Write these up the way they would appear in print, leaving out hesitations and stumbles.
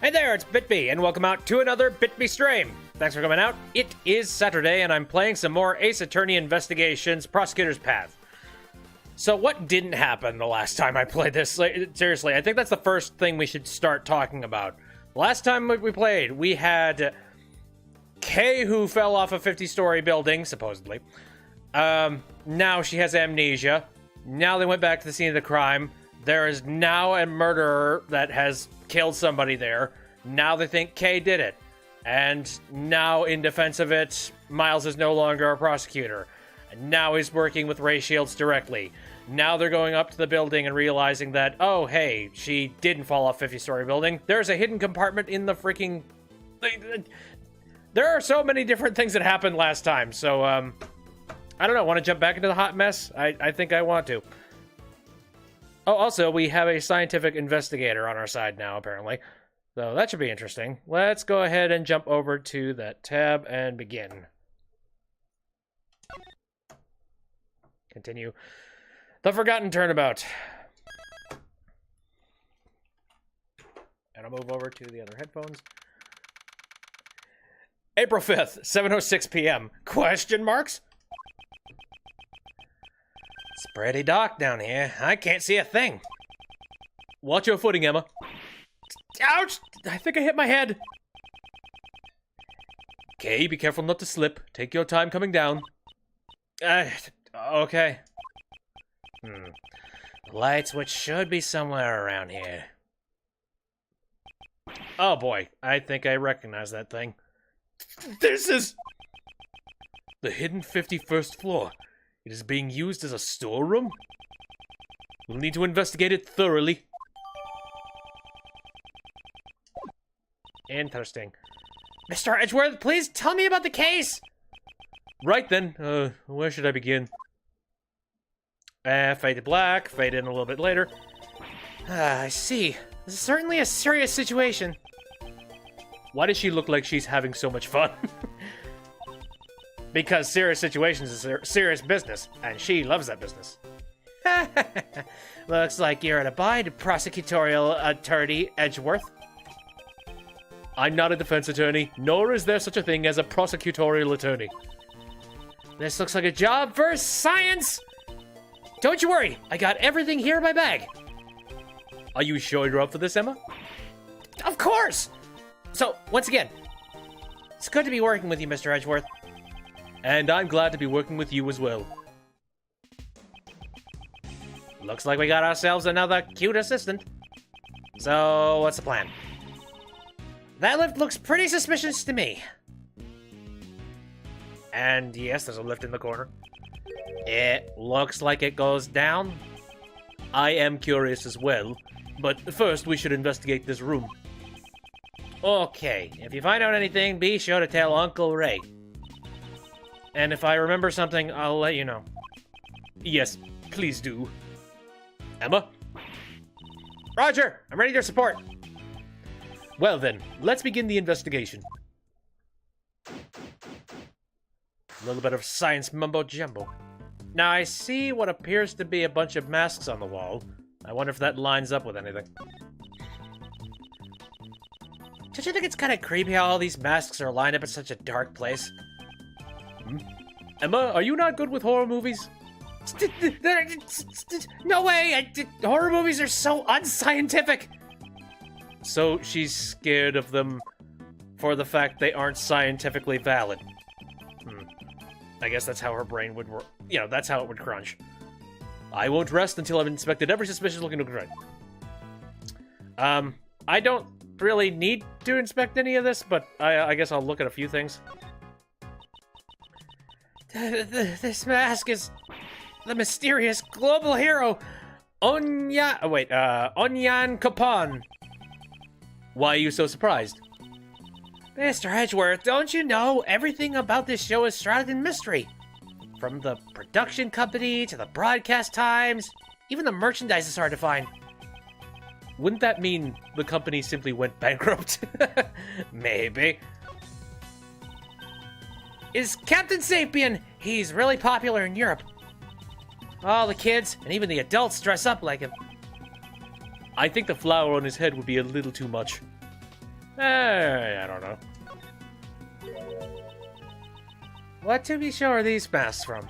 Hey there, it's BitB, and welcome out to another BitB stream. Thanks for coming out. It is Saturday, and I'm playing some more Ace Attorney Investigations Prosecutor's Path. So what didn't happen the last time I played this? Like, seriously, I think that's the first thing we should start talking about. Last time we played, we had Kay, who fell off a 50-story building, supposedly. Now she has amnesia. Now they went back to the scene of the crime. There is now a murderer that has killed somebody there. Now they think Kay did it. And now, in defense of it, Miles is no longer a prosecutor. And now he's working with Ray Shields directly. Now they're going up to the building and realizing that, oh, hey, she didn't fall off a 50-story building. There's a hidden compartment in the freaking... There are so many different things that happened last time. So, I don't know. Want to jump back into the hot mess? I think I want to. Oh, also, we have a scientific investigator on our side now, apparently. So that should be interesting. Let's go ahead and jump over to that tab and begin. Continue. The Forgotten Turnabout. And I'll move over to the other headphones. April 5th, 7:06 p.m. Question marks? It's pretty dark down here. I can't see a thing. Watch your footing, Emma. Ouch! I think I hit my head. Okay, be careful not to slip. Take your time coming down. Okay. The light switch should be somewhere around here. Oh boy, I think I recognize that thing. This is... the hidden 51st floor. It is being used as a storeroom? We'll need to investigate it thoroughly. Interesting. Mr. Edgeworth, please tell me about the case! Right then, where should I begin? Fade to black, fade in a little bit later. I see. This is certainly a serious situation. Why does she look like she's having so much fun? Because serious situations is serious business, and she loves that business. Looks like you're at a bind, prosecutorial attorney Edgeworth. I'm not a defense attorney, nor is there such a thing as a prosecutorial attorney. This looks like a job for science! Don't you worry, I got everything here in my bag. Are you sure you're up for this, Emma? Of course! So, once again, it's good to be working with you, Mr. Edgeworth. And I'm glad to be working with you as well. Looks like we got ourselves another cute assistant. So, what's the plan? That lift looks pretty suspicious to me. And yes, there's a lift in the corner. It looks like it goes down. I am curious as well, but first we should investigate this room. Okay, if you find out anything, be sure to tell Uncle Ray. And if I remember something, I'll let you know. Yes, please do. Emma? Roger! I'm ready to support! Well then, let's begin the investigation. A little bit of science mumbo-jumbo. Now I see what appears to be a bunch of masks on the wall. I wonder if that lines up with anything. Don't you think it's kind of creepy how all these masks are lined up in such a dark place? Emma, are you not good with horror movies? No way! Horror movies are so unscientific! So she's scared of them for the fact they aren't scientifically valid. I guess that's how her brain would work. You know, that's how it would crunch. I won't rest until I've inspected every suspicious looking nook. I don't really need to inspect any of this, but I guess I'll look at a few things. This mask is the mysterious global hero, Onyan Kapan. Why are you so surprised? Mr. Edgeworth, don't you know everything about this show is shrouded in mystery? From the production company to the broadcast times, even the merchandise is hard to find. Wouldn't that mean the company simply went bankrupt? Maybe. Is Captain Sapien? He's really popular in Europe. All the kids and even the adults dress up like him. I think the flower on his head would be a little too much. I don't know. What to be sure are these masks from?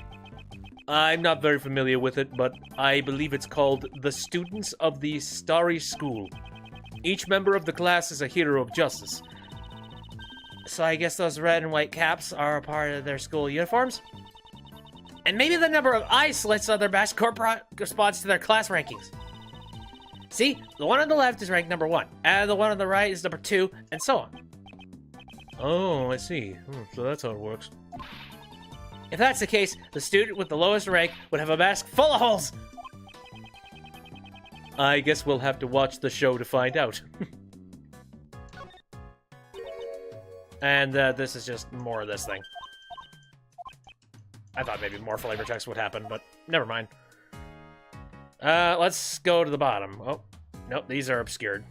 I'm not very familiar with it, but I believe it's called the Students of the Starry School. Each member of the class is a hero of justice. So I guess those red and white caps are a part of their school uniforms? And maybe the number of eye slits on their mask corresponds to their class rankings. See, the one on the left is ranked number 1, and the one on the right is number 2, and so on. Oh, I see. So that's how it works. If that's the case, the student with the lowest rank would have a mask full of holes. I guess we'll have to watch the show to find out. And this is just more of this thing. I thought maybe more flavor text would happen, but never mind. Let's go to the bottom. Oh, nope, these are obscured.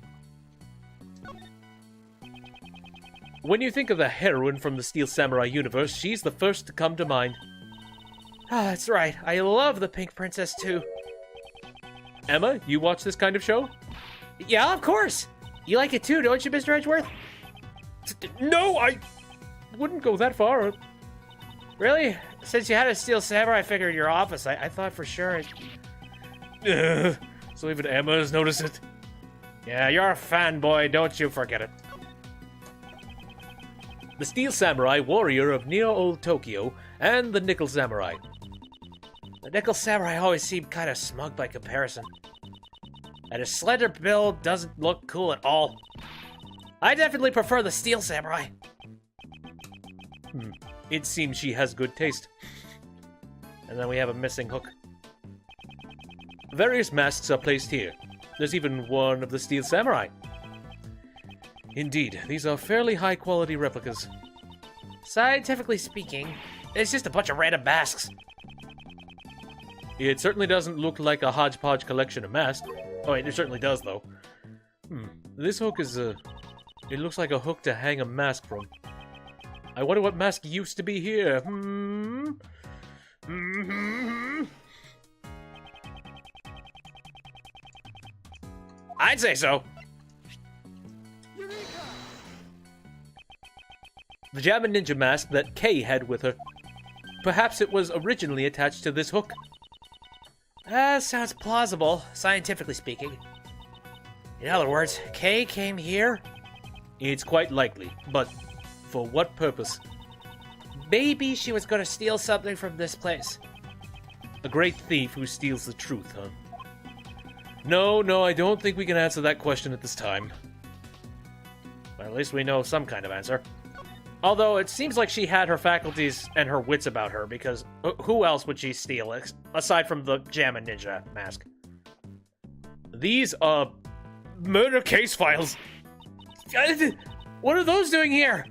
When you think of the heroine from the Steel Samurai universe, she's the first to come to mind. Ah, that's right. I love the Pink Princess, too. Emma, you watch this kind of show? Yeah, of course. You like it, too, don't you, Mr. Edgeworth? No, I wouldn't go that far. Really? Since you had a Steel Samurai figure in your office, I thought for sure so even Emma has noticed it. Yeah, you're a fanboy, don't you forget it. The Steel Samurai, warrior of Neo-Old Tokyo, and the Nickel Samurai. The Nickel Samurai always seemed kind of smug by comparison. And his slender build doesn't look cool at all. I definitely prefer the Steel Samurai. It seems she has good taste. And then we have a missing hook. Various masks are placed here. There's even one of the Steel Samurai. Indeed, these are fairly high-quality replicas. Scientifically speaking, it's just a bunch of random masks. It certainly doesn't look like a hodgepodge collection of masks. Oh wait, it certainly does, though. This hook is, it looks like a hook to hang a mask from. I wonder what mask used to be here. I'd say so. The Jammin' Ninja mask that Kay had with her. Perhaps it was originally attached to this hook. Sounds plausible, scientifically speaking. In other words, Kay came here? It's quite likely, but for what purpose? Maybe she was going to steal something from this place. A great thief who steals the truth, huh? No, I don't think we can answer that question at this time. Well, at least we know some kind of answer. Although, it seems like she had her faculties and her wits about her, because who else would she steal, aside from the Jammin' Ninja mask? These are murder case files. What are those doing here?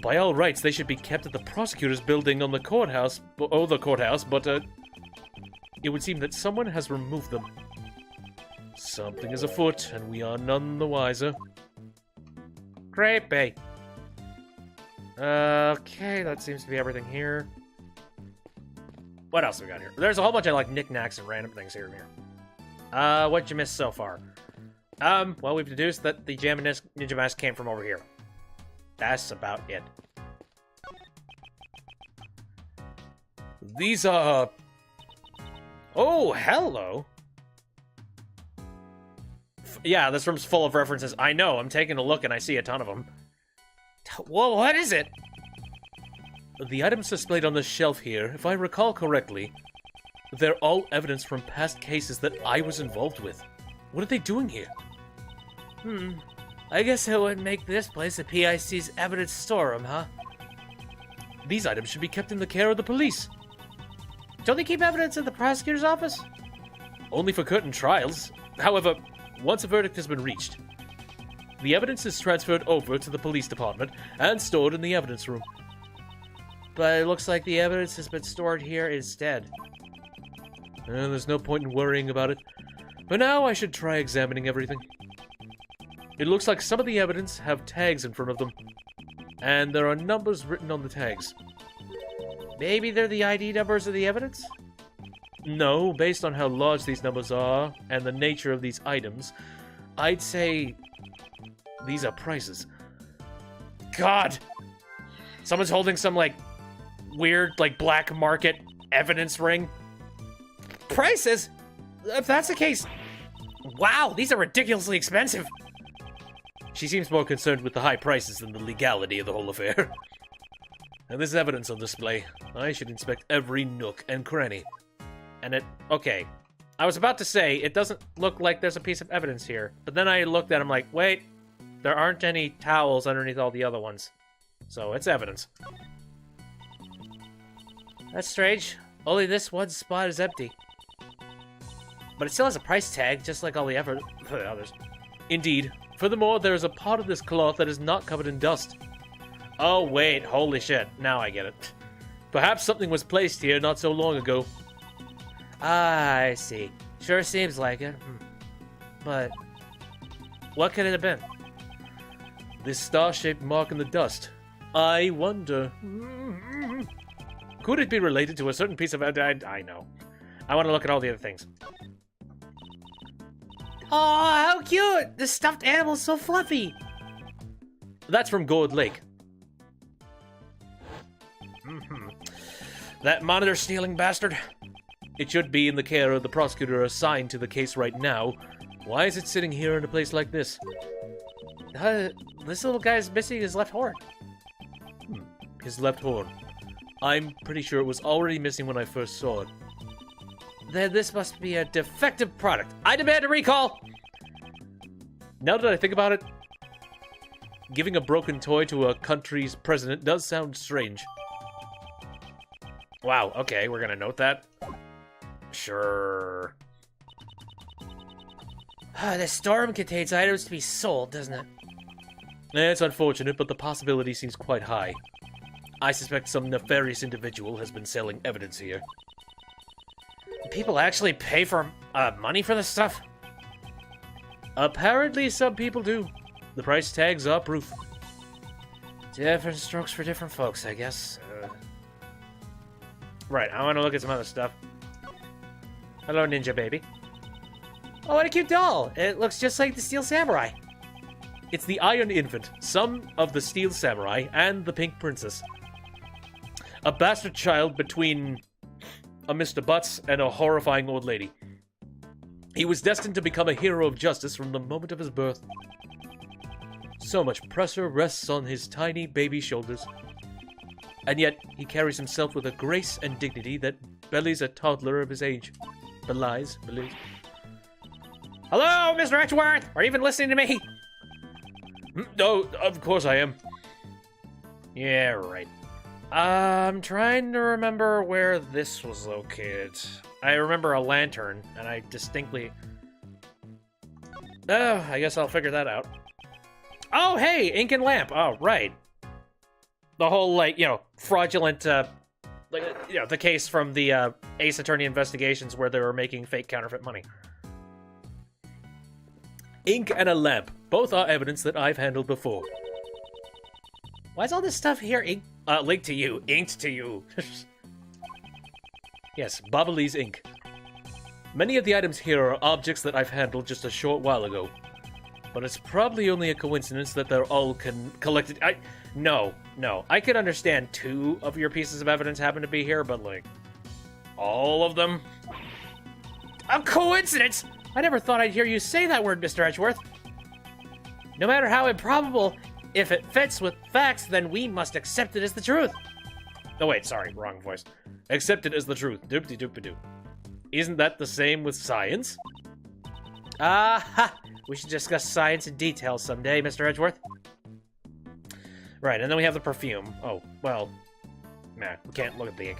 By all rights, they should be kept at the prosecutor's building on the courthouse, but it would seem that someone has removed them. Something is afoot, and we are none the wiser. Creepy. Okay, that seems to be everything here. What else we got here? There's a whole bunch of, like, knickknacks and random things here and here. What'd you miss so far? Well, we've deduced that the Jammin' Ninja mask came from over here. That's about it. These are... Oh, hello! Yeah, this room's full of references. I know, I'm taking a look and I see a ton of them. Whoa, what is it? The items displayed on this shelf here, if I recall correctly, they're all evidence from past cases that I was involved with. What are they doing here? I guess it would make this place a PIC's evidence storeroom, huh? These items should be kept in the care of the police. Don't they keep evidence in the prosecutor's office? Only for curtain trials. However, once a verdict has been reached, the evidence is transferred over to the police department and stored in the evidence room. But it looks like the evidence has been stored here instead. There's no point in worrying about it. For now, I should try examining everything. It looks like some of the evidence have tags in front of them, and there are numbers written on the tags. Maybe they're the ID numbers of the evidence? No, based on how large these numbers are and the nature of these items, I'd say These are prices. God! Someone's holding some, like, weird, like, black market evidence ring. Prices? If that's the case... Wow, these are ridiculously expensive. She seems more concerned with the high prices than the legality of the whole affair. And this evidence on display. I should inspect every nook and cranny. And it... Okay. I was about to say, it doesn't look like there's a piece of evidence here. But then I looked at him like, wait, there aren't any towels underneath all the other ones. So, it's evidence. That's strange. Only this one spot is empty. But it still has a price tag, just like all the others. Indeed. Furthermore, there is a part of this cloth that is not covered in dust. Oh, wait. Holy shit. Now I get it. Perhaps something was placed here not so long ago. Ah, I see. Sure seems like it. But what could it have been? This star-shaped mark in the dust. I wonder. Could it be related to a certain piece of... I know. I want to look at all the other things. Oh, how cute! The stuffed animal's so fluffy! That's from Gourd Lake. That monitor-stealing bastard? It should be in the care of the prosecutor assigned to the case right now. Why is it sitting here in a place like this? This little guy's missing his left horn. His left horn. I'm pretty sure it was already missing when I first saw it. Then this must be a defective product. I demand a recall! Now that I think about it, giving a broken toy to a country's president does sound strange. Wow, okay, we're gonna note that. Sure. The storm contains items to be sold, doesn't it? It's unfortunate, but the possibility seems quite high. I suspect some nefarious individual has been selling evidence here. People actually pay for money for this stuff? Apparently some people do. The price tags are proof. Different strokes for different folks, I guess. Right, I want to look at some other stuff. Hello, Ninja Baby. Oh, what a cute doll! It looks just like the Steel Samurai. It's the Iron Infant, son of the Steel Samurai and the Pink Princess. A bastard child between a Mr. Butts and a horrifying old lady. He was destined to become a hero of justice from the moment of his birth. So much pressure rests on his tiny baby shoulders. And yet, he carries himself with a grace and dignity that belies a toddler of his age. Belies. Hello, Mr. Edgeworth! Are you even listening to me? No, of course I am. Yeah, right. I'm trying to remember where this was located. I remember a lantern, and I distinctly... Oh, I guess I'll figure that out. Oh, hey! Ink and lamp! Oh, right. The whole, like, fraudulent, the case from the, Ace Attorney investigations where they were making fake counterfeit money. Ink and a lamp. Both are evidence that I've handled before. Why is all this stuff here linked to you? Inked to you. Yes, Bobbly's ink. Many of the items here are objects that I've handled just a short while ago. But it's probably only a coincidence that they're all collected. No. I could understand 2 of your pieces of evidence happen to be here, but, like, all of them? A coincidence? I never thought I'd hear you say that word, Mr. Edgeworth. No matter how improbable, if it fits with facts, then we must accept it as the truth. Oh, wait, sorry, wrong voice. Accept it as the truth. Doop-de-doop-a-doo. Isn't that the same with science? Ha! We should discuss science in detail someday, Mr. Edgeworth. Right, and then we have the perfume. Oh, well, nah, we can't look at the ink.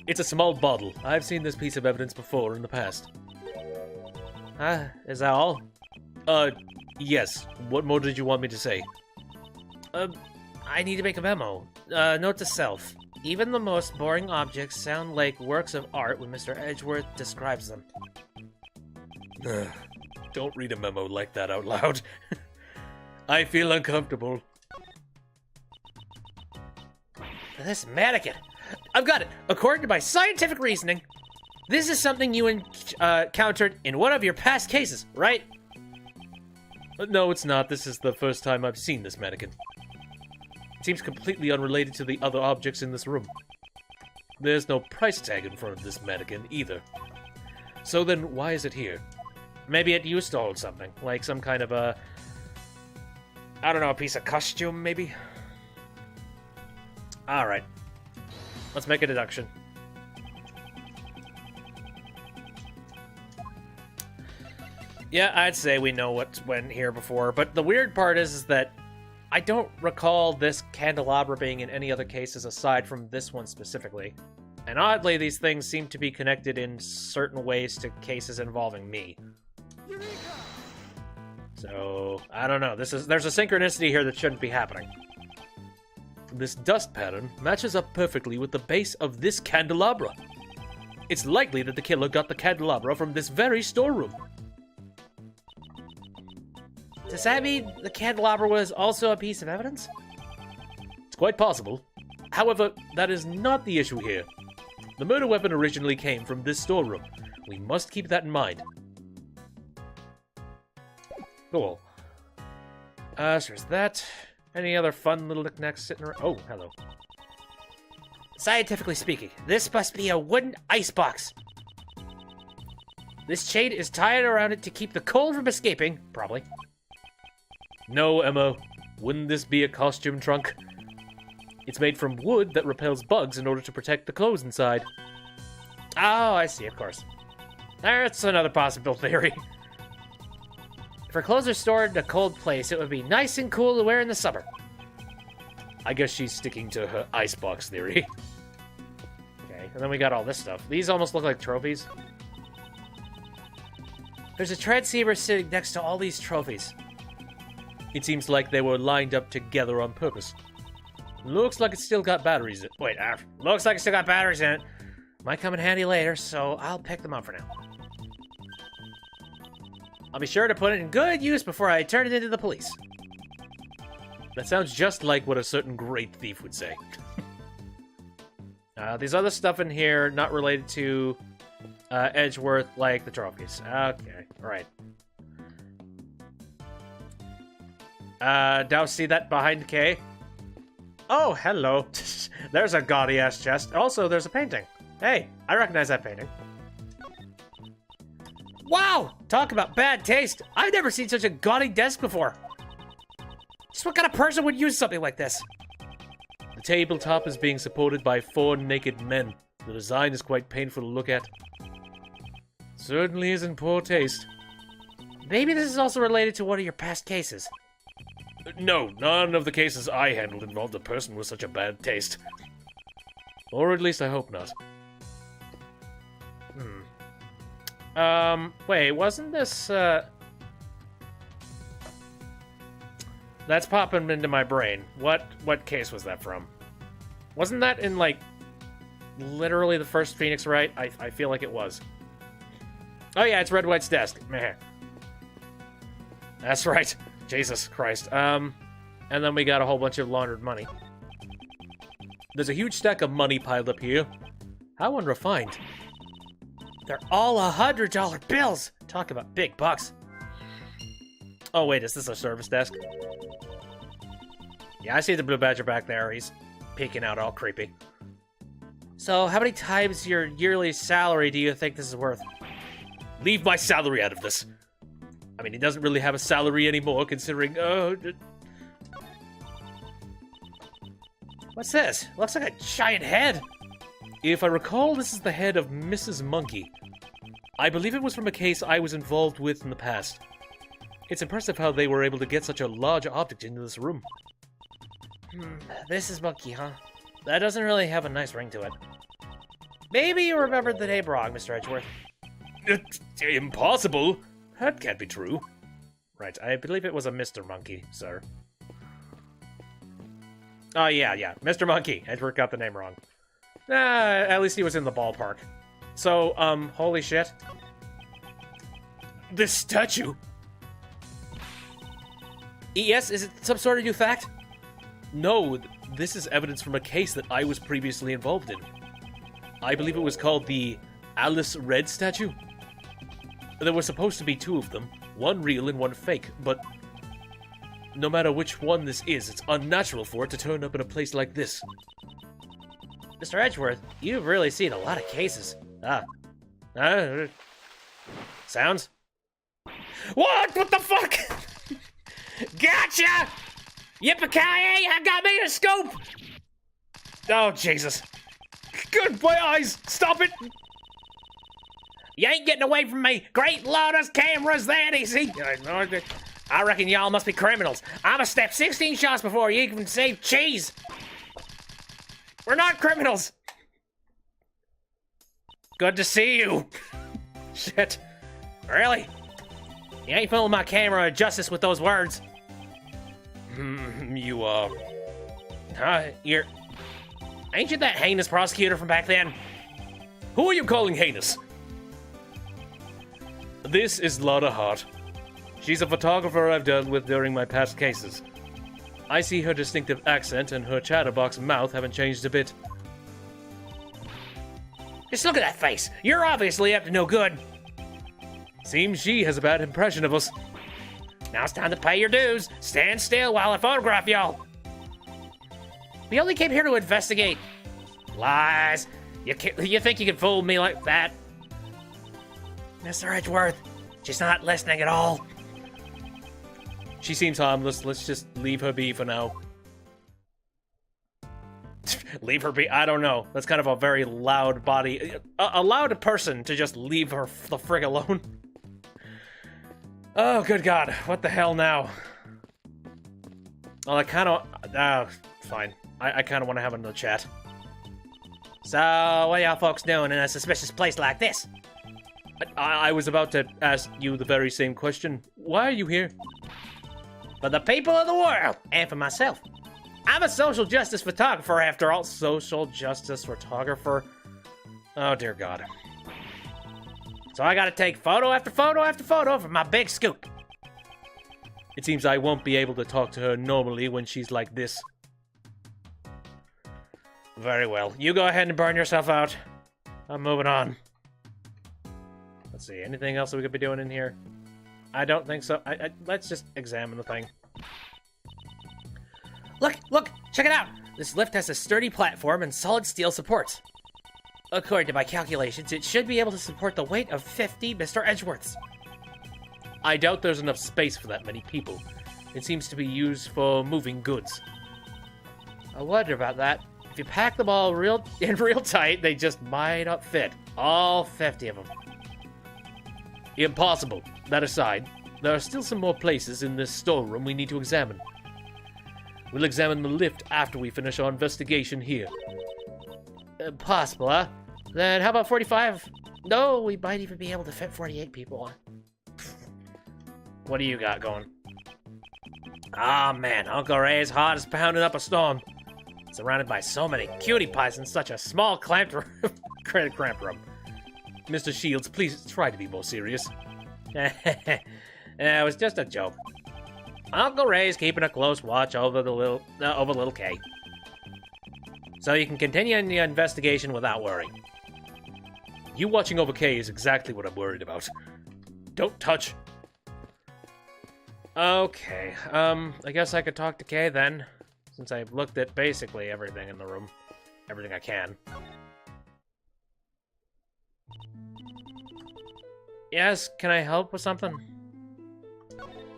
It's a small bottle. I've seen this piece of evidence before in the past. Is that all? Yes. What more did you want me to say? I need to make a memo. Note to self. Even the most boring objects sound like works of art when Mr. Edgeworth describes them. Don't read a memo like that out loud. I feel uncomfortable. This mannequin. I've got it. According to my scientific reasoning, this is something you encountered in one of your past cases, right? No, it's not. This is the first time I've seen this mannequin. It seems completely unrelated to the other objects in this room. There's no price tag in front of this mannequin, either. So then, why is it here? Maybe it used to hold something, like some kind of a... I don't know, a piece of costume, maybe? Alright. Let's make a deduction. Yeah, I'd say we know what went here before, but the weird part is that I don't recall this candelabra being in any other cases aside from this one specifically. And oddly, these things seem to be connected in certain ways to cases involving me. So, I don't know. There's a synchronicity here that shouldn't be happening. This dust pattern matches up perfectly with the base of this candelabra. It's likely that the killer got the candelabra from this very storeroom. Does that mean the candelabra was also a piece of evidence? It's quite possible. However, that is not the issue here. The murder weapon originally came from this storeroom. We must keep that in mind. Cool. So there's that. Any other fun little knickknacks sitting around? Oh, hello. Scientifically speaking, this must be a wooden icebox. This chain is tied around it to keep the cold from escaping, probably. No, Emma. Wouldn't this be a costume trunk? It's made from wood that repels bugs in order to protect the clothes inside. Oh, I see, of course. That's another possible theory. If her clothes are stored in a cold place, it would be nice and cool to wear in the summer. I guess she's sticking to her icebox theory. Okay, and then we got all this stuff. These almost look like trophies. There's a transceiver sitting next to all these trophies. It seems like they were lined up together on purpose. Looks like it's still got batteries in it. Wait, looks like it's still got batteries in it. Might come in handy later, so I'll pick them up for now. I'll be sure to put it in good use before I turn it into the police. That sounds just like what a certain great thief would say. These other stuff in here, not related to Edgeworth, like the trophies. Okay, right. Now see that behind Kay? Oh, hello. There's a gaudy-ass chest. Also, there's a painting. Hey, I recognize that painting. Wow! Talk about bad taste. I've never seen such a gaudy desk before. Just what kind of person would use something like this? The tabletop is being supported by 4 naked men. The design is quite painful to look at. Certainly is in poor taste. Maybe this is also related to one of your past cases. No, none of the cases I handled involved a person with such a bad taste. Or at least I hope not. Wait, wasn't this, That's popping into my brain. What case was that from? Wasn't that in, like, literally the first Phoenix Wright? I feel like it was. Oh yeah, it's Red White's desk. Meh. That's right. Jesus Christ. And then we got a whole bunch of laundered money. There's a huge stack of money piled up here. How unrefined. They're all $100 bills! Talk about big bucks. Oh wait, is this a service desk? Yeah, I see the Blue Badger back there. He's peeking out all creepy. So, how many times your yearly salary do you think this is worth? Leave my salary out of this. I mean, he doesn't really have a salary anymore, considering, What's this? Looks like a giant head. If I recall, this is the head of Mrs. Monkey. I believe it was from a case I was involved with in the past. It's impressive how they were able to get such a large object into this room. This is Monkey, huh? That doesn't really have a nice ring to it. Maybe you remembered the name wrong, Mr. Edgeworth. It's impossible. That can't be true. Right, I believe it was a Mr. Monkey, sir. Oh, yeah. Mr. Monkey. Edgeworth got the name wrong. At least he was in the ballpark. So, holy shit. This statue? Yes, is it some sort of new fact? No, this is evidence from a case that I was previously involved in. I believe it was called the Alice Red statue. There were supposed to be 2 of them, one real and one fake, but no matter which one this is, it's unnatural for it to turn up in a place like this. Mr. Edgeworth, you've really seen a lot of cases. Sounds? What? What the fuck? Gotcha! Yippee-ki-yay! I got me a scope! Oh, Jesus. Good, my eyes! Stop it! You ain't getting away from me! Great Lotta's cameras that easy! I reckon y'all must be criminals. I'm a step 16 shots before you can say cheese! We're not criminals! Good to see you! Shit. Really? You ain't fooling my camera justice with those words. You're... Ain't you that heinous prosecutor from back then? Who are you calling heinous? This is Lotta Hart. She's a photographer I've dealt with during my past cases. I see her distinctive accent and her chatterbox mouth haven't changed a bit. Just look at that face. You're obviously up to no good. Seems she has a bad impression of us. Now it's time to pay your dues. Stand still while I photograph y'all. We only came here to investigate. Lies. You think you can fool me like that? Mr. Edgeworth, she's not listening at all. She seems harmless. Let's just leave her be for now. Leave her be? I don't know. That's kind of a very loud body. A loud person to just leave her the frig alone. Oh, good God. What the hell now? Well, I kind of... fine. I kind of want to have another chat. So, what y'all folks doing in a suspicious place like this? I was about to ask you the very same question. Why are you here? For the people of the world, and for myself. I'm a social justice photographer, after all. Social justice photographer? Oh, dear God. So I gotta take photo after photo after photo for my big scoop. It seems I won't be able to talk to her normally when she's like this. Very well. You go ahead and burn yourself out. I'm moving on. Let's see, anything else that we could be doing in here? I don't think so. Let's just examine the thing. Look, check it out. This lift has a sturdy platform and solid steel supports. According to my calculations, it should be able to support the weight of 50 Mr. Edgeworths. I doubt there's enough space for that many people. It seems to be used for moving goods. I wonder about that. If you pack them all real tight, they just might not fit. All 50 of them. Impossible. That aside, there are still some more places in this storeroom we need to examine. We'll examine the lift after we finish our investigation here. Possible, huh? Then how about 45? No, we might even be able to fit 48 people. What do you got going? Ah, man, Uncle Ray's heart is pounding up a storm. Surrounded by so many cutie pies in such a small, cramped room. Mr. Shields, please try to be more serious. It was just a joke. Uncle Ray's keeping a close watch over little Kay. So you can continue in the investigation without worry. You watching over Kay is exactly what I'm worried about. Don't touch. Okay, I guess I could talk to Kay then, since I've looked at basically everything in the room. Everything I can. Yes, can I help with something?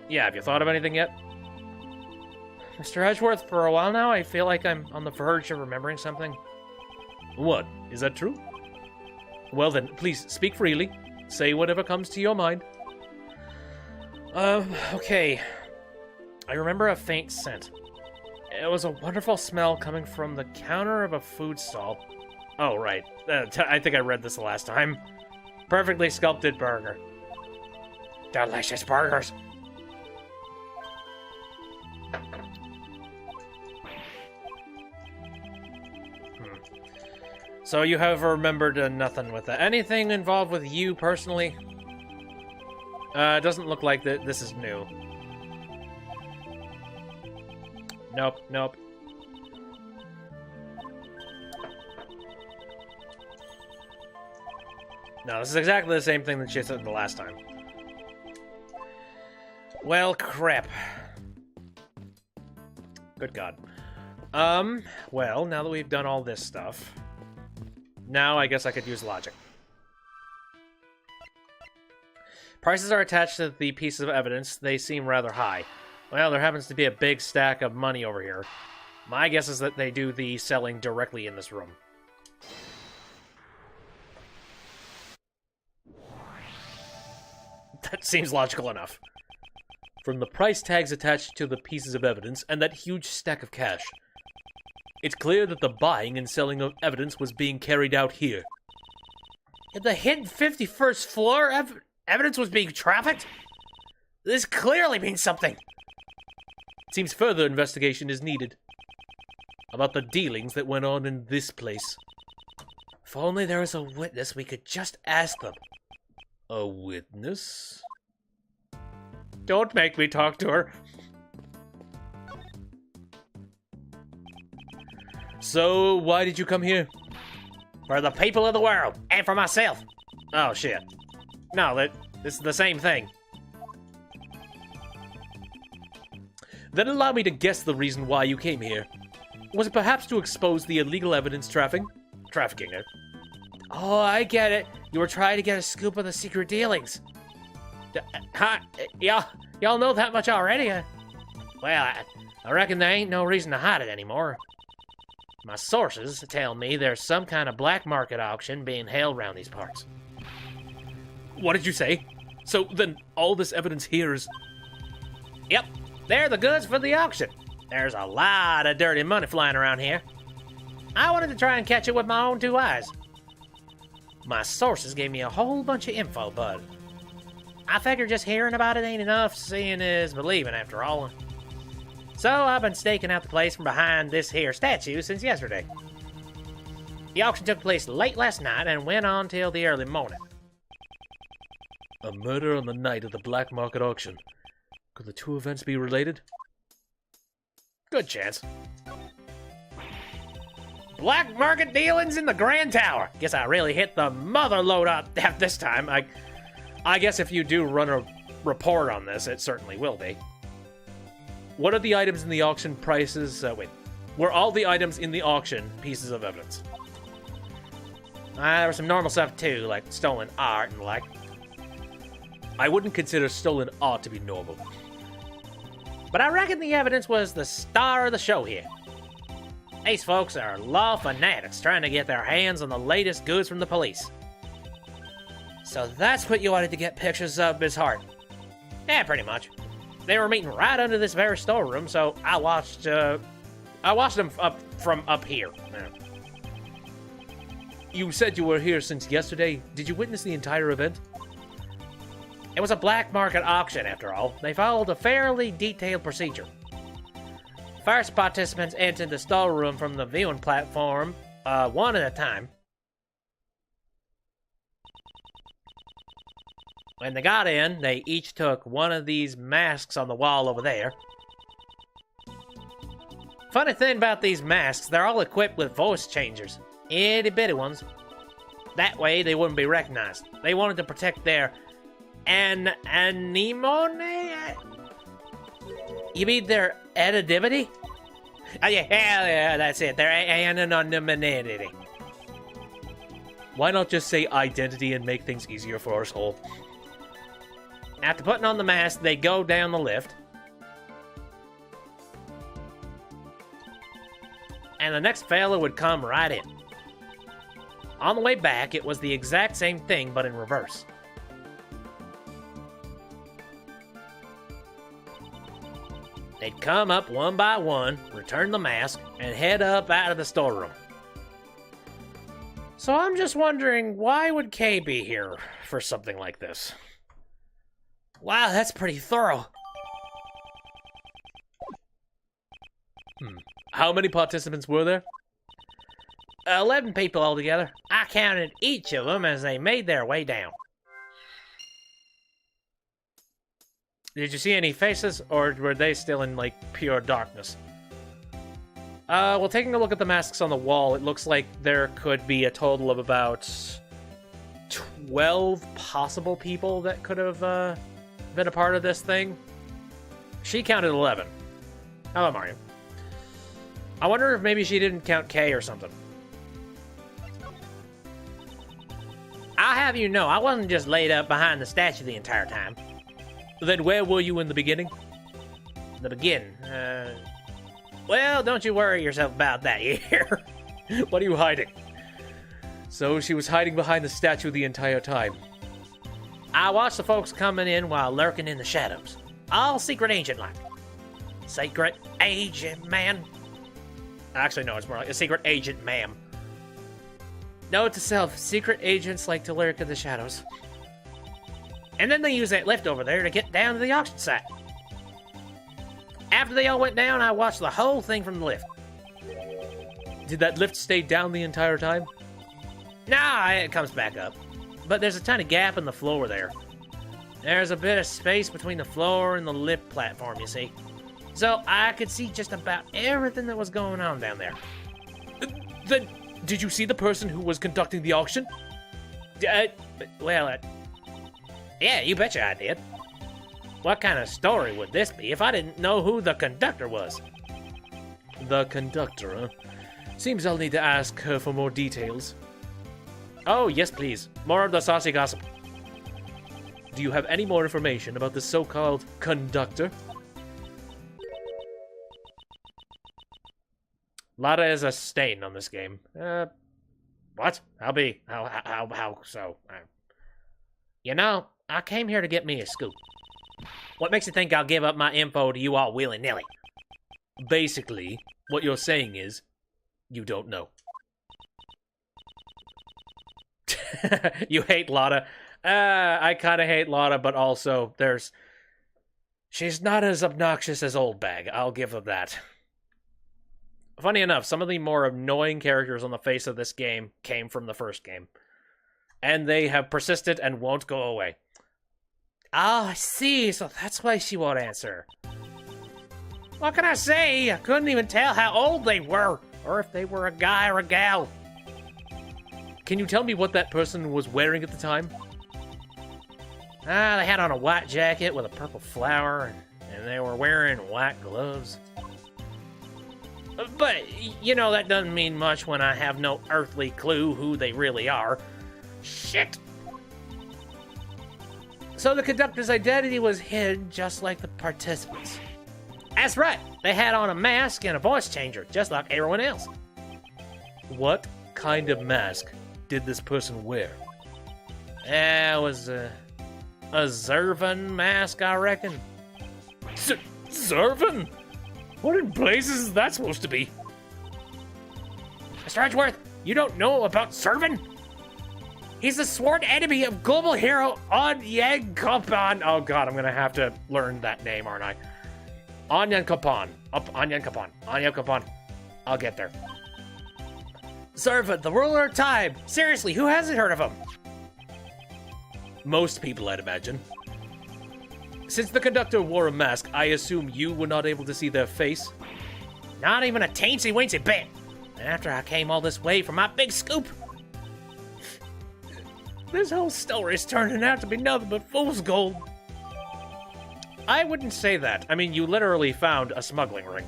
Yeah, have you thought of anything yet? Mr. Edgeworth, for a while now, I feel like I'm on the verge of remembering something. What? Is that true? Well then, please, speak freely. Say whatever comes to your mind. Okay. I remember a faint scent. It was a wonderful smell coming from the counter of a food stall. Oh, right. I think I read this the last time. Perfectly sculpted burger. Delicious burgers. So you have remembered nothing with that. Anything involved with you personally? It doesn't look like this is new. Nope. No, this is exactly the same thing that she said the last time. Well, crap. Good God. Well, now that we've done all this stuff, now I guess I could use logic. Prices are attached to the pieces of evidence. They seem rather high. Well, there happens to be a big stack of money over here. My guess is that they do the selling directly in this room. That seems logical enough. From the price tags attached to the pieces of evidence and that huge stack of cash, it's clear that the buying and selling of evidence was being carried out here. The hidden 51st floor evidence was being trafficked? This clearly means something. It seems further investigation is needed about the dealings that went on in this place. If only there was a witness, we could just ask them. A witness? Don't make me talk to her. So, why did you come here? For the people of the world, and for myself. Oh, shit. No, this is the same thing. Then allow me to guess the reason why you came here. Was it perhaps to expose the illegal evidence trafficking it? Oh, I get it. You were trying to get a scoop of the secret dealings. Y'all know that much already? Well, I reckon there ain't no reason to hide it anymore. My sources tell me there's some kind of black market auction being held around these parts. What did you say? So then all this evidence here is... Yep, they're the goods for the auction. There's a lot of dirty money flying around here. I wanted to try and catch it with my own two eyes. My sources gave me a whole bunch of info, but I figure just hearing about it ain't enough. Seeing is believing, after all. So I've been staking out the place from behind this here statue since yesterday. The auction took place late last night and went on till the early morning. A murder on the night of the black market auction. Could the two events be related? Good chance. Black market dealings in the Grand Tower. Guess I really hit the mother load up this time. I guess if you do run a report on this, it certainly will be. What are the items in the auction prices? Were all the items in the auction pieces of evidence? There was some normal stuff too, like stolen art and like. I wouldn't consider stolen art to be normal. But I reckon the evidence was the star of the show here. These folks are law fanatics trying to get their hands on the latest goods from the police. So that's what you wanted to get pictures of, Miss Hart? Yeah, pretty much. They were meeting right under this very storeroom, so I watched them from up here. Yeah. You said you were here since yesterday. Did you witness the entire event? It was a black market auction, after all. They followed a fairly detailed procedure. First, participants entered the storeroom from the viewing platform, one at a time. When they got in, they each took one of these masks on the wall over there. Funny thing about these masks, they're all equipped with voice changers. Itty bitty ones. That way they wouldn't be recognized. They wanted to protect their anemone? You mean their anonymity? Yeah, that's it. Their anonymity. Why not just say identity and make things easier for us all? After putting on the mask, they go down the lift. And the next fella would come right in. On the way back, it was the exact same thing, but in reverse. They'd come up one by one, return the mask, and head up out of the storeroom. So I'm just wondering, why would Kay be here for something like this? Wow, that's pretty thorough. How many participants were there? 11 people altogether. I counted each of them as they made their way down. Did you see any faces, or were they still in, like, pure darkness? Well, taking a look at the masks on the wall, it looks like there could be a total of about 12 possible people that could have been a part of this thing. She counted 11. Hello, Mario. I wonder if maybe she didn't count K or something. I'll have you know, I wasn't just laid up behind the statue the entire time. Then where were you in the beginning? The beginning, well, don't you worry yourself about that here. What are you hiding? So she was hiding behind the statue the entire time. I watched the folks coming in while lurking in the shadows. All secret agent like. Secret agent, man. Actually, no, it's more like a secret agent, ma'am. Note to self, secret agents like to lurk in the shadows. And then they use that lift over there to get down to the auction site. After they all went down, I watched the whole thing from the lift. Did that lift stay down the entire time? Nah, it comes back up. But there's a tiny gap in the floor there. There's a bit of space between the floor and the lift platform, you see. So I could see just about everything that was going on down there. Then, did you see the person who was conducting the auction? Yeah, you betcha I did. What kind of story would this be if I didn't know who the conductor was? The conductor, huh? Seems I'll need to ask her for more details. Oh, yes, please. More of the saucy gossip. Do you have any more information about the so-called conductor? Lotta is a stain on this game. What? How so? You know, I came here to get me a scoop. What makes you think I'll give up my info to you all willy-nilly? Basically, what you're saying is, you don't know. You hate Lotta. I kind of hate Lotta, but also she's not as obnoxious as Old Bag. I'll give her that. Funny enough, some of the more annoying characters on the face of this game came from the first game. And they have persisted and won't go away. Oh, I see. So that's why she won't answer. What can I say? I couldn't even tell how old they were, or if they were a guy or a gal. Can you tell me what that person was wearing at the time? They had on a white jacket with a purple flower, and they were wearing white gloves. But, you know, that doesn't mean much when I have no earthly clue who they really are. Shit! So the conductor's identity was hidden just like the participants. That's right! They had on a mask and a voice changer, just like everyone else. What kind of mask did this person wear? It was a Zervan mask, I reckon. Zervan? What in blazes is that supposed to be? Mr. Edgeworth, you don't know about Zervan? He's the sworn enemy of global hero Onyankopon. Oh god, I'm gonna have to learn that name, aren't I? Onyankopon. Onyankopon. I'll get there. Zervan, the ruler of time. Seriously, who hasn't heard of him? Most people, I'd imagine. Since the conductor wore a mask, I assume you were not able to see their face? Not even a teensy-weensy bit. After I came all this way for my big scoop. This whole story's turning out to be nothing but fool's gold. I wouldn't say that. I mean, you literally found a smuggling ring.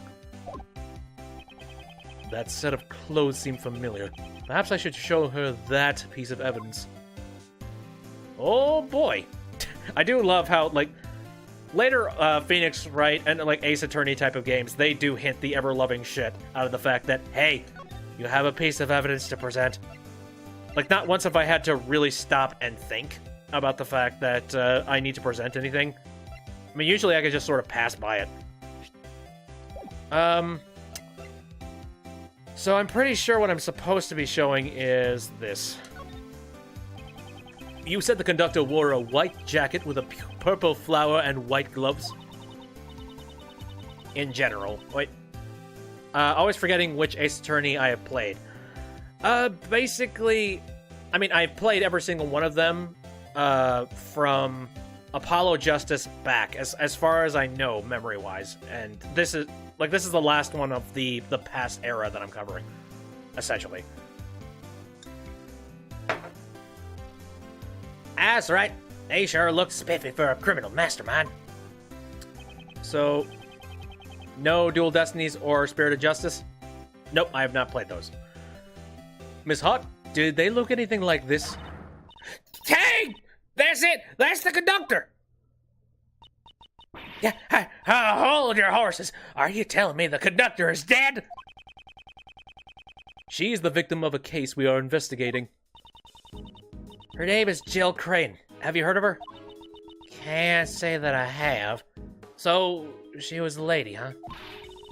That set of clothes seemed familiar. Perhaps I should show her that piece of evidence. Oh boy. I do love how, like, later Phoenix Wright and, like, Ace Attorney type of games, they do hint the ever-loving shit out of the fact that, hey, you have a piece of evidence to present. Like, not once have I had to really stop and think about the fact that I need to present anything. I mean, usually I could just sort of pass by it. So I'm pretty sure what I'm supposed to be showing is this. You said the conductor wore a white jacket with a purple flower and white gloves? In general. Wait. Always forgetting which Ace Attorney I have played. Basically, I mean, I've played every single one of them from Apollo Justice back, as far as I know, memory-wise. And this is the last one of the past era that I'm covering, essentially. That's right. They sure look spiffy for a criminal mastermind. So, no Dual Destinies or Spirit of Justice? Nope, I have not played those. Miss Hart, did they look anything like this? Hey! That's it! That's the conductor! Yeah, hold your horses. Are you telling me the conductor is dead? She is the victim of a case we are investigating. Her name is Jill Crane. Have you heard of her? Can't say that I have. So, she was a lady, huh?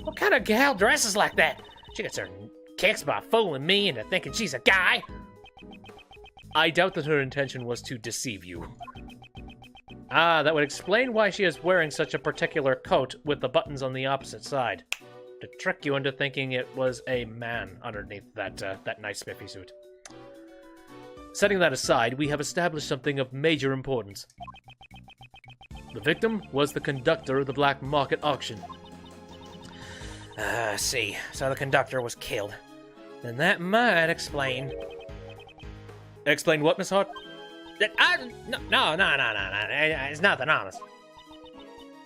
What kind of gal dresses like that? She gets her kicks by fooling me into thinking she's a guy. I doubt that her intention was to deceive you. Ah, that would explain why she is wearing such a particular coat with the buttons on the opposite side. To trick you into thinking it was a man underneath that nice spiffy suit. Setting that aside, we have established something of major importance. The victim was the conductor of the black market auction. See. So the conductor was killed. Then that might explain... Explain what, Miss Hart? No. It's nothing, honest.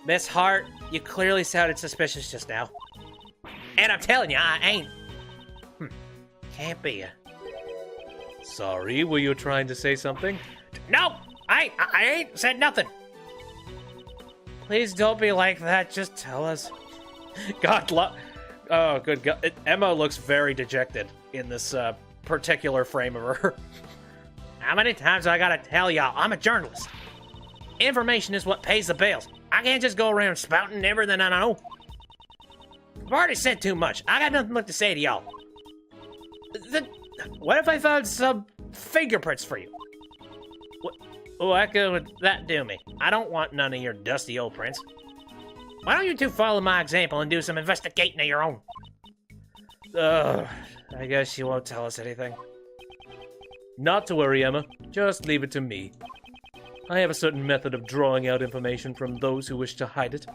Miss Hart, you clearly sounded suspicious just now. And I'm telling you, I ain't. Can't be ya. Sorry, were you trying to say something? No, I ain't said nothing. Please don't be like that. Just tell us. Oh, good God. Emma looks very dejected in this particular frame of her. How many times do I gotta tell y'all? I'm a journalist. Information is what pays the bills. I can't just go around spouting everything I know. I've already said too much. I got nothing left to say to y'all. What if I found some fingerprints for you? What good would that do me? I don't want none of your dusty old prints. Why don't you two follow my example and do some investigating of your own? I guess you won't tell us anything. Not to worry, Emma. Just leave it to me. I have a certain method of drawing out information from those who wish to hide it.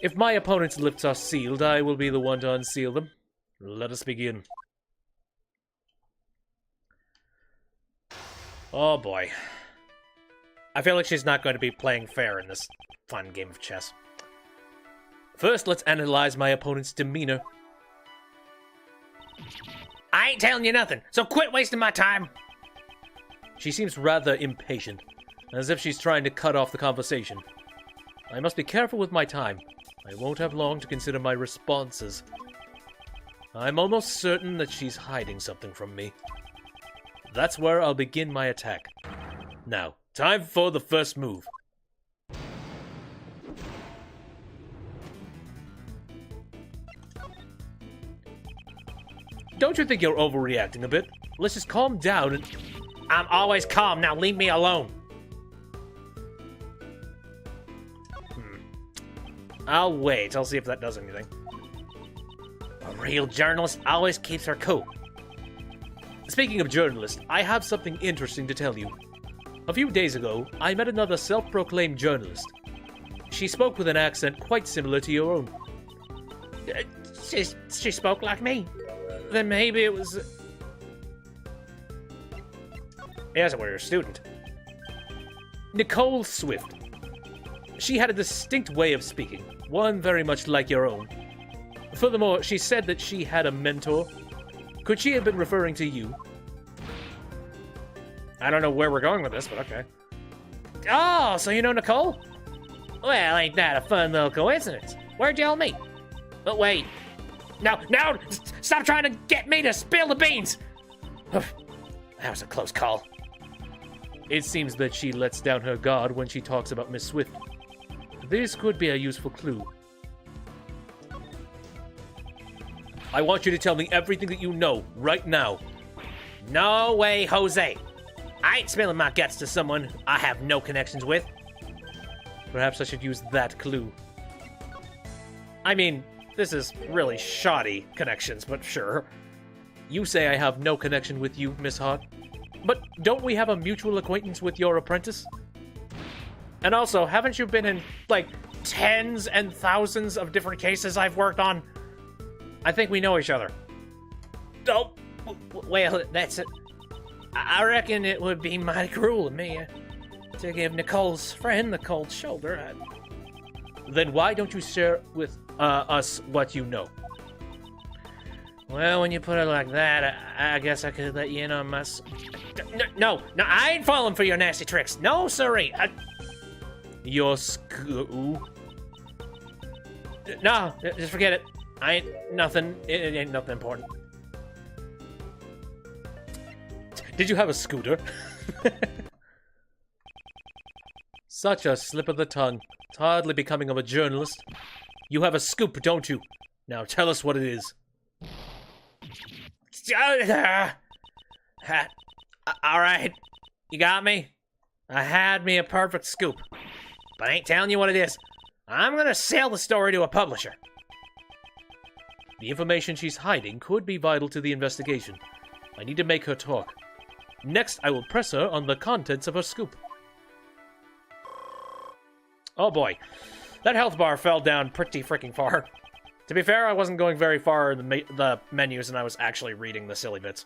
If my opponent's lips are sealed, I will be the one to unseal them. Let us begin. Oh boy. I feel like she's not going to be playing fair in this fun game of chess. First, let's analyze my opponent's demeanor. I ain't telling you nothing, so quit wasting my time. She seems rather impatient, as if she's trying to cut off the conversation. I must be careful with my time. I won't have long to consider my responses. I'm almost certain that she's hiding something from me. That's where I'll begin my attack. Now, time for the first move. Don't you think you're overreacting a bit? Let's just calm down and... I'm always calm, now leave me alone. I'll wait, I'll see if that does anything. A real journalist always keeps her cool. Speaking of journalists, I have something interesting to tell you. A few days ago, I met another self-proclaimed journalist. She spoke with an accent quite similar to your own. She spoke like me. Then maybe it was... Yes, we're a student. Nicole Swift. She had a distinct way of speaking, one very much like your own. Furthermore, she said that she had a mentor. Could she have been referring to you? I don't know where we're going with this, but okay. Oh, so you know Nicole? Well, ain't that a fun little coincidence? Where'd y'all meet? But wait. No! Stop trying to get me to spill the beans! That was a close call. It seems that she lets down her guard when she talks about Miss Swift. This could be a useful clue. I want you to tell me everything that you know, right now. No way, Jose. I ain't spilling my guts to someone I have no connections with. Perhaps I should use that clue. I mean, this is really shoddy connections, but sure. You say I have no connection with you, Miss Hart. But don't we have a mutual acquaintance with your apprentice? And also, haven't you been in, like, tens and thousands of different cases I've worked on? I think we know each other. Oh, well, that's it. I reckon it would be mighty cruel of me to give Nicole's friend the cold shoulder. Then why don't you share with us what you know? Well, when you put it like that, I guess I could let you in on my... No, I ain't falling for your nasty tricks. No, sirree. Your No, just forget it. I ain't nothing. It ain't nothing important. Did you have a scooter? Such a slip of the tongue. It's hardly becoming of a journalist. You have a scoop, don't you? Now tell us what it is. Alright, you got me? I had me a perfect scoop, but I ain't telling you what it is. I'm gonna sell the story to a publisher. The information she's hiding could be vital to the investigation. I need to make her talk. Next, I will press her on the contents of her scoop. Oh boy, that health bar fell down pretty freaking far. To be fair, I wasn't going very far in the menus and I was actually reading the silly bits.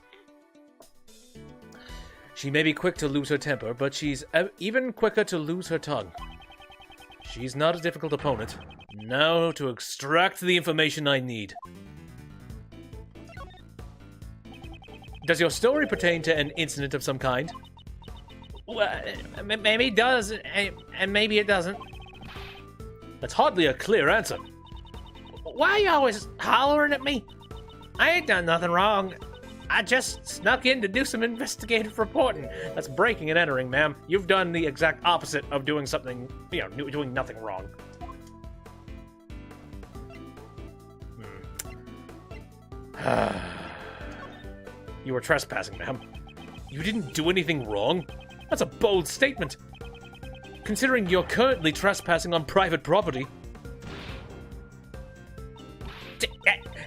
She may be quick to lose her temper, but she's even quicker to lose her tongue. She's not a difficult opponent. Now to extract the information I need. Does your story pertain to an incident of some kind? Well, maybe it does, and maybe it doesn't. That's hardly a clear answer. Why are you always hollering at me? I ain't done nothing wrong. I just snuck in to do some investigative reporting. That's breaking and entering, ma'am. You've done the exact opposite of doing something, doing nothing wrong. You were trespassing, ma'am. You didn't do anything wrong. That's a bold statement. Considering you're currently trespassing on private property.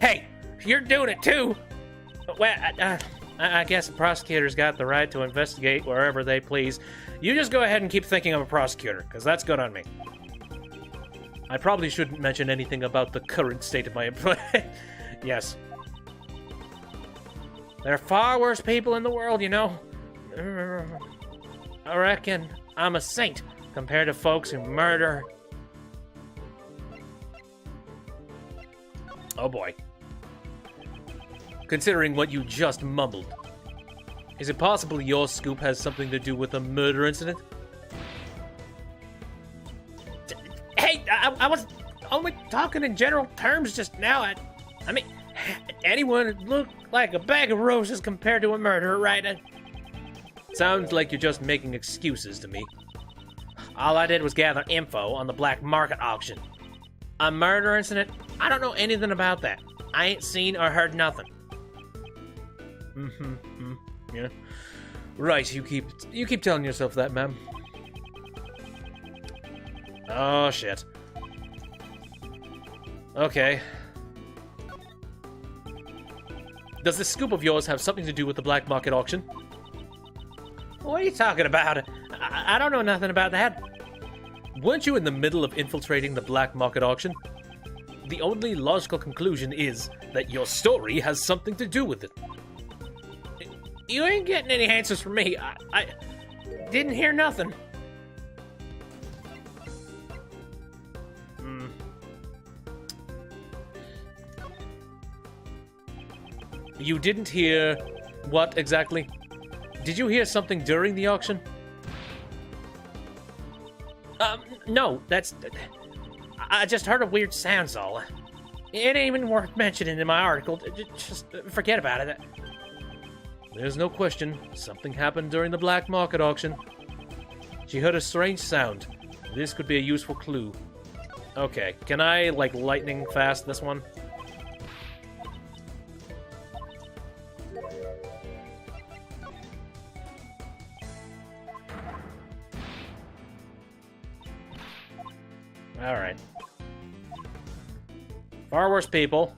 Hey, you're doing it too. Well, I guess the prosecutor's got the right to investigate wherever they please. You just go ahead and keep thinking of a prosecutor, because that's good on me. I probably shouldn't mention anything about the current state of my employment. Yes. There are far worse people in the world, you know. I reckon I'm a saint compared to folks who murder. Oh boy. Considering what you just mumbled, is it possible your scoop has something to do with a murder incident? Hey, I was only talking in general terms just now. I mean, anyone would look like a bag of roses compared to a murderer, right? Sounds like you're just making excuses to me. All I did was gather info on the black market auction. A murder incident? I don't know anything about that. I ain't seen or heard nothing. Yeah. Right, you keep telling yourself that, ma'am. Oh, shit. Okay. Does this scoop of yours have something to do with the black market auction? What are you talking about? I don't know nothing about that. Weren't you in the middle of infiltrating the black market auction? The only logical conclusion is that your story has something to do with it. You ain't getting any answers from me. I didn't hear nothing. You didn't hear what exactly? Did you hear something during the auction? No, I just heard a weird sound, all. It ain't even worth mentioning in my article. Just forget about it. There's no question. Something happened during the black market auction. She heard a strange sound. This could be a useful clue. Okay, can I, like, lightning fast this one? Alright. Far worse people.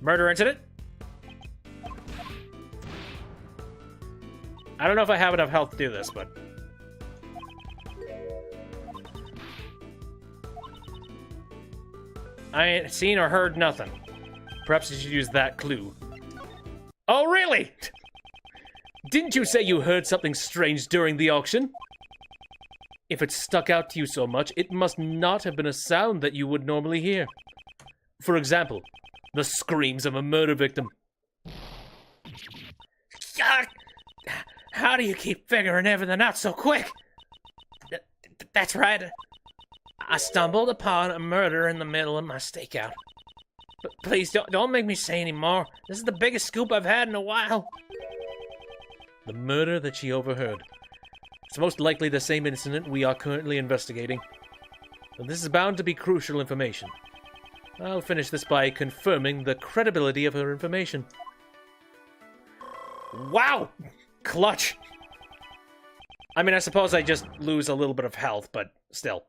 Murder incident? I don't know if I have enough health to do this, but... I ain't seen or heard nothing. Perhaps you should use that clue. Oh, really? Didn't you say you heard something strange during the auction? If it stuck out to you so much, it must not have been a sound that you would normally hear. For example, the screams of a murder victim. Yuck! How do you keep figuring everything out so quick? That's right. I stumbled upon a murder in the middle of my stakeout. But please, don't make me say any more. This is the biggest scoop I've had in a while. The murder that she overheard. It's most likely the same incident we are currently investigating. But this is bound to be crucial information. I'll finish this by confirming the credibility of her information. Wow! Clutch! I mean, I suppose I just lose a little bit of health, but still.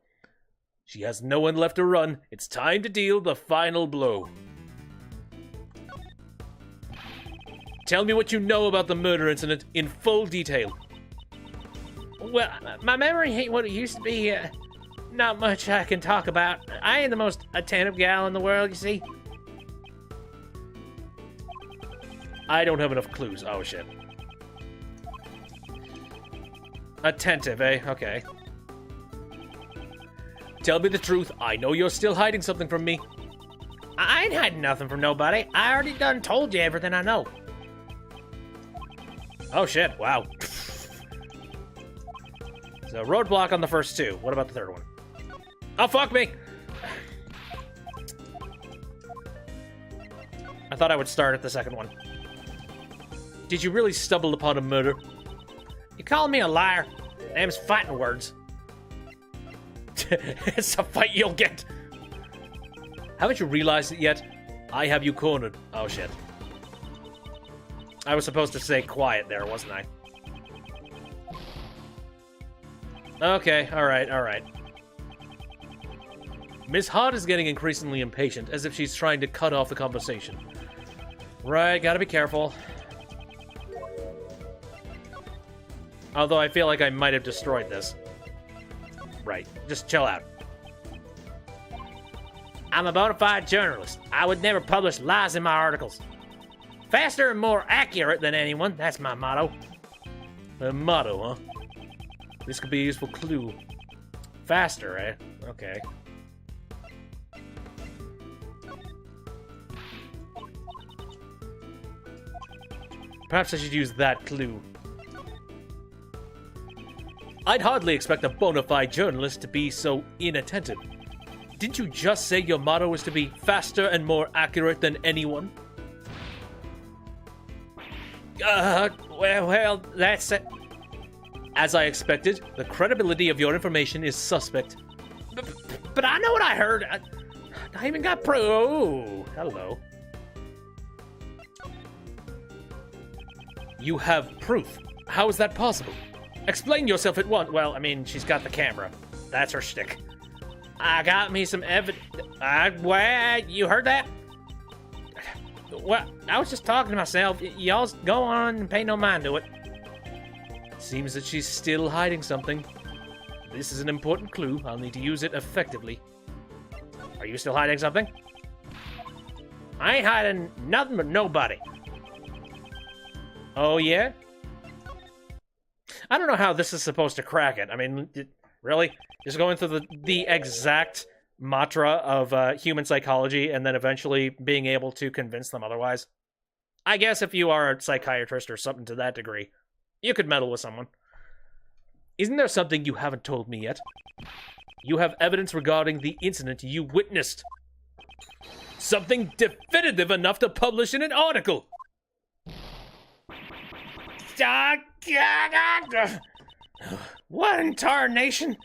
She has no one left to run. It's time to deal the final blow. Tell me what you know about the murder incident in full detail. Well, my memory ain't what it used to be. Not much I can talk about. I ain't the most attentive gal in the world, you see. I don't have enough clues. Oh, shit. Attentive, eh? Okay. Tell me the truth. I know you're still hiding something from me. I ain't hiding nothing from nobody. I already done told you everything I know. Oh, shit. Wow. So, roadblock on the first two. What about the third one? Oh, fuck me! I thought I would start at the second one. Did you really stumble upon a murder? You calling me a liar? Them's fighting words. It's a fight you'll get. Haven't you realized it yet? I have you cornered. Oh, shit. I was supposed to say quiet there, wasn't I? Okay, alright. Miss Hart is getting increasingly impatient, as if she's trying to cut off the conversation. Right, gotta be careful. Although I feel like I might have destroyed this. Right, just chill out. I'm a bona fide journalist. I would never publish lies in my articles. Faster and more accurate than anyone, that's my motto. A motto, huh? This could be a useful clue. Faster, eh? Okay. Perhaps I should use that clue. I'd hardly expect a bona fide journalist to be so inattentive. Didn't you just say your motto was to be faster and more accurate than anyone? Well, that's it. As I expected, the credibility of your information is suspect. But I know what I heard. I even got proof. Oh, hello. You have proof. How is that possible? Explain yourself at once. Well, I mean, she's got the camera. That's her shtick. I got me some evidence. What? You heard that? Well, I was just talking to myself. Y'all go on and pay no mind to it. Seems that she's still hiding something. This is an important clue. I'll need to use it effectively. Are you still hiding something? I ain't hiding nothing but nobody. Oh, yeah? I don't know how this is supposed to crack it. I mean, really? Just going through the exact mantra of human psychology and then eventually being able to convince them otherwise? I guess if you are a psychiatrist or something to that degree, you could meddle with someone. Isn't there something you haven't told me yet? You have evidence regarding the incident you witnessed. Something definitive enough to publish in an article. What in tarnation?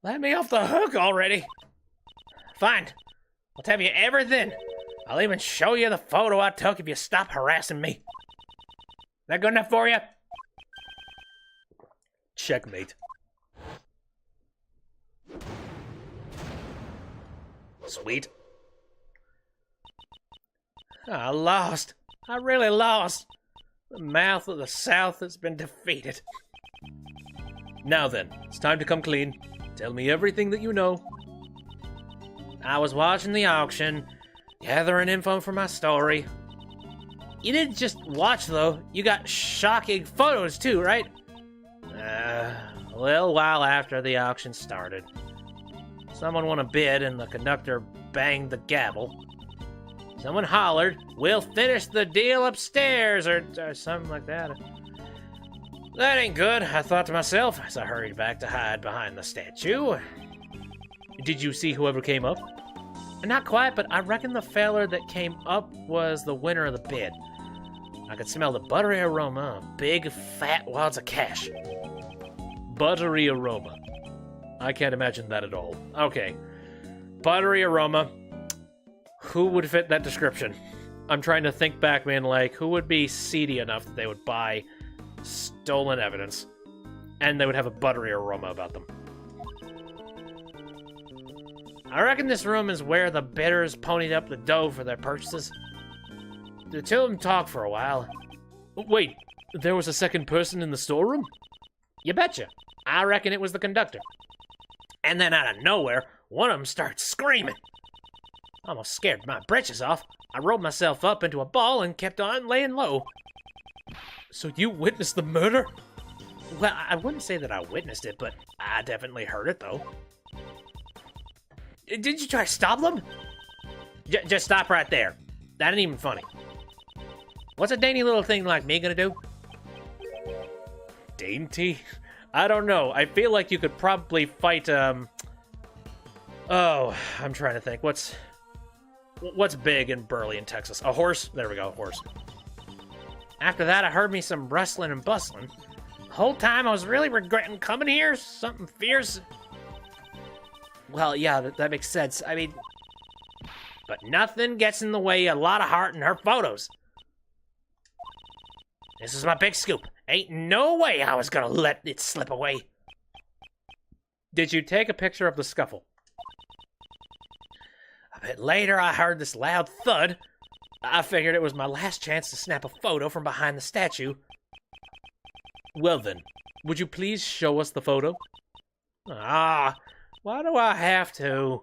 Let me off the hook already. Fine. I'll tell you everything. I'll even show you the photo I took if you stop harassing me. That good enough for you? Checkmate. Sweet. I lost. I really lost. The mouth of the South has been defeated. Now then, it's time to come clean. Tell me everything that you know. I was watching the auction, gathering info for my story. You didn't just watch, though. You got shocking photos, too, right? A little while after the auction started. Someone won a bid, and the conductor banged the gavel. Someone hollered, "We'll finish the deal upstairs," or something like that. That ain't good, I thought to myself as I hurried back to hide behind the statue. Did you see whoever came up? Not quite, but I reckon the feller that came up was the winner of the bid. I could smell the buttery aroma of big, fat wads of cash. Buttery aroma. I can't imagine that at all. Okay. Buttery aroma. Who would fit that description? I'm trying to think back, man, like, who would be seedy enough that they would buy stolen evidence and they would have a buttery aroma about them? I reckon this room is where the bidders ponied up the dough for their purchases. The two of them talked for a while. Wait, there was a second person in the storeroom? You betcha. I reckon it was the conductor. And then out of nowhere, one of them starts screaming. I almost scared my britches off. I rolled myself up into a ball and kept on laying low. So you witnessed the murder? Well, I wouldn't say that I witnessed it, but I definitely heard it, though. Did you try to stop them? Just stop right there. That ain't even funny. What's a dainty little thing like me gonna do? Dainty? I don't know. I feel like you could probably fight, Oh, I'm trying to think. What's big and burly in Texas? A horse? There we go, a horse. After that, I heard me some rustling and bustling. The whole time I was really regretting coming here. Something fierce. Well, yeah, that makes sense. I mean, but nothing gets in the way of Lotta Hart and her photos. This is my big scoop. Ain't no way I was gonna let it slip away. Did you take a picture of the scuffle? A bit later, I heard this loud thud. I figured it was my last chance to snap a photo from behind the statue. Well then, would you please show us the photo? Ah, why do I have to?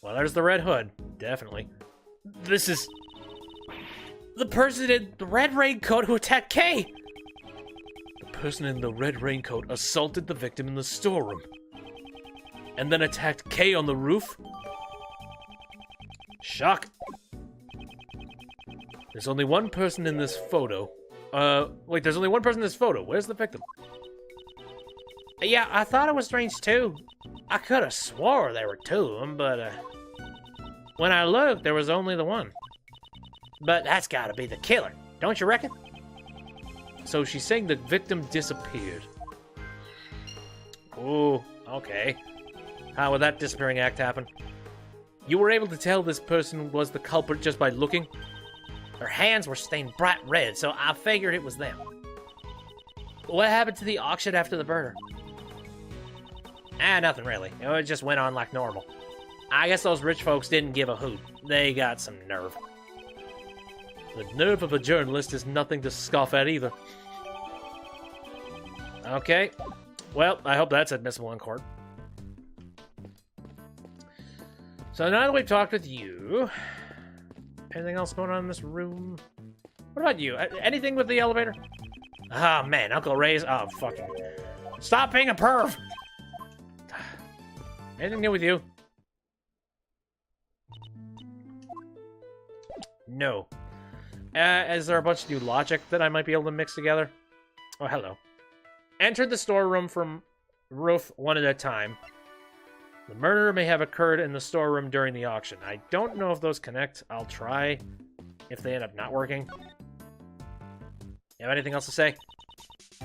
Well, there's the red hood, definitely. This is the person in the red raincoat who attacked Kay. The person in the red raincoat assaulted the victim in the storeroom and then attacked Kay on the roof? Shock. There's only one person in this photo. Wait, there's only one person in this photo. Where's the victim? Yeah, I thought it was strange too. I could have swore there were two of them, but when I looked, there was only the one. But that's gotta be the killer, don't you reckon? So she's saying the victim disappeared. Ooh, okay. How would that disappearing act happen? You were able to tell this person was the culprit just by looking? Their hands were stained bright red, so I figured it was them. What happened to the auction after the murder? Nothing really. It just went on like normal. I guess those rich folks didn't give a hoot. They got some nerve. The nerve of a journalist is nothing to scoff at either. Okay. Well, I hope that's admissible in court. So now that we've talked with you, anything else going on in this room? What about you? Anything with the elevator? Oh man, Uncle Ray's. Oh fucking. Stop being a perv! Anything new with you? No. Is there a bunch of new logic that I might be able to mix together? Oh, hello. Enter the storeroom from roof one at a time. The murder may have occurred in the storeroom during the auction. I don't know if those connect. I'll try if they end up not working. You have anything else to say?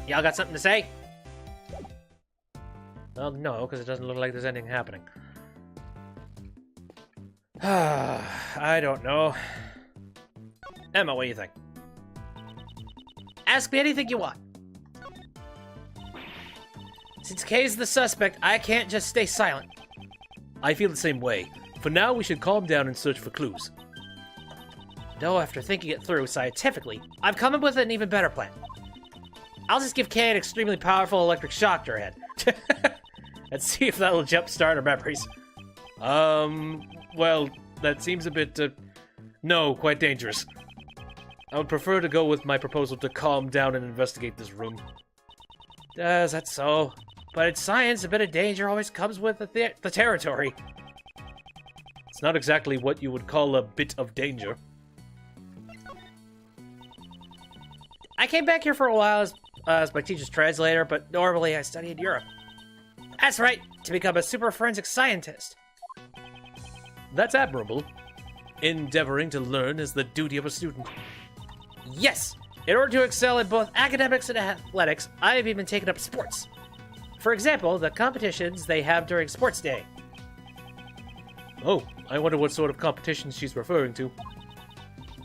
Y'all got something to say? Well, no, because it doesn't look like there's anything happening. I don't know. Emma, what do you think? Ask me anything you want. Since Kay's the suspect, I can't just stay silent. I feel the same way. For now, we should calm down and search for clues. Though, after thinking it through scientifically, I've come up with an even better plan. I'll just give Kay an extremely powerful electric shock to her head. And see if that'll jumpstart her memories. Well, that seems a bit, no, quite dangerous. I would prefer to go with my proposal to calm down and investigate this room. Is that so? But in science, a bit of danger always comes with the territory. It's not exactly what you would call a bit of danger. I came back here for a while as my teacher's translator, but normally I study in Europe. That's right, to become a super forensic scientist. That's admirable. Endeavoring to learn is the duty of a student. Yes! In order to excel in both academics and athletics, I have even taken up sports. For example, the competitions they have during sports day. Oh, I wonder what sort of competitions she's referring to.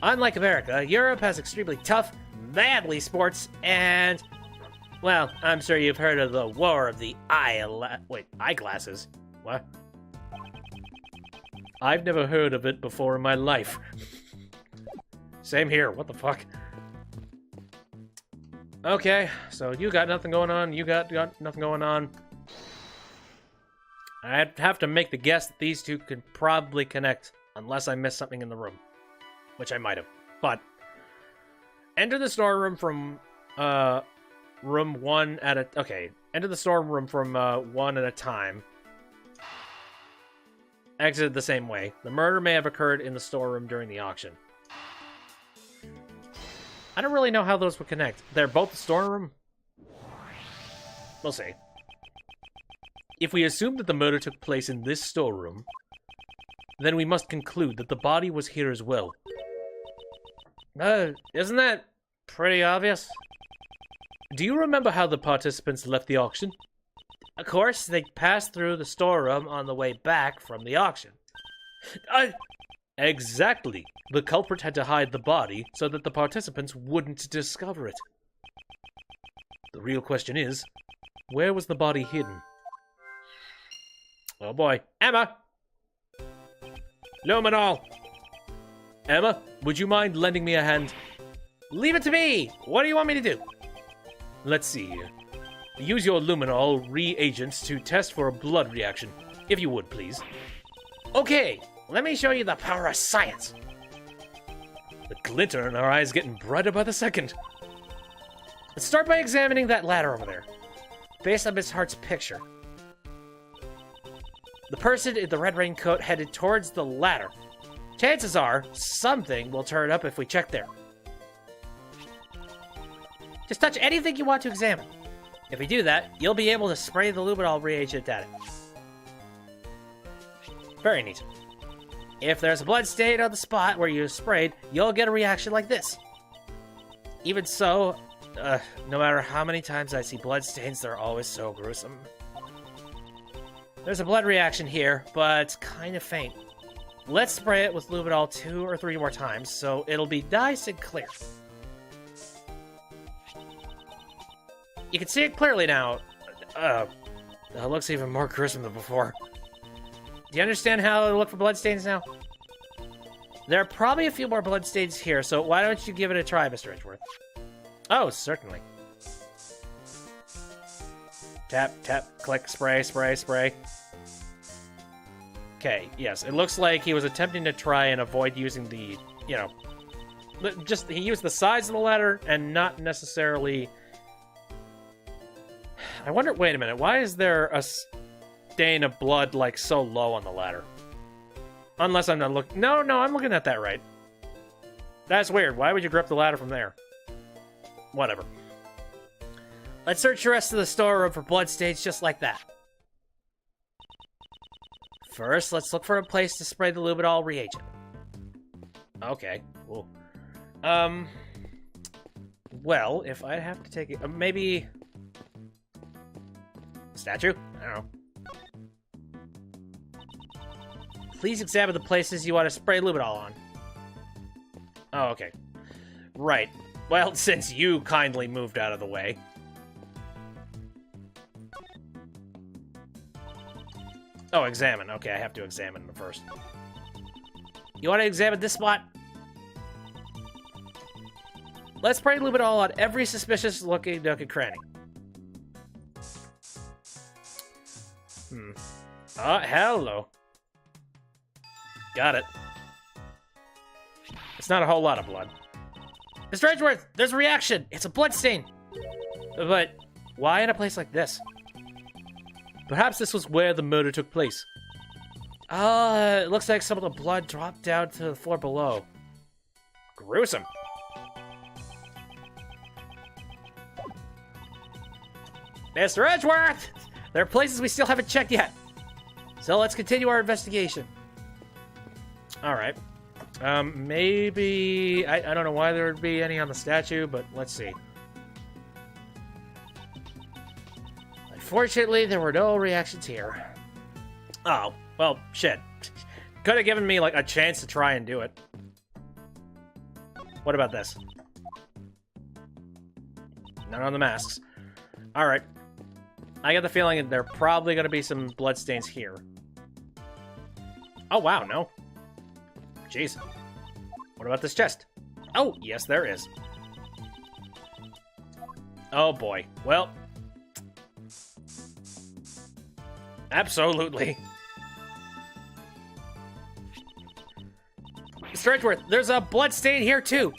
Unlike America, Europe has extremely tough, manly sports, and... well, I'm sure you've heard of the War of the Eyeglasses. What? I've never heard of it before in my life. Same here, what the fuck? Okay, so you got nothing going on, you got nothing going on. I'd have to make the guess that these two could probably connect, unless I missed something in the room. Which I might have. But, enter the storeroom from, room 1 at a... okay, enter the storeroom from, 1 at a time. Exited the same way. The murder may have occurred in the storeroom during the auction. I don't really know how those would connect. They're both the storeroom? We'll see. If we assume that the murder took place in this storeroom, then we must conclude that the body was here as well. Isn't that pretty obvious? Do you remember how the participants left the auction? Of course, they passed through the storeroom on the way back from the auction. Exactly. The culprit had to hide the body so that the participants wouldn't discover it. The real question is, where was the body hidden? Oh boy. Emma! Luminol! Emma, would you mind lending me a hand? Leave it to me! What do you want me to do? Let's see here. Use your luminol reagents to test for a blood reaction, if you would, please. Okay, let me show you the power of science. The glitter in our eyes getting brighter by the second. Let's start by examining that ladder over there, based on Miss Hart's picture. The person in the red raincoat headed towards the ladder. Chances are, something will turn up if we check there. Just touch anything you want to examine. If we do that, you'll be able to spray the luminol reagent at it. Very neat. If there's a blood stain on the spot where you sprayed, you'll get a reaction like this. Even so, no matter how many times I see blood stains, they're always so gruesome. There's a blood reaction here, but it's kind of faint. Let's spray it with luminol 2 or 3 more times, so it'll be nice and clear. You can see it clearly now. It looks even more gruesome than before. Do you understand how to look for bloodstains now? There are probably a few more bloodstains here, so why don't you give it a try, Mr. Edgeworth? Oh, certainly. Tap, tap, click, spray, spray, spray. Okay, yes, it looks like he was attempting to try and avoid using the, you know... just, he used the size of the ladder and not necessarily... I wonder, wait a minute, why is there a stain of blood, like, so low on the ladder? Unless I'm not looking... No, I'm looking at that right. That's weird. Why would you grip the ladder from there? Whatever. Let's search the rest of the storeroom for bloodstains just like that. First, let's look for a place to spray the luminol reagent. Okay, cool. Well, if I have to take it... maybe... statue? I don't know. Please examine the places you want to spray luminol on. Oh, okay. Right. Well, since you kindly moved out of the way. Oh, examine. Okay, I have to examine them first. You want to examine this spot? Let's spray luminol on every suspicious-looking nook and cranny. Oh, hello. Got it. It's not a whole lot of blood. Mr. Edgeworth, there's a reaction! It's a blood stain! But why in a place like this? Perhaps this was where the murder took place. It looks like some of the blood dropped down to the floor below. Gruesome. Mr. Edgeworth! There are places we still haven't checked yet. So let's continue our investigation. Alright. Maybe... I don't know why there would be any on the statue, but let's see. Unfortunately, there were no reactions here. Oh, well, shit. Could have given me, like, a chance to try and do it. What about this? None on the masks. Alright. I get the feeling that there are probably going to be some bloodstains here. Oh, wow, no. Jeez. What about this chest? Oh, yes, there is. Oh, boy. Well. Absolutely. Mr. Edgeworth, there's a bloodstain here, too.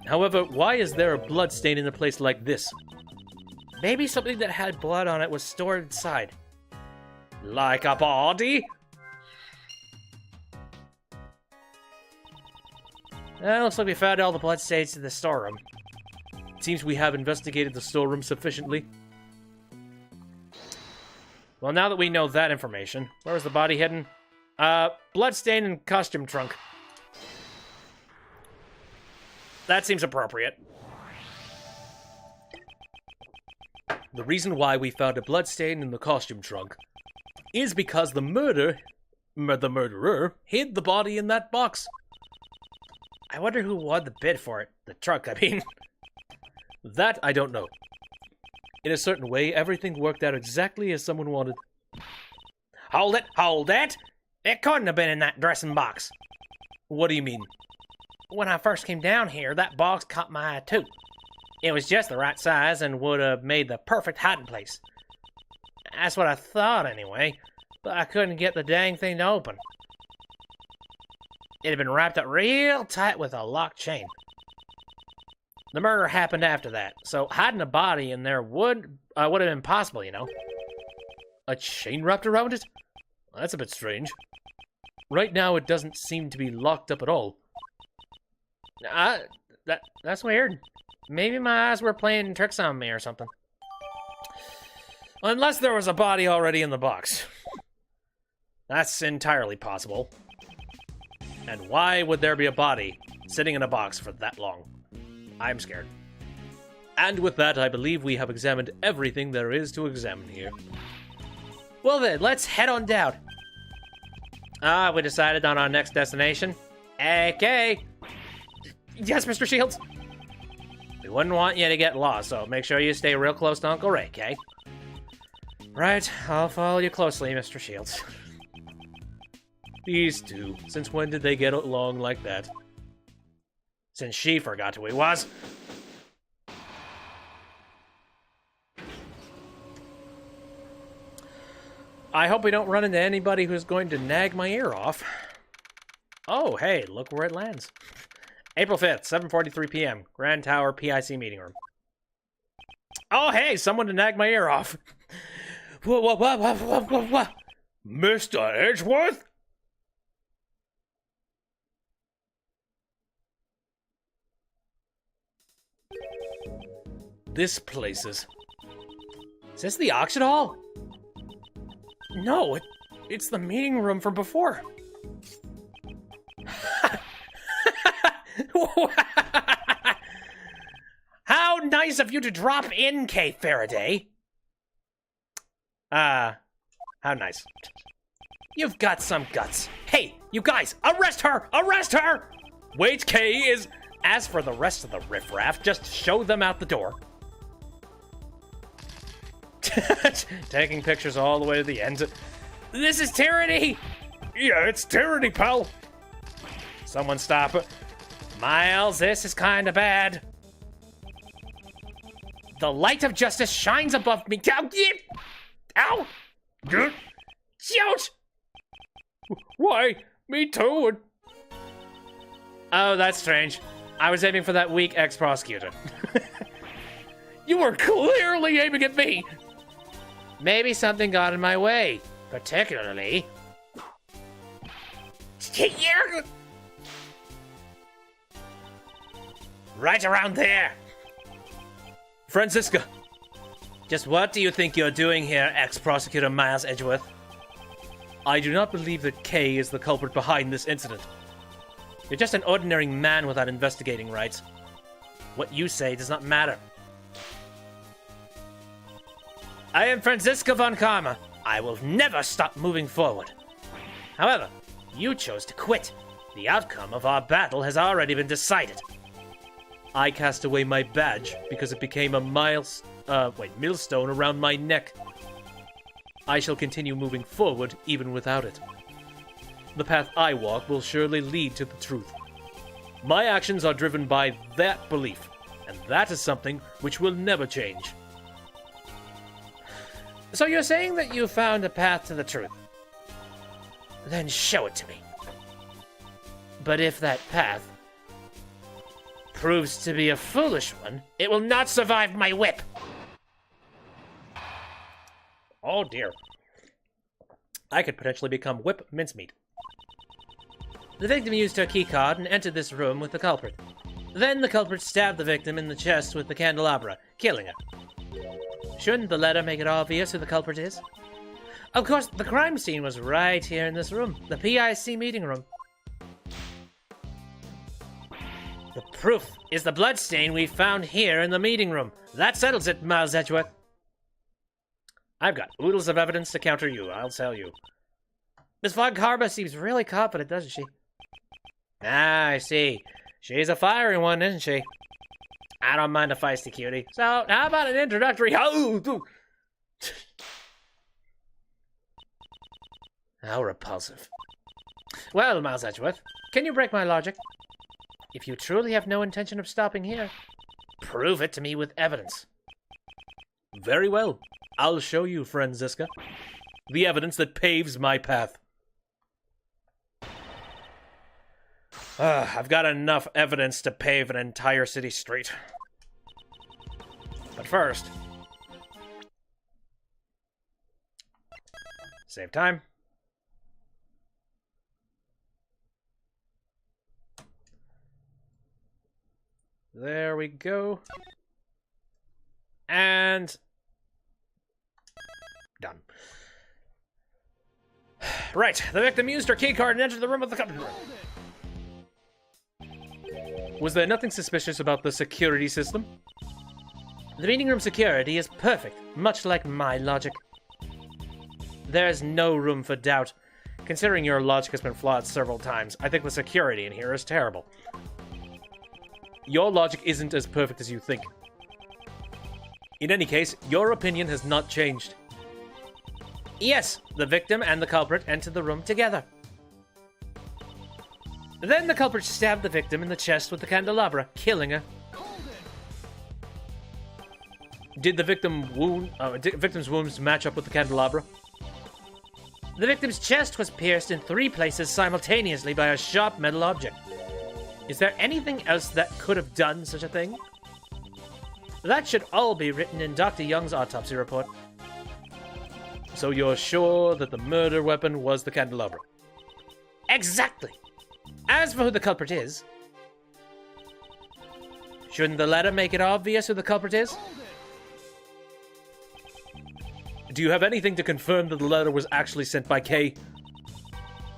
However, why is there a bloodstain in a place like this? Maybe something that had blood on it was stored inside. Like a body? Looks like we found all the bloodstains in the storeroom. It seems we have investigated the storeroom sufficiently. Well, now that we know that information, where was the body hidden? Bloodstain and costume trunk. That seems appropriate. The reason why we found a bloodstain in the costume trunk is because the murderer hid the body in that box. I wonder who won the bid for it. The trunk, I mean. That I don't know. In a certain way, everything worked out exactly as someone wanted. Hold it! It couldn't have been in that dressing box. What do you mean? When I first came down here, that box caught my eye too. It was just the right size and would have made the perfect hiding place. That's what I thought anyway, but I couldn't get the dang thing to open. It had been wrapped up real tight with a lock chain. The murder happened after that, so hiding a body in there would have been possible, you know. A chain wrapped around it? Well, that's a bit strange. Right now, it doesn't seem to be locked up at all. That's weird. Maybe my eyes were playing tricks on me or something. Unless there was a body already in the box. That's entirely possible. And why would there be a body sitting in a box for that long? I'm scared. And with that, I believe we have examined everything there is to examine here. Well then, let's head on down. We decided on our next destination. AK! Yes, Mr. Shields? We wouldn't want you to get lost, so make sure you stay real close to Uncle Ray, okay? Right, I'll follow you closely, Mr. Shields. These two, since when did they get along like that? Since she forgot who he was. I hope we don't run into anybody who's going to nag my ear off. Oh, hey, look where it lands. April 5th, 7:43 p.m. Grand Tower PIC meeting room. Oh, hey, someone to nag my ear off. What? Mr. Edgeworth? This place is this the auction hall? No, it's the meeting room from before. How nice of you to drop in, Kate Faraday. How nice. You've got some guts. Hey, you guys, arrest her! Arrest her! Wait, Kay is... As for the rest of the riffraff, just show them out the door. Taking pictures all the way to the end. This is tyranny! Yeah, it's tyranny, pal. Someone stop it. Miles, this is kinda bad. The light of justice shines above me. Ow! Good. Shoot! Why? Me too. Oh, that's strange. I was aiming for that weak ex-prosecutor. You were clearly aiming at me. Maybe something got in my way. Particularly Right around there. Franziska! Just what do you think you're doing here, ex-prosecutor Miles Edgeworth? I do not believe that Kay is the culprit behind this incident. You're just an ordinary man without investigating rights. What you say does not matter. I am Franziska von Karma. I will never stop moving forward. However, you chose to quit. The outcome of our battle has already been decided. I cast away my badge because it became a millstone around my neck. I shall continue moving forward even without it. The path I walk will surely lead to the truth. My actions are driven by that belief, and that is something which will never change. So you're saying that you found a path to the truth? Then show it to me. But if that path proves to be a foolish one, it will not survive my whip. Oh dear. I could potentially become whip mincemeat. The victim used her keycard and entered this room with the culprit. Then the culprit stabbed the victim in the chest with the candelabra, killing her. Shouldn't the letter make it obvious who the culprit is? Of course, the crime scene was right here in this room, the PIC meeting room. The proof is the bloodstain we found here in the meeting room. That settles it, Miles Edgeworth. I've got oodles of evidence to counter you, I'll tell you. Miss Von Karma seems really confident, doesn't she? Ah, I see. She's a fiery one, isn't she? I don't mind a feisty cutie. So, how about an introductory... How repulsive. Well, Miles Edgeworth, can you break my logic? If you truly have no intention of stopping here, prove it to me with evidence. Very well. I'll show you, Franziska. The evidence that paves my path. I've got enough evidence to pave an entire city street. But first... save time. There we go. And... done. Right, the victim used her keycard and entered the room with the company. Was there nothing suspicious about the security system? The meeting room security is perfect, much like my logic. There is no room for doubt. Considering your logic has been flawed several times, I think the security in here is terrible. Your logic isn't as perfect as you think. In any case, your opinion has not changed. Yes, the victim and the culprit entered the room together. Then the culprit stabbed the victim in the chest with the candelabra, killing her. Did the victim's wounds match up with the candelabra? The victim's chest was pierced in 3 places simultaneously by a sharp metal object. Is there anything else that could have done such a thing? That should all be written in Dr. Young's autopsy report. So you're sure that the murder weapon was the candelabra? Exactly! As for who the culprit is... shouldn't the letter make it obvious who the culprit is? Do you have anything to confirm that the letter was actually sent by Kay?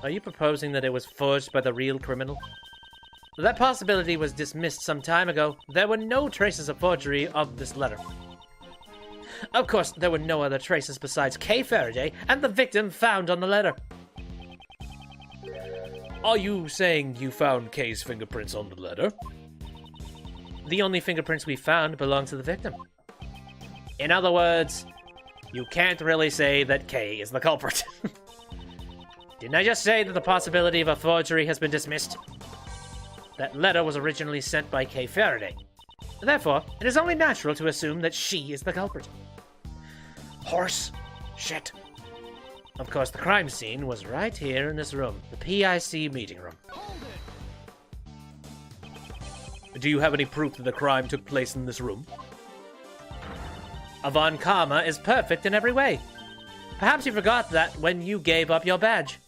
Are you proposing that it was forged by the real criminal? That possibility was dismissed some time ago. There were no traces of forgery of this letter. Of course, there were no other traces besides Kay Faraday and the victim found on the letter. Are you saying you found Kay's fingerprints on the letter? The only fingerprints we found belong to the victim. In other words, you can't really say that Kay is the culprit. Didn't I just say that the possibility of a forgery has been dismissed? That letter was originally sent by Kay Faraday. Therefore, it is only natural to assume that she is the culprit. Horse shit. Of course, the crime scene was right here in this room, the PIC meeting room. Do you have any proof that the crime took place in this room? Von Karma is perfect in every way. Perhaps you forgot that when you gave up your badge.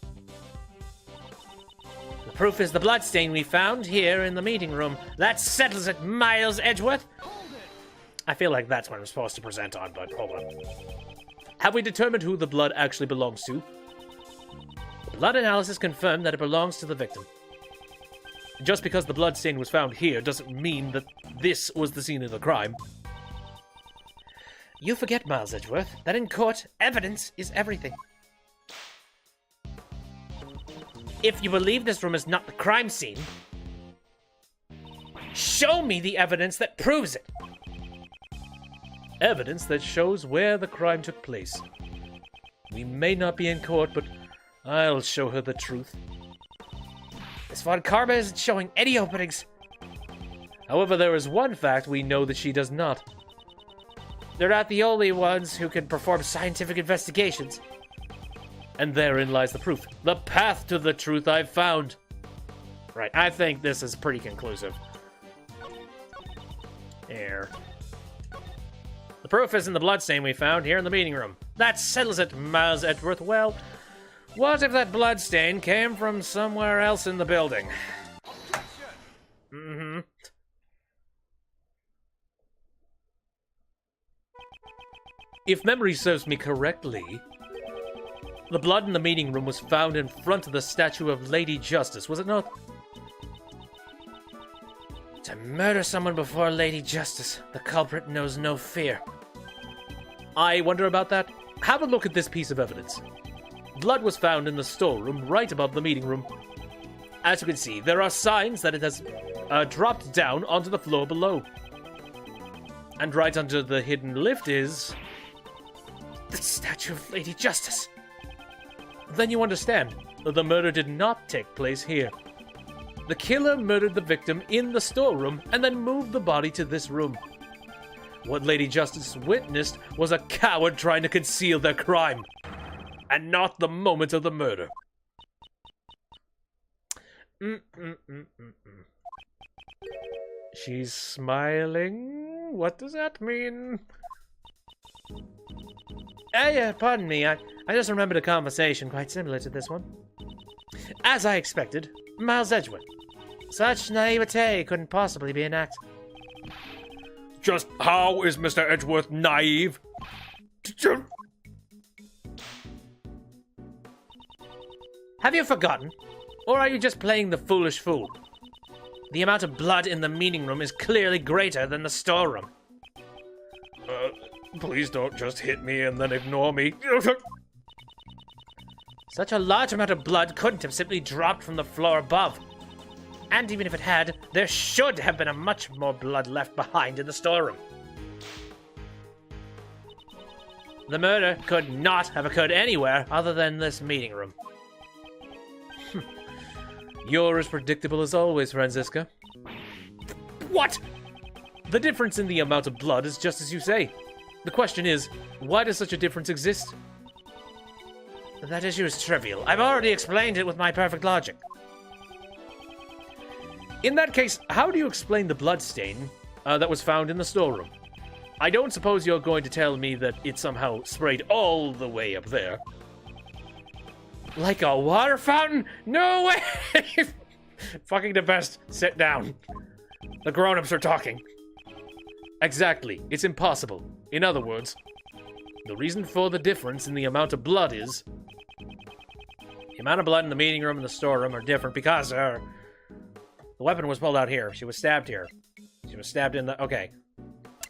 proof is the bloodstain we found here in the meeting room. That settles it, Miles Edgeworth. I feel like that's what I'm supposed to present on, but hold on. Have we determined who the blood actually belongs to? Blood analysis confirmed that it belongs to the victim. Just because the bloodstain was found here doesn't mean that this was the scene of the crime. You forget, Miles Edgeworth, that in court, evidence is everything. If you believe this room is not the crime scene, show me the evidence that proves it. Evidence that shows where the crime took place. We may not be in court, but I'll show her the truth. Miss Von Karma isn't showing any openings. However, there is one fact we know that she does not. They're not the only ones who can perform scientific investigations. And therein lies the proof. The path to the truth I've found. Right, I think this is pretty conclusive. Here. The proof is in the bloodstain we found here in the meeting room. That settles it, Miles Edgeworth. Well, what if that bloodstain came from somewhere else in the building? If memory serves me correctly, the blood in the meeting room was found in front of the statue of Lady Justice, was it not? To murder someone before Lady Justice, the culprit knows no fear. I wonder about that. Have a look at this piece of evidence. Blood was found in the storeroom right above the meeting room. As you can see, there are signs that it has dropped down onto the floor below. And right under the hidden lift is the statue of Lady Justice. Then you understand, the murder did not take place here. The killer murdered the victim in the storeroom and then moved the body to this room. What Lady Justice witnessed was a coward trying to conceal their crime, and not the moment of the murder. She's smiling? What does that mean? Yeah, pardon me, I just remembered a conversation quite similar to this one. As I expected, Miles Edgeworth. Such naivete couldn't possibly be an act. Just how is Mr. Edgeworth naive? Have you forgotten? Or are you just playing the foolish fool? The amount of blood in the meeting room is clearly greater than the storeroom. Please don't just hit me and then ignore me. Such a large amount of blood couldn't have simply dropped from the floor above. And even if it had, there should have been much more blood left behind in the storeroom. The murder could not have occurred anywhere other than this meeting room. You're as predictable as always, Franziska. What? The difference in the amount of blood is just as you say. The question is, why does such a difference exist? That issue is trivial. I've already explained it with my perfect logic. In that case, how do you explain the bloodstain that was found in the storeroom? I don't suppose you're going to tell me that it somehow sprayed all the way up there. Like a water fountain? No way! Fucking the best. Sit down. The grown-ups are talking. Exactly. It's impossible. In other words, the reason for the difference in the amount of blood is... The amount of blood in the meeting room and the storeroom are different because the weapon was pulled out here. She was stabbed here. She was stabbed in the... Okay.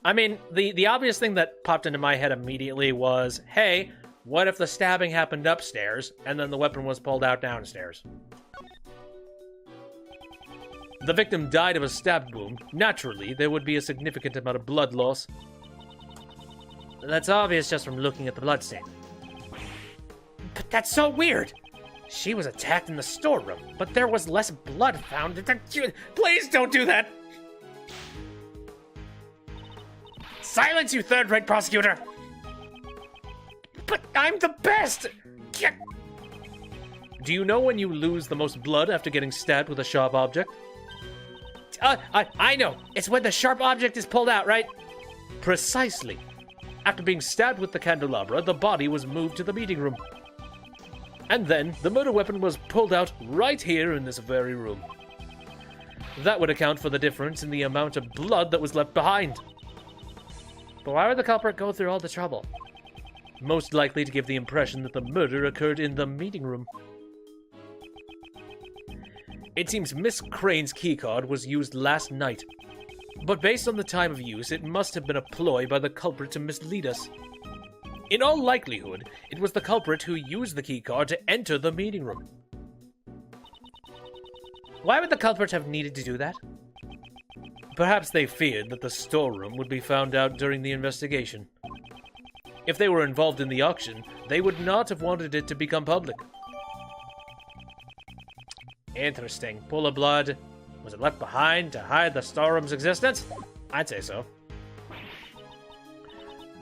I mean, the obvious thing that popped into my head immediately was, hey, what if the stabbing happened upstairs and then the weapon was pulled out downstairs? The victim died of a stab wound. Naturally, there would be a significant amount of blood loss. That's obvious just from looking at the bloodstain. But that's so weird! She was attacked in the storeroom, but there was less blood found. Please don't do that! Silence, you third-rate prosecutor! But I'm the best! Do you know when you lose the most blood after getting stabbed with a sharp object? I know. It's when the sharp object is pulled out, right? Precisely. After being stabbed with the candelabra, the body was moved to the meeting room. And then the murder weapon was pulled out right here in this very room. That would account for the difference in the amount of blood that was left behind. But why would the culprit go through all the trouble? Most likely to give the impression that the murder occurred in the meeting room. It seems Miss Crane's keycard was used last night, but based on the time of use, it must have been a ploy by the culprit to mislead us. In all likelihood, it was the culprit who used the keycard to enter the meeting room. Why would the culprit have needed to do that? Perhaps they feared that the storeroom would be found out during the investigation. If they were involved in the auction, they would not have wanted it to become public. Interesting. Pool of blood. Was it left behind to hide the storeroom's existence? I'd say so.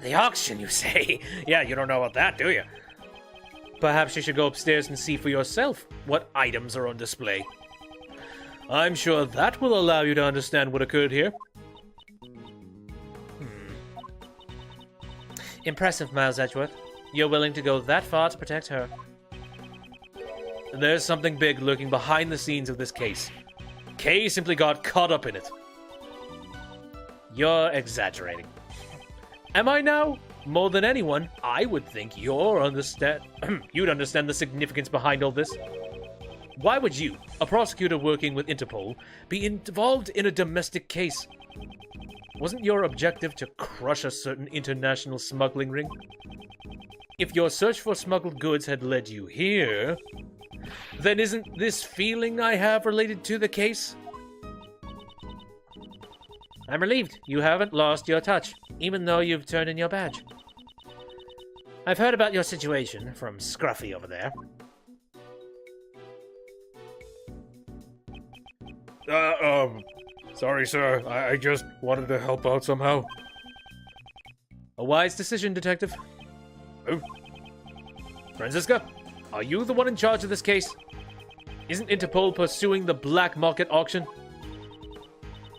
The auction, you say? Yeah, you don't know about that, do you? Perhaps you should go upstairs and see for yourself what items are on display. I'm sure that will allow you to understand what occurred here. Impressive, Miles Edgeworth. You're willing to go that far to protect her. There's something big lurking behind the scenes of this case. Kay simply got caught up in it. You're exaggerating. Am I now? More than anyone, I would think you'd understand the significance behind all this. Why would you, a prosecutor working with Interpol, be involved in a domestic case? Wasn't your objective to crush a certain international smuggling ring? If your search for smuggled goods had led you here, then isn't this feeling I have related to the case? I'm relieved you haven't lost your touch, even though you've turned in your badge. I've heard about your situation from Scruffy over there. Sorry, sir. I just wanted to help out somehow. A wise decision, Detective. Oh. Franziska, are you the one in charge of this case? Isn't Interpol pursuing the black market auction?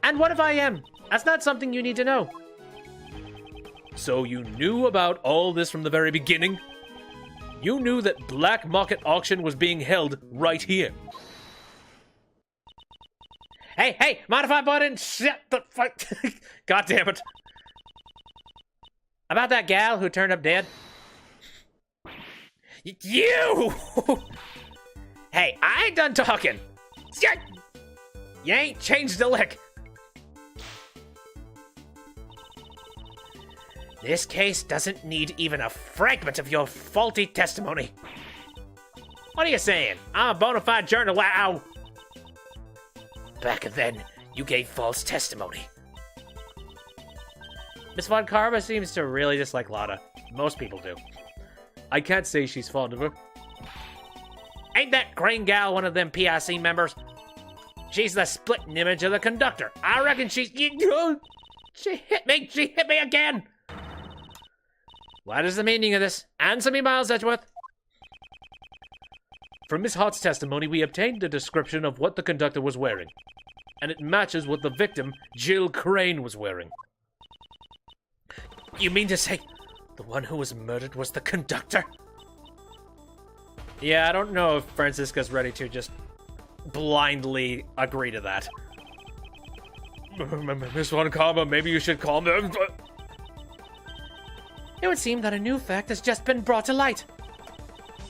And what if I am? That's not something you need to know. So you knew about all this from the very beginning? You knew that black market auction was being held right here. Hey, modify button! Shut the fuck! God damn it. About that gal who turned up dead? You! Hey, I ain't done talking. You ain't changed a lick. This case doesn't need even a fragment of your faulty testimony. What are you saying? I'm a bona fide journal. Wow. Back then, you gave false testimony. Miss Von Karma seems to really dislike Lotta. Most people do. I can't say she's fond of her. Ain't that green gal one of them PIC members? She's the splitting image of the conductor. I reckon she's... She hit me! She hit me again! What is the meaning of this? Answer me, Miles Edgeworth. From Miss Hart's testimony, we obtained a description of what the conductor was wearing, and it matches what the victim, Jill Crane, was wearing. You mean to say the one who was murdered was the conductor? Yeah, I don't know if Franziska's ready to just blindly agree to that. Miss Von Karma, maybe you should calm down. It would seem that a new fact has just been brought to light.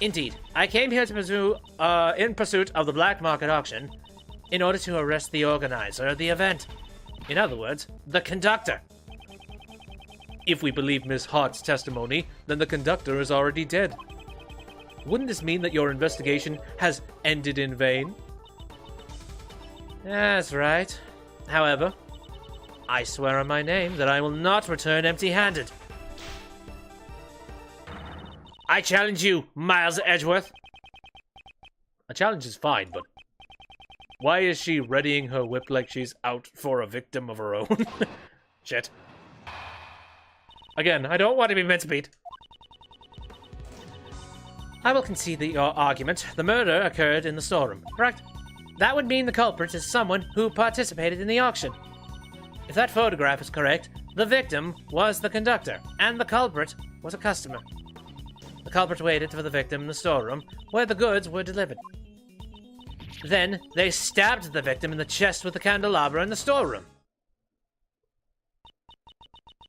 Indeed, I came here to in pursuit of the black market auction in order to arrest the organizer of the event. In other words, the conductor. If we believe Miss Hart's testimony, then the conductor is already dead. Wouldn't this mean that your investigation has ended in vain? That's right. However, I swear on my name that I will not return empty-handed. I challenge you, Miles Edgeworth. A challenge is fine, but why is she readying her whip like she's out for a victim of her own? Shit. Again, I don't want to be mincemeat. I will concede your argument. The murder occurred in the storeroom, correct? That would mean the culprit is someone who participated in the auction. If that photograph is correct, the victim was the conductor, and the culprit was a customer. the culprit waited for the victim in the storeroom, where the goods were delivered. Then, they stabbed the victim in the chest with the candelabra in the storeroom.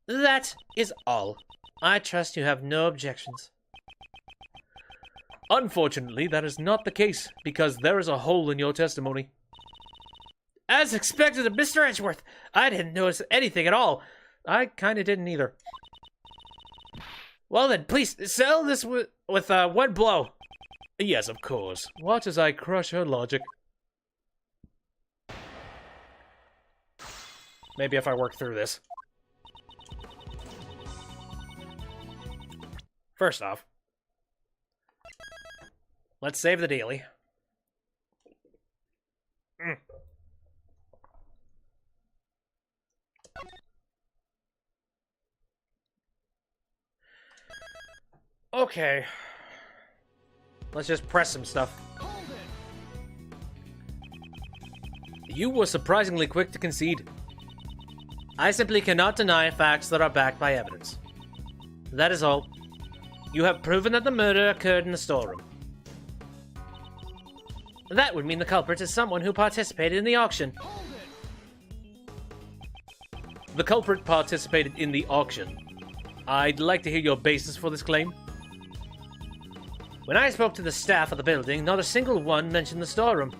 That is all. I trust you have no objections. Unfortunately, that is not the case, because there is a hole in your testimony. As expected of Mr. Edgeworth, I didn't notice anything at all. I kinda didn't either. Well then, please, settle this with one blow. Yes, of course. Watch as I crush her logic. Maybe if I work through this. First off, let's save the daily. Okay. Let's just press some stuff. You were surprisingly quick to concede. I simply cannot deny facts that are backed by evidence. That is all. You have proven that the murder occurred in the storeroom. That would mean the culprit is someone who participated in the auction. The culprit participated in the auction. I'd like to hear your basis for this claim. When I spoke to the staff of the building, not a single one mentioned the storeroom.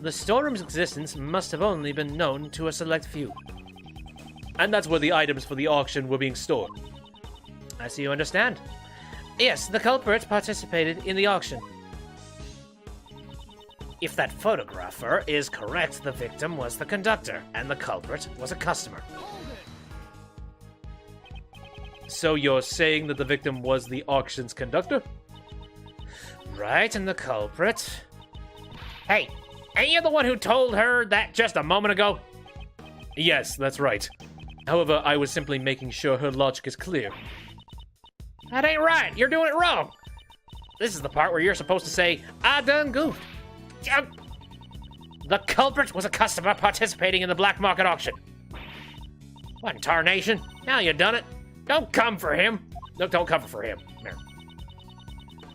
The storeroom's existence must have only been known to a select few. And that's where the items for the auction were being stored. I see you understand. Yes, the culprit participated in the auction. If that photographer is correct, the victim was the conductor, and the culprit was a customer. So you're saying that the victim was the auction's conductor? Right, and the culprit... Hey, ain't you the one who told her that just a moment ago? Yes, that's right. However, I was simply making sure her logic is clear. That ain't right. You're doing it wrong. This is the part where you're supposed to say, I done goofed. The culprit was a customer participating in the black market auction. What in tarnation? Now you done it. Don't come for him. No, don't cover for him. No.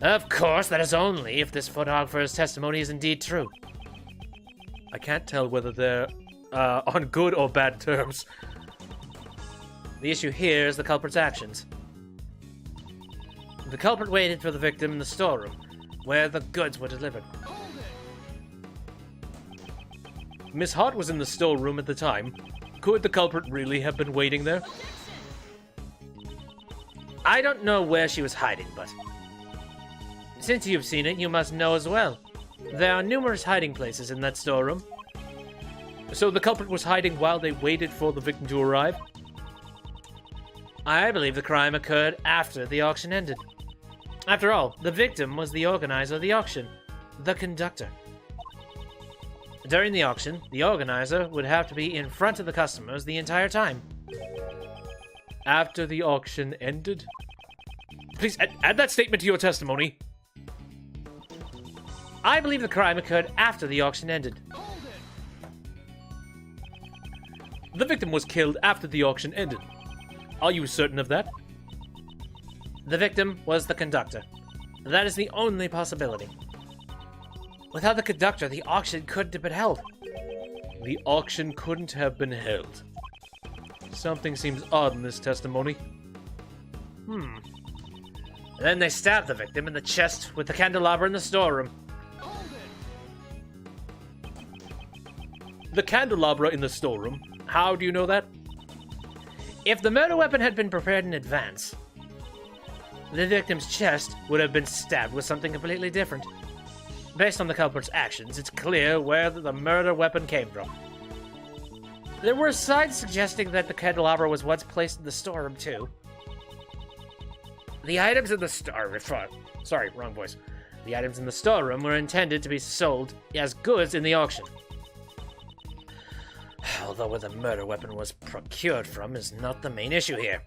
Of course, that is only if this photographer's testimony is indeed true. I can't tell whether they're on good or bad terms. The issue here is the culprit's actions. The culprit waited for the victim in the storeroom, where the goods were delivered. Miss Hart was in the storeroom at the time. Could the culprit really have been waiting there? I don't know where she was hiding, but... since you've seen it, you must know as well. There are numerous hiding places in that storeroom. So the culprit was hiding while they waited for the victim to arrive? I believe the crime occurred after the auction ended. After all, the victim was the organizer of the auction, the conductor. During the auction, the organizer would have to be in front of the customers the entire time. After the auction ended? Please, add that statement to your testimony. I believe the crime occurred after the auction ended. The victim was killed after the auction ended. Are you certain of that? The victim was the conductor. That is the only possibility. Without the conductor, the auction couldn't have been held. The auction couldn't have been held. Something seems odd in this testimony. Then they stabbed the victim in the chest with the candelabra in the storeroom. The candelabra in the storeroom? How do you know that? If the murder weapon had been prepared in advance, the victim's chest would have been stabbed with something completely different. Based on the culprit's actions, it's clear where the murder weapon came from. There were signs suggesting that the candelabra was once placed in the storeroom, too. The items in the The items in the storeroom were intended to be sold as goods in the auction. Although where the murder weapon was procured from is not the main issue here.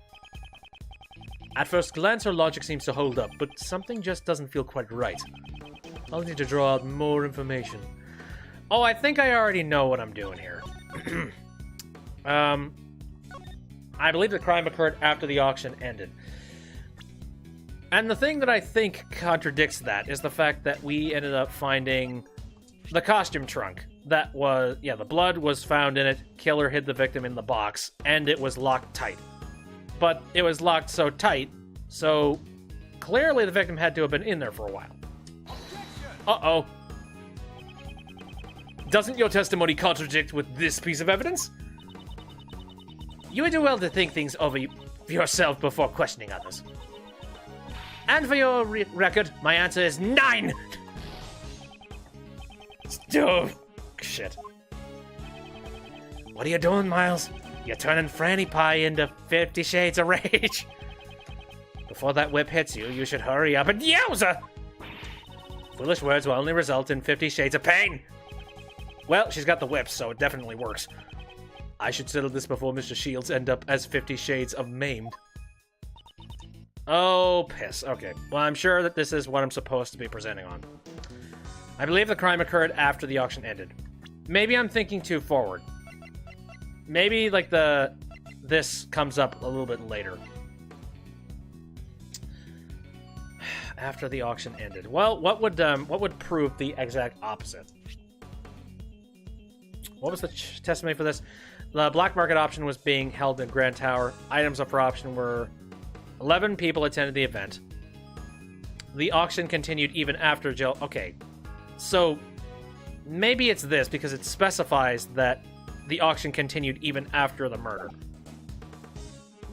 At first glance, her logic seems to hold up, but something just doesn't feel quite right. I'll need to draw out more information. Oh, I think I already know what I'm doing here. I believe the crime occurred after the auction ended. And the thing that I think contradicts that is the fact that we ended up finding the costume trunk. That was, yeah, the blood was found in it, killer hid the victim in the box, and it was locked tight. But it was locked so tight, so clearly the victim had to have been in there for a while. Uh-oh. Doesn't your testimony contradict with this piece of evidence? You would do well to think things over yourself before questioning others. And for your record, my answer is 9! Oh, shit. What are you doing, Miles? You're turning Franny Pie into 50 Shades of Rage. Before that whip hits you, you should hurry up and yowza! Foolish words will only result in 50 Shades of Pain. Well, she's got the whip, so it definitely works. I should settle this before Mr. Shields end up as 50 Shades of Maimed. Oh, piss. Okay. Well, I'm sure that this is what I'm supposed to be presenting on. I believe the crime occurred after the auction ended. Maybe I'm thinking too forward. Maybe, like, this comes up a little bit later. After the auction ended. Well, what would prove the exact opposite? What was the testimony for this? The black market auction was being held in Grand Tower. Items up for option were 11 people attended the event. The auction continued even after Jill. Okay, so maybe it's this because it specifies that the auction continued even after the murder.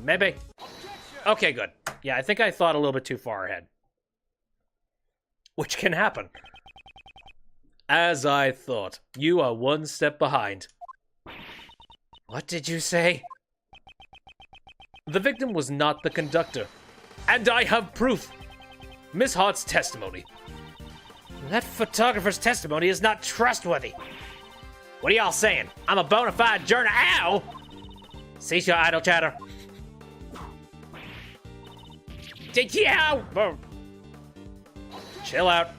Maybe. Okay, good. Yeah, I think I thought a little bit too far ahead. Which can happen. As I thought. You are one step behind. What did you say? The victim was not the conductor. And I have proof. Miss Hart's testimony. That photographer's testimony is not trustworthy. What are y'all saying? I'm a bona fide journal. Ow! Cease your idle chatter. Ow! Chill out.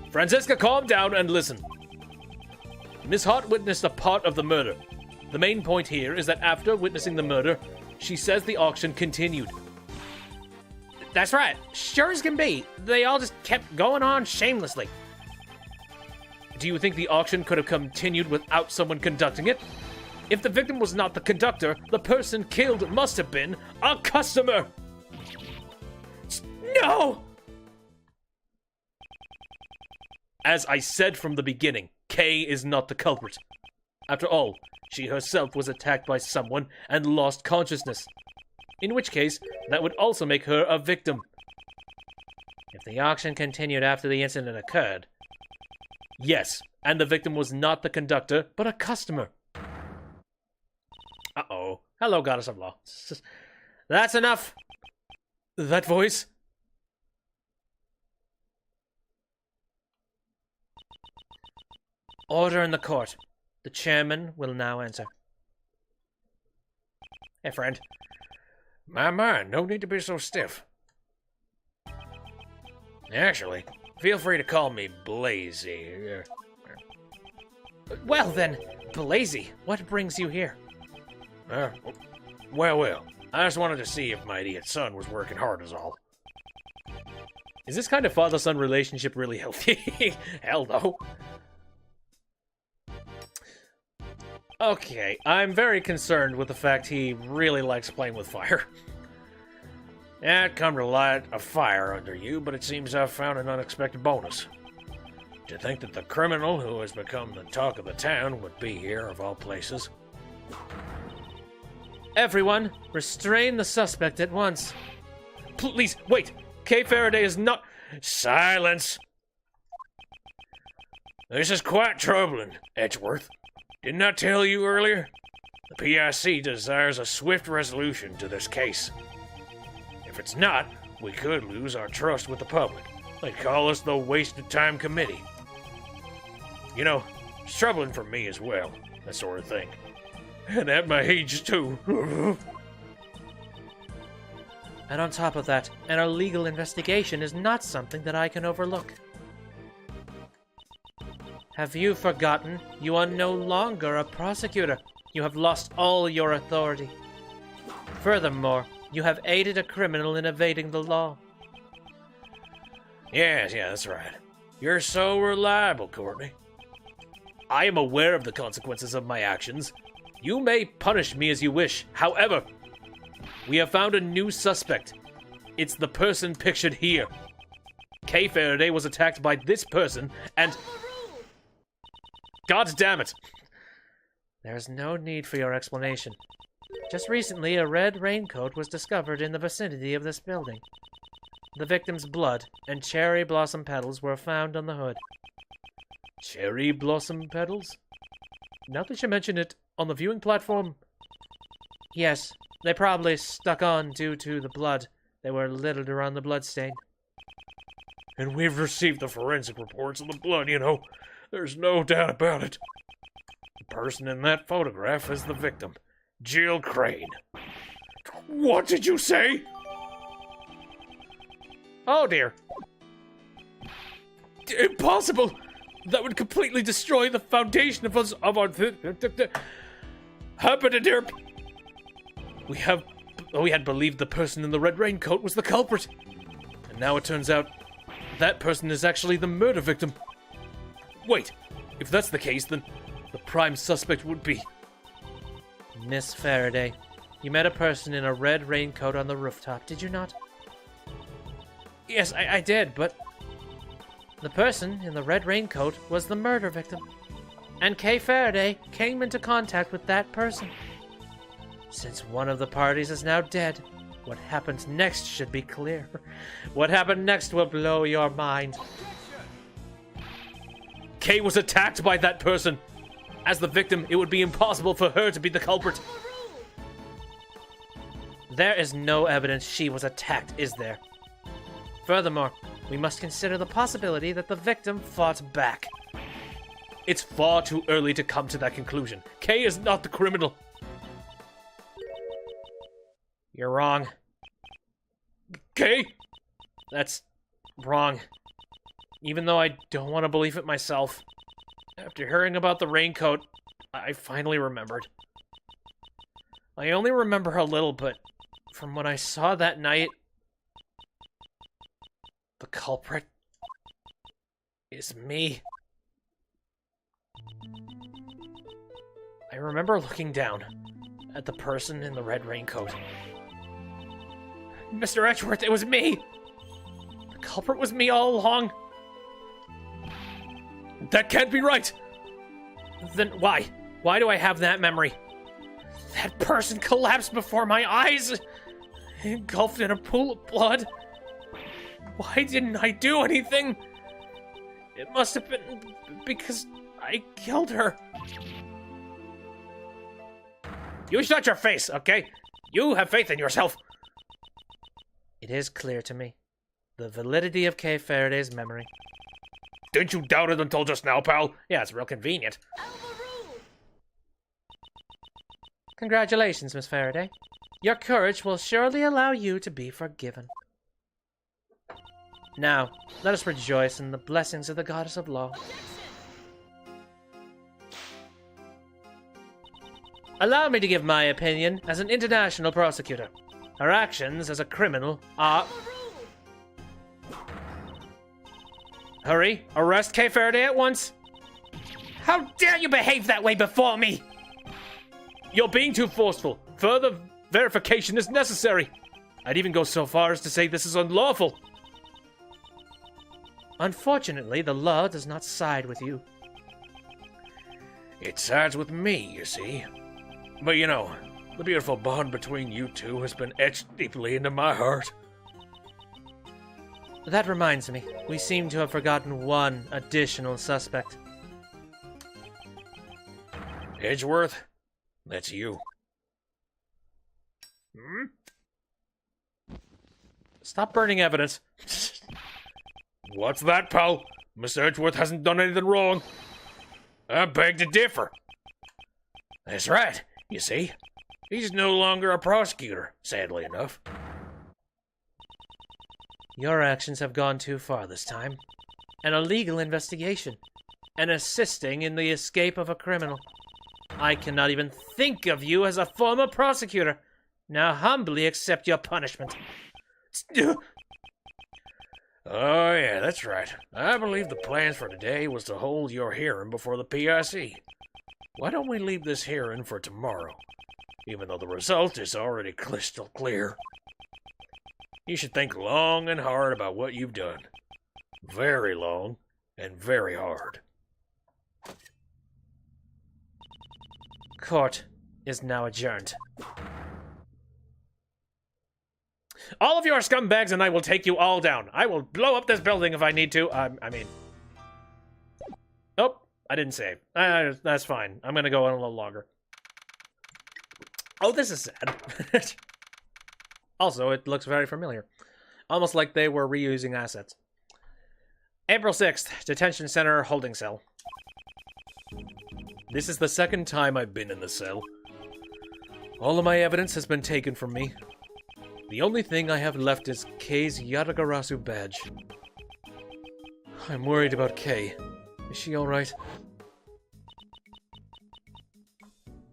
Franziska, calm down and listen. Miss Hart witnessed a part of the murder. The main point here is that after witnessing the murder, she says the auction continued. That's right. Sure as can be. They all just kept going on shamelessly. Do you think the auction could have continued without someone conducting it? If the victim was not the conductor, the person killed must have been a customer. No! As I said from the beginning, Kay is not the culprit. After all, she herself was attacked by someone and lost consciousness. In which case, that would also make her a victim. If the auction continued after the incident occurred. Yes, and the victim was not the conductor, but a customer. Uh-oh. Hello, Goddess of Law. That's enough. That voice? Order in the court. The chairman will now answer. Hey, friend. My, no need to be so stiff. Actually, feel free to call me Blazy. Well then, Blazy, what brings you here? Well, I just wanted to see if my idiot son was working hard is all. Is this kind of father-son relationship really healthy? Hell no. Okay, I'm very concerned with the fact he really likes playing with fire. I'd come to light a fire under you, but it seems I've found an unexpected bonus. To think that the criminal who has become the talk of the town would be here, of all places. Everyone, restrain the suspect at once. Please, wait! Kay Faraday is not— Silence! This is quite troubling, Edgeworth. Didn't I tell you earlier? The PIC desires a swift resolution to this case. If it's not, we could lose our trust with the public. They'd call us the wasted time committee. You know, it's troubling for me as well, that sort of thing. And at my age, too. And on top of that, an illegal investigation is not something that I can overlook. Have you forgotten? You are no longer a prosecutor. You have lost all your authority. Furthermore, You have aided a criminal in evading the law. Yes, yeah, that's right. You're so reliable, Courtney. I am aware of the consequences of my actions. You may punish me as you wish. However, we have found a new suspect. It's the person pictured here. Kay Faraday was attacked by this person, and... God damn it! There's no need for your explanation. Just recently, a red raincoat was discovered in the vicinity of this building. The victim's blood and cherry blossom petals were found on the hood. Cherry blossom petals? Now that you mention it, on the viewing platform... Yes, they probably stuck on due to the blood. They were littered around the bloodstain. And we've received the forensic reports of the blood, you know. There's no doubt about it. The person in that photograph is the victim, Jill Crane. What did you say? Oh dear. Impossible! That would completely destroy the foundation of our... Habidaderp! We had believed the person in the red raincoat was the culprit. And now it turns out that person is actually the murder victim. Wait, if that's the case, then the prime suspect would be... Miss Faraday, you met a person in a red raincoat on the rooftop, did you not? Yes, I did, but... The person in the red raincoat was the murder victim. And Kay Faraday came into contact with that person. Since one of the parties is now dead, what happens next should be clear. What happened next will blow your mind. Kay was attacked by that person. As the victim, it would be impossible for her to be the culprit. There is no evidence she was attacked, is there? Furthermore, we must consider the possibility that the victim fought back. It's far too early to come to that conclusion. Kay is not the criminal. You're wrong. Kay? That's wrong. Even though I don't want to believe it myself. After hearing about the raincoat, I finally remembered. I only remember a little, but from what I saw that night, the culprit is me. I remember looking down at the person in the red raincoat. Mr. Edgeworth, it was me! The culprit was me all along. That can't be right! Then why? Why do I have that memory? That person collapsed before my eyes, engulfed in a pool of blood. Why didn't I do anything? It must have been because I killed her. You shut your face, okay? You have faith in yourself. It is clear to me. The validity of Kay Faraday's memory. Didn't you doubt it until just now, pal? Yeah, it's real convenient. Congratulations, Miss Faraday. Your courage will surely allow you to be forgiven. Now, let us rejoice in the blessings of the Goddess of Law. Allow me to give my opinion as an international prosecutor. Her actions as a criminal are... Hurry, arrest Kay Faraday at once. How dare you behave that way before me? You're being too forceful. Further verification is necessary. I'd even go so far as to say this is unlawful. Unfortunately, the law does not side with you. It sides with me, you see. But you know, the beautiful bond between you two has been etched deeply into my heart. That reminds me, we seem to have forgotten one additional suspect. Edgeworth, that's you. Stop burning evidence. What's that, pal? Mr. Edgeworth hasn't done anything wrong. I beg to differ. That's right, you see. He's no longer a prosecutor, sadly enough. Your actions have gone too far this time. An illegal investigation. And assisting in the escape of a criminal. I cannot even think of you as a former prosecutor. Now humbly accept your punishment. Oh, yeah, that's right. I believe the plans for today was to hold your hearing before the PIC. Why don't we leave this hearing for tomorrow, even though the result is already crystal clear? You should think long and hard about what you've done. Very long and very hard. Court is now adjourned. All of you are scumbags, and I will take you all down. I will blow up this building if I need to. Oh, I didn't save. That's fine. I'm gonna go on a little longer. Oh, this is sad. Also, it looks very familiar. Almost like they were reusing assets. April 6th, Detention Center Holding Cell. This is the second time I've been in the cell. All of my evidence has been taken from me. The only thing I have left is Kei's Yatagarasu badge. I'm worried about Kei. Is she alright?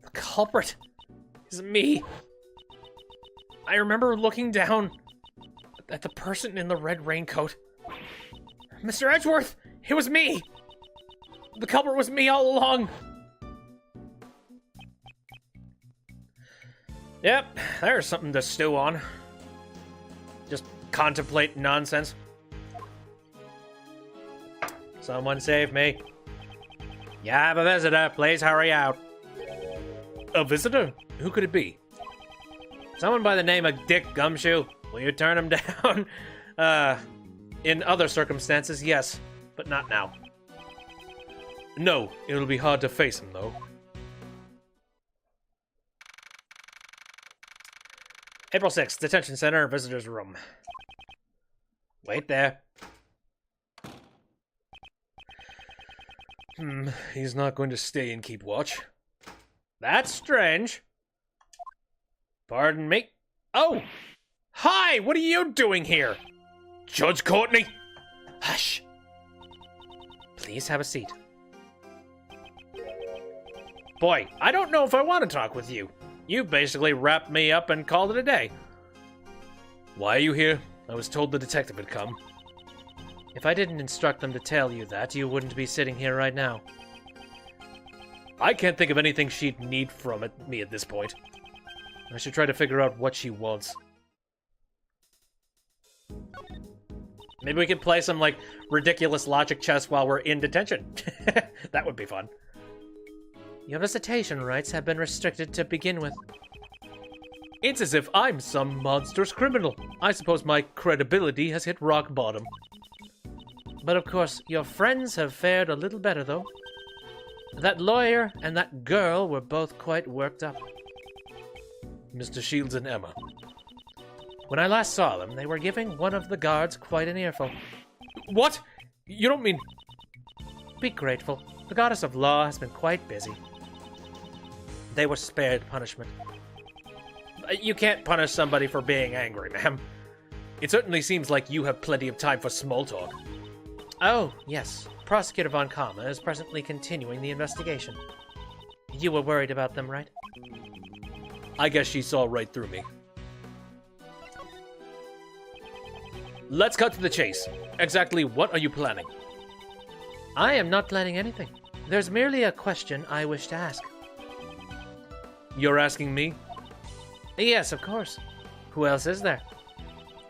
The culprit is me. I remember looking down at the person in the red raincoat. Mr. Edgeworth, it was me. The culprit was me all along. Yep, there's something to stew on. Just contemplate nonsense. Someone save me. You have a visitor. Please hurry out. A visitor? Who could it be? Someone by the name of Dick Gumshoe. Will you turn him down? In other circumstances, yes, but not now. No, it'll be hard to face him, though. April 6th, Detention Center, Visitor's Room. Wait there. He's not going to stay and keep watch. That's strange. Pardon me. Oh! Hi! What are you doing here? Judge Courtney! Hush! Please have a seat. Boy, I don't know if I want to talk with you. You basically wrapped me up and called it a day. Why are you here? I was told the detective had come. If I didn't instruct them to tell you that, you wouldn't be sitting here right now. I can't think of anything she'd need from me at this point. I should try to figure out what she wants. Maybe we can play some, like, ridiculous logic chess while we're in detention. That would be fun. Your visitation rights have been restricted to begin with. It's as if I'm some monstrous criminal. I suppose my credibility has hit rock bottom. But of course, your friends have fared a little better, though. That lawyer and that girl were both quite worked up. Mr. Shields and Emma. When I last saw them, they were giving one of the guards quite an earful. What? You don't mean... Be grateful. The goddess of law has been quite busy. They were spared punishment. You can't punish somebody for being angry, ma'am. It certainly seems like you have plenty of time for small talk. Oh, yes. Prosecutor Von Kama is presently continuing the investigation. You were worried about them, right? I guess she saw right through me. Let's cut to the chase. Exactly what are you planning? I am not planning anything. There's merely a question I wish to ask. You're asking me? Yes, of course. Who else is there?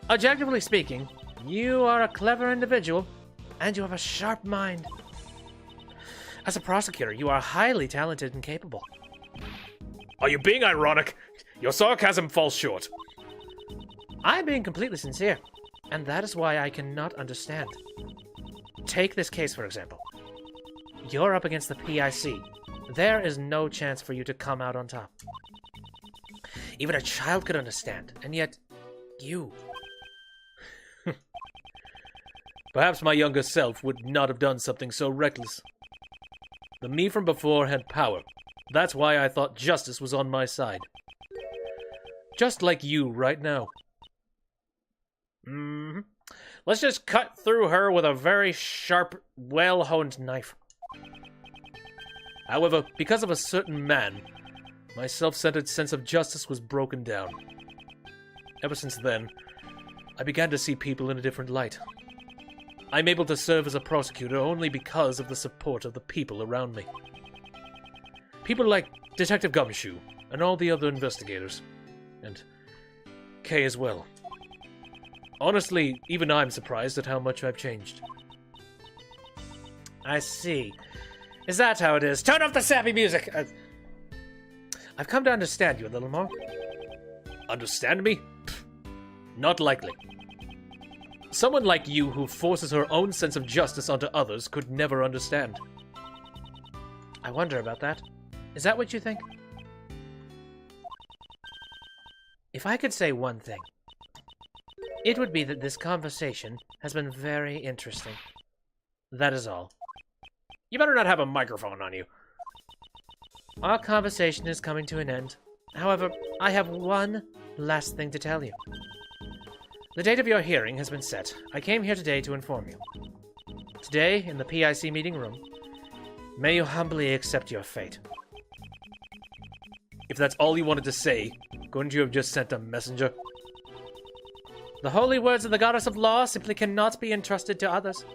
Objectively speaking, you are a clever individual, and you have a sharp mind. As a prosecutor, you are highly talented and capable. Are you being ironic? Your sarcasm falls short. I'm being completely sincere, and that is why I cannot understand. Take this case, for example. You're up against the PIC. There is no chance for you to come out on top. Even a child could understand, and yet, you... Perhaps my younger self would not have done something so reckless. The me from before had power. That's why I thought justice was on my side. Just like you right now. Mm-hmm. Let's just cut through her with a very sharp, well-honed knife. However, because of a certain man, my self-centered sense of justice was broken down. Ever since then, I began to see people in a different light. I'm able to serve as a prosecutor only because of the support of the people around me. People like Detective Gumshoe and all the other investigators. And Kay as well. Honestly, even I'm surprised at how much I've changed. I see. Is that how it is? Turn off the sappy music! I've come to understand you a little more. Understand me? Pfft, not likely. Someone like you who forces her own sense of justice onto others could never understand. I wonder about that. Is that what you think? If I could say one thing, it would be that this conversation has been very interesting. That is all. You better not have a microphone on you. Our conversation is coming to an end. However, I have one last thing to tell you. The date of your hearing has been set. I came here today to inform you. Today, in the PIC meeting room, may you humbly accept your fate. If that's all you wanted to say, couldn't you have just sent a messenger? The holy words of the goddess of law simply cannot be entrusted to others.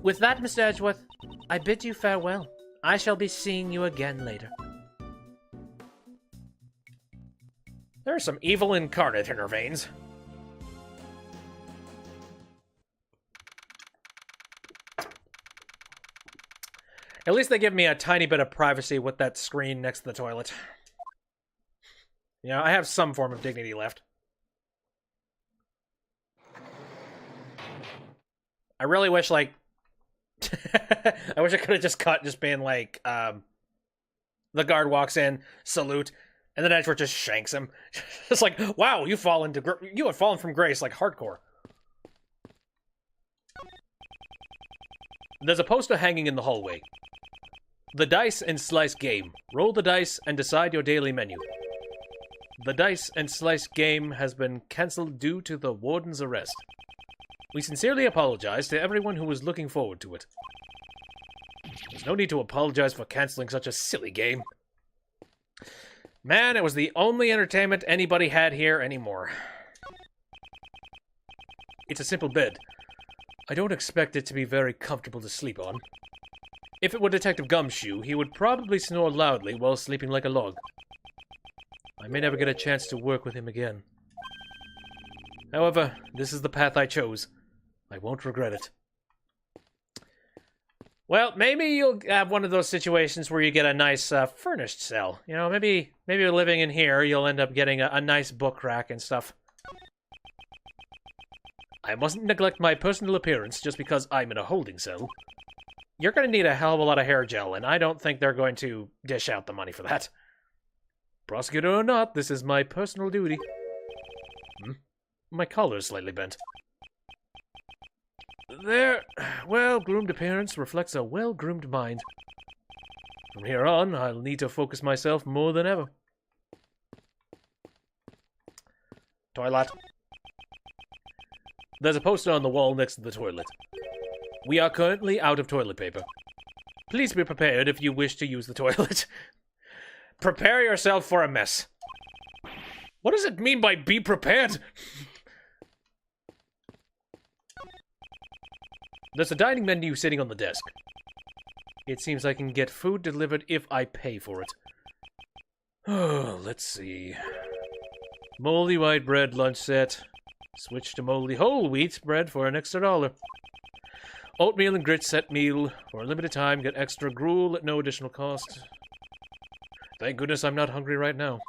With that, Mr. Edgeworth, I bid you farewell. I shall be seeing you again later. There's some evil incarnate in her veins. At least they give me a tiny bit of privacy with that screen next to the toilet. You know, I have some form of dignity left. I really wish, like... I wish I could have just cut just being like, the guard walks in, salute, and then Edgeworth just shanks him. It's like, wow, you have fallen from grace, like hardcore. There's a poster hanging in the hallway. The Dice and Slice game. Roll the dice and decide your daily menu. The Dice and Slice game has been cancelled due to the warden's arrest. We sincerely apologize to everyone who was looking forward to it. There's no need to apologize for canceling such a silly game. Man, it was the only entertainment anybody had here anymore. It's a simple bed. I don't expect it to be very comfortable to sleep on. If it were Detective Gumshoe, he would probably snore loudly while sleeping like a log. I may never get a chance to work with him again. However, this is the path I chose. I won't regret it. Well, maybe you'll have one of those situations where you get a nice furnished cell. You know, maybe you're living in here, you'll end up getting a nice book rack and stuff. I mustn't neglect my personal appearance just because I'm in a holding cell. You're going to need a hell of a lot of hair gel, and I don't think they're going to dish out the money for that. Prosecutor or not, this is my personal duty. My collar's slightly bent. Their well-groomed appearance reflects a well-groomed mind. From here on, I'll need to focus myself more than ever. Toilet. There's a poster on the wall next to the toilet. We are currently out of toilet paper. Please be prepared if you wish to use the toilet. Prepare yourself for a mess. What does it mean by be prepared? There's a dining menu sitting on the desk. It seems I can get food delivered if I pay for it. Oh, let's see. Moldy white bread lunch set. Switch to moldy whole wheat bread for an extra $1. Oatmeal and grits set meal. For a limited time, get extra gruel at no additional cost. Thank goodness I'm not hungry right now.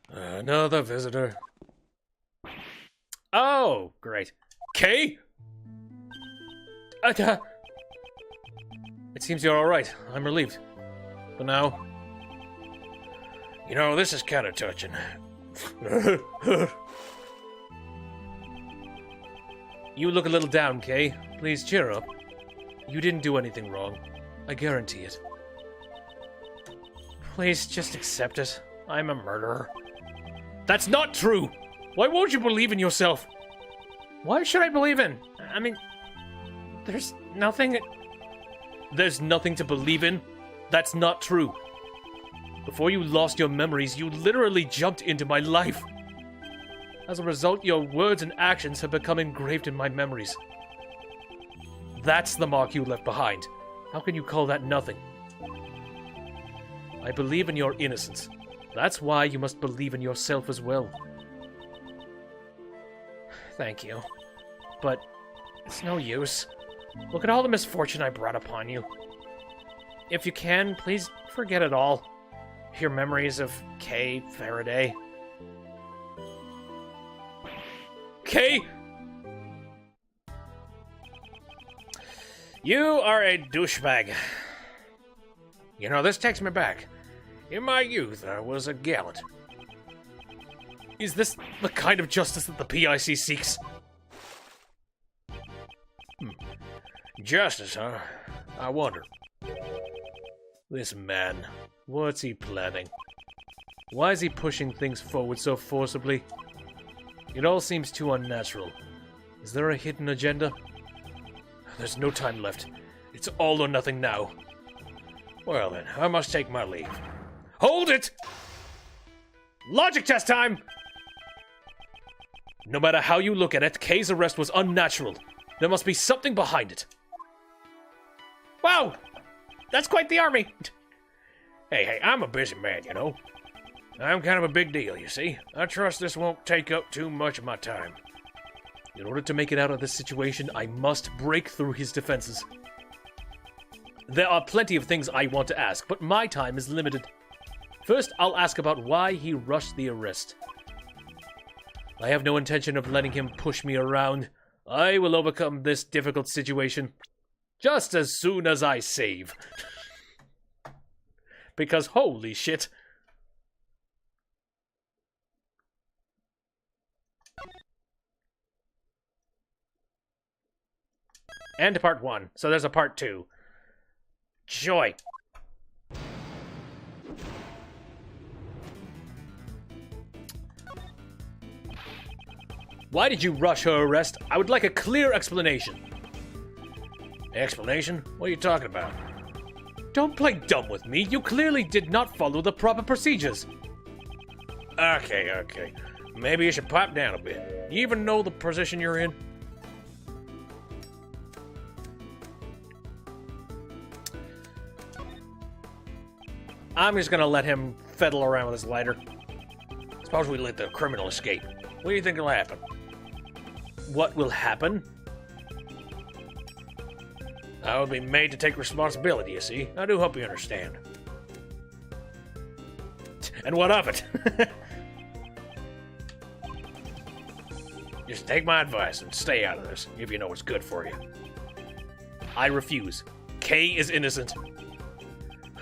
Another visitor. Oh, great. Kay? It seems you're alright. I'm relieved. But now... You know, this is kind of touching. You look a little down, Kay. Please cheer up. You didn't do anything wrong. I guarantee it. Please just accept it. I'm a murderer. That's not true! Why won't you believe in yourself? Why should I believe in? I mean, there's nothing... There's nothing to believe in? That's not true. Before you lost your memories, you literally jumped into my life. As a result, your words and actions have become engraved in my memories. That's the mark you left behind. How can you call that nothing? I believe in your innocence. That's why you must believe in yourself as well. Thank you. But it's no use. Look at all the misfortune I brought upon you. If you can, please forget it all. Your memories of Kay Faraday. Kay! You are a douchebag. You know, this takes me back. In my youth, I was a gallant. Is this the kind of justice that the PIC seeks? Justice, huh? I wonder. This man, what's he planning? Why is he pushing things forward so forcibly? It all seems too unnatural. Is there a hidden agenda? There's no time left. It's all or nothing now. Well then, I must take my leave. Hold it! Logic test time! No matter how you look at it, Kay's arrest was unnatural. There must be something behind it. Wow! That's quite the army! Hey, I'm a busy man, you know. I'm kind of a big deal, you see. I trust this won't take up too much of my time. In order to make it out of this situation, I must break through his defenses. There are plenty of things I want to ask, but my time is limited. First, I'll ask about why he rushed the arrest. I have no intention of letting him push me around. I will overcome this difficult situation just as soon as I save. Because holy shit. And part 1. So there's a part 2. Joy. Why did you rush her arrest? I would like a clear explanation. Explanation? What are you talking about? Don't play dumb with me. You clearly did not follow the proper procedures. Okay. Maybe you should pipe down a bit. You even know the position you're in? I'm just gonna let him fiddle around with his lighter. Suppose we let the criminal escape. What do you think will happen? What will happen? I will be made to take responsibility, you see. I do hope you understand. And what of it? Just take my advice and stay out of this, if you know what's good for you. I refuse. Kay is innocent.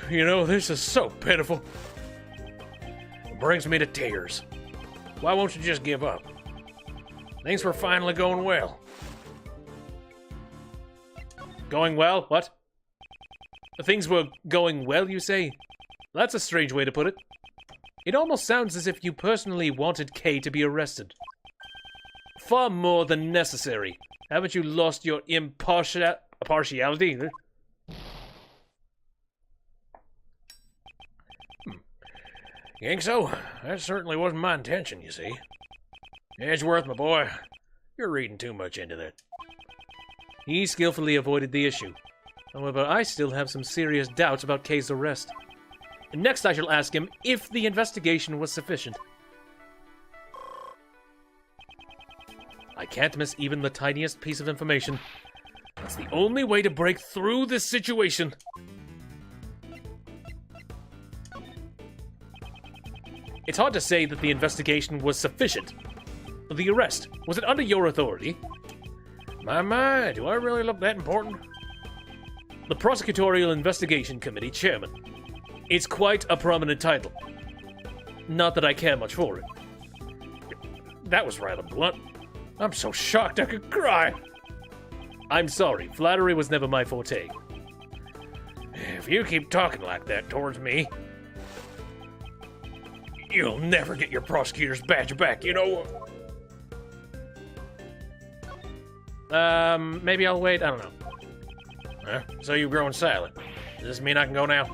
You know, this is so pitiful. It brings me to tears. Why won't you just give up? Things were finally going well. Going well? What? Things were going well, you say? That's a strange way to put it. It almost sounds as if you personally wanted Kay to be arrested. Far more than necessary. Haven't you lost your impartiality? You think so? That certainly wasn't my intention, you see. Edgeworth, my boy, you're reading too much into that. He skillfully avoided the issue. However, I still have some serious doubts about Kay's arrest. Next, I shall ask him if the investigation was sufficient. I can't miss even the tiniest piece of information. That's the only way to break through this situation. It's hard to say that the investigation was sufficient. The arrest, was it under your authority? My, do I really look that important? The Prosecutorial Investigation Committee Chairman. It's quite a prominent title. Not that I care much for it. That was rather blunt. I'm so shocked I could cry. I'm sorry, flattery was never my forte. If you keep talking like that towards me, you'll never get your prosecutor's badge back, you know? Maybe I'll wait, I don't know. Huh? So you've grown silent. Does this mean I can go now?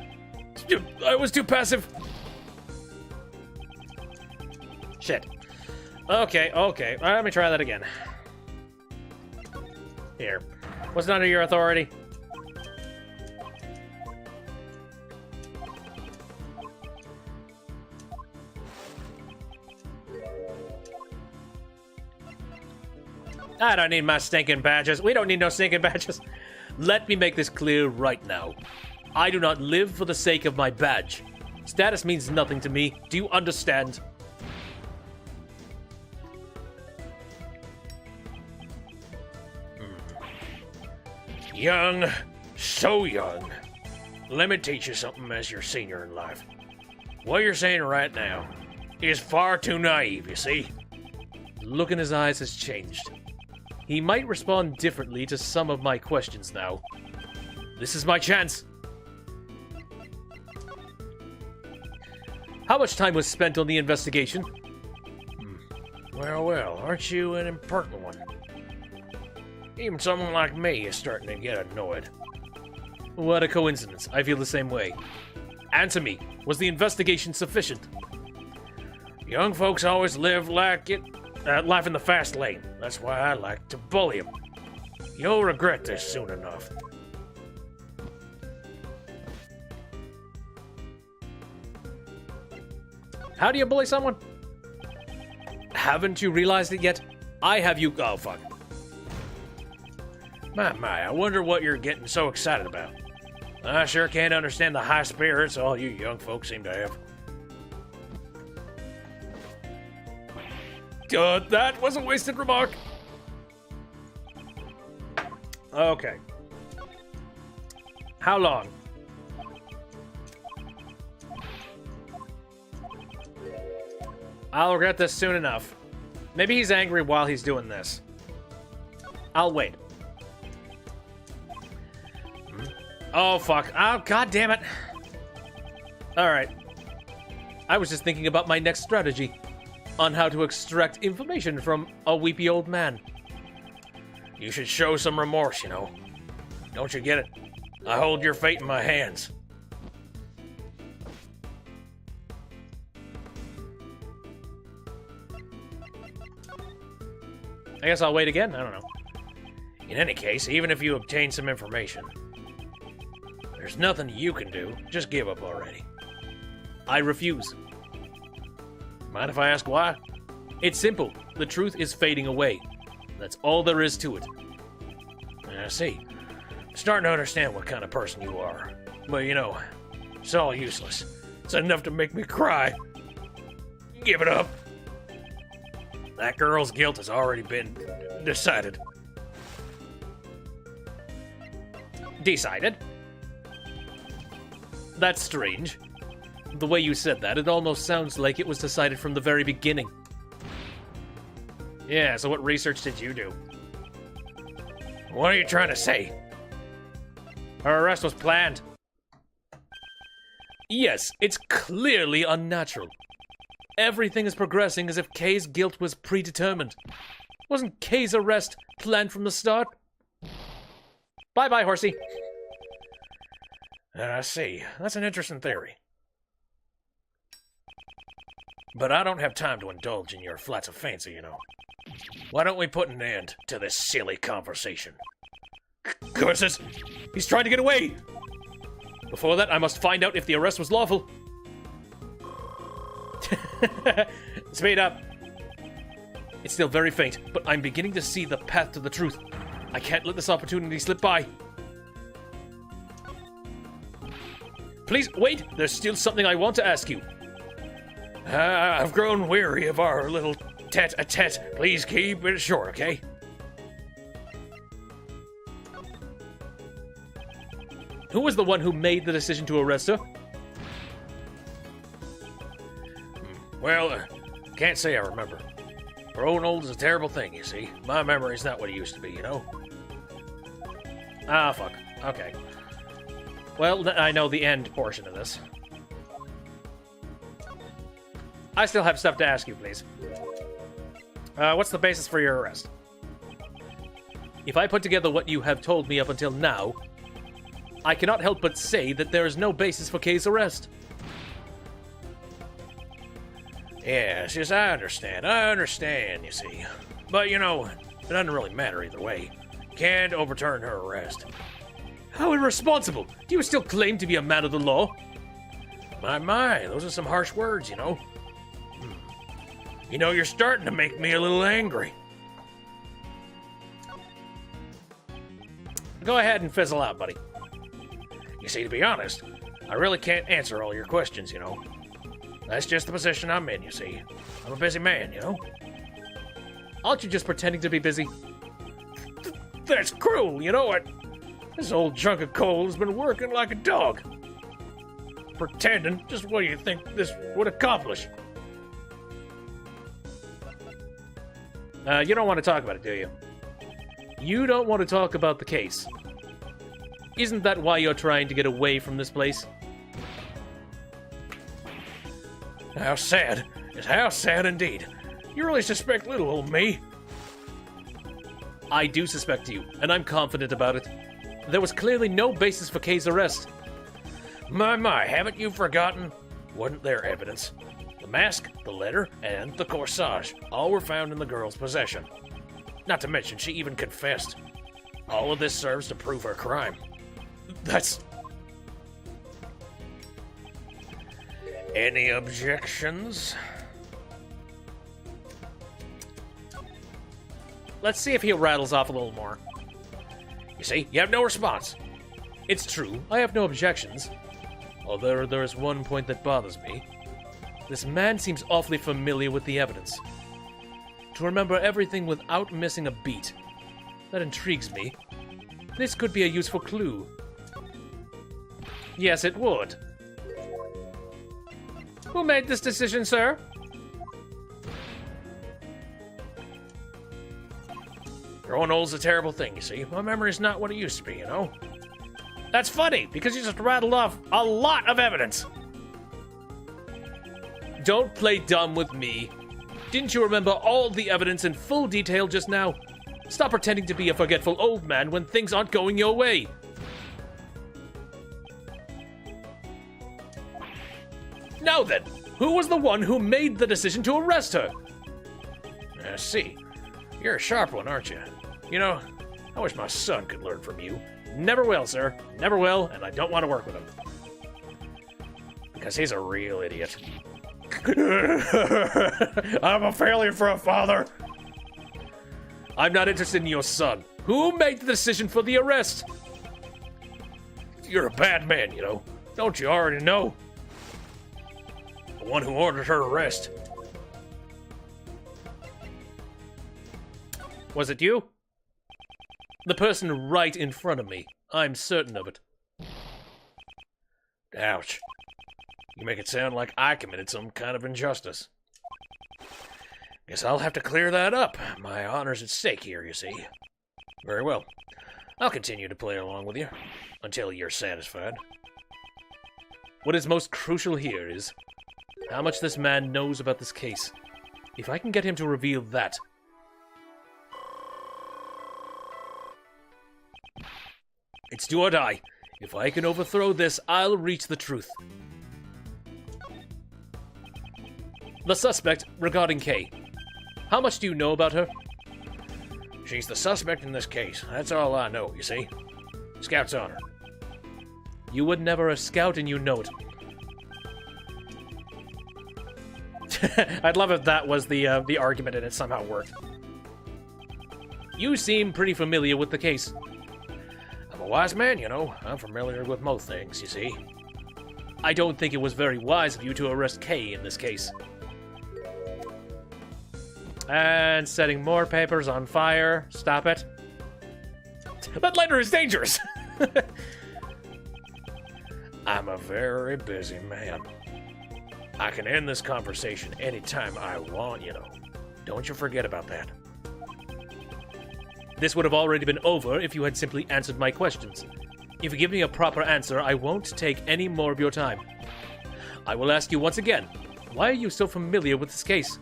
I was too passive. Shit. Okay, okay. Let me try that again. Here. What's under your authority? I don't need my stinking badges. We don't need no stinking badges. Let me make this clear right now. I do not live for the sake of my badge. Status means nothing to me. Do you understand? Young, so young. Let me teach you something as your senior in life. What you're saying right now is far too naive, you see? The look in his eyes has changed. He might respond differently to some of my questions now. This is my chance. How much time was spent on the investigation? Well, well, aren't you an impertinent one? Even someone like me is starting to get annoyed. What a coincidence. I feel the same way. Answer me. Was the investigation sufficient? Young folks always live like it, life in the fast lane. That's why I like to bully them. You'll regret this soon enough. How do you bully someone? Haven't you realized it yet? I have you. Oh, fuck. My, I wonder what you're getting so excited about. I sure can't understand the high spirits all you young folks seem to have. That was a wasted remark. Okay. How long? I'll regret this soon enough. Maybe he's angry while he's doing this. I'll wait. Oh, fuck. Oh, god damn it. Alright. I was just thinking about my next strategy. On how to extract information from a weepy old man. You should show some remorse, you know. Don't you get it? I hold your fate in my hands. I guess I'll wait again? I don't know. In any case, even if you obtain some information, there's nothing you can do. Just give up already. I refuse. Mind if I ask why? It's simple. The truth is fading away. That's all there is to it. I see. I'm starting to understand what kind of person you are. But you know, it's all useless. It's enough to make me cry. Give it up. That girl's guilt has already been decided. Decided? That's strange. The way you said that, it almost sounds like it was decided from the very beginning. Yeah, so what research did you do? What are you trying to say? Her arrest was planned. Yes, it's clearly unnatural. Everything is progressing as if Kay's guilt was predetermined. Wasn't Kay's arrest planned from the start? Bye-bye, horsey. I see. That's an interesting theory. But I don't have time to indulge in your flights of fancy, you know. Why don't we put an end to this silly conversation? Curses! He's trying to get away! Before that, I must find out if the arrest was lawful. Speed up. It's still very faint, but I'm beginning to see the path to the truth. I can't let this opportunity slip by. Please, wait! There's still something I want to ask you. I've grown weary of our little tete-a-tete. Please keep it short, okay? Who was the one who made the decision to arrest her? Well, can't say I remember. Growing old is a terrible thing, you see. My memory's not what it used to be, you know? Ah, fuck. Okay. Well, I know the end portion of this. I still have stuff to ask you, please. What's the basis for your arrest? If I put together what you have told me up until now, I cannot help but say that there is no basis for Kay's arrest. Yes, I understand, you see. But, it doesn't really matter either way. Can't overturn her arrest. How irresponsible! Do you still claim to be a man of the law? My, those are some harsh words, You're starting to make me a little angry. Go ahead and fizzle out, buddy. You see, to be honest, I really can't answer all your questions, That's just the position I'm in, you see. I'm a busy man, Aren't you just pretending to be busy? That's cruel, you know what? This old chunk of coal has been working like a dog. Pretending, just what do you think this would accomplish? You don't want to talk about it, do you? You don't want to talk about the case. Isn't that why you're trying to get away from this place? How sad. Yes, how sad indeed. You really suspect little old me? I do suspect you, and I'm confident about it. There was clearly no basis for Kay's arrest. My, haven't you forgotten? Wasn't there evidence? The mask, the letter, and the corsage all were found in the girl's possession. Not to mention, she even confessed. All of this serves to prove her crime. That's... Any objections? Let's see if he rattles off a little more. You see, you have no response. It's true, I have no objections. Although there is one point that bothers me. This man seems awfully familiar with the evidence. To remember everything without missing a beat. That intrigues me. This could be a useful clue. Yes, it would. Who made this decision, sir? Growing old's a terrible thing, you see. My memory's not what it used to be, That's funny, because you just rattled off a lot of evidence. Don't play dumb with me. Didn't you remember all the evidence in full detail just now? Stop pretending to be a forgetful old man when things aren't going your way. Now then, who was the one who made the decision to arrest her? I see. You're a sharp one, aren't you? I wish my son could learn from you. Never will, sir. Never will, and I don't want to work with him. Because he's a real idiot. I'm a failure for a father. I'm not interested in your son. Who made the decision for the arrest? You're a bad man, Don't you already know? The one who ordered her arrest. Was it you? The person right in front of me. I'm certain of it. Ouch. You make it sound like I committed some kind of injustice. Guess I'll have to clear that up. My honor's at stake here, you see. Very well. I'll continue to play along with you until you're satisfied. What is most crucial here is how much this man knows about this case. If I can get him to reveal that... It's do or die. If I can overthrow this, I'll reach the truth. The suspect regarding Kay. How much do you know about her? She's the suspect in this case. That's all I know, you see. Scout's honor. You would never a scout and you know it. I'd love if that was the argument and it somehow worked. You seem pretty familiar with the case. I'm a wise man, I'm familiar with most things, you see. I don't think it was very wise of you to arrest Kay in this case. And setting more papers on fire. Stop it. That lighter is dangerous! I'm a very busy man. I can end this conversation anytime I want, Don't you forget about that. This would have already been over if you had simply answered my questions. If you give me a proper answer, I won't take any more of your time. I will ask you once again, why are you so familiar with this case?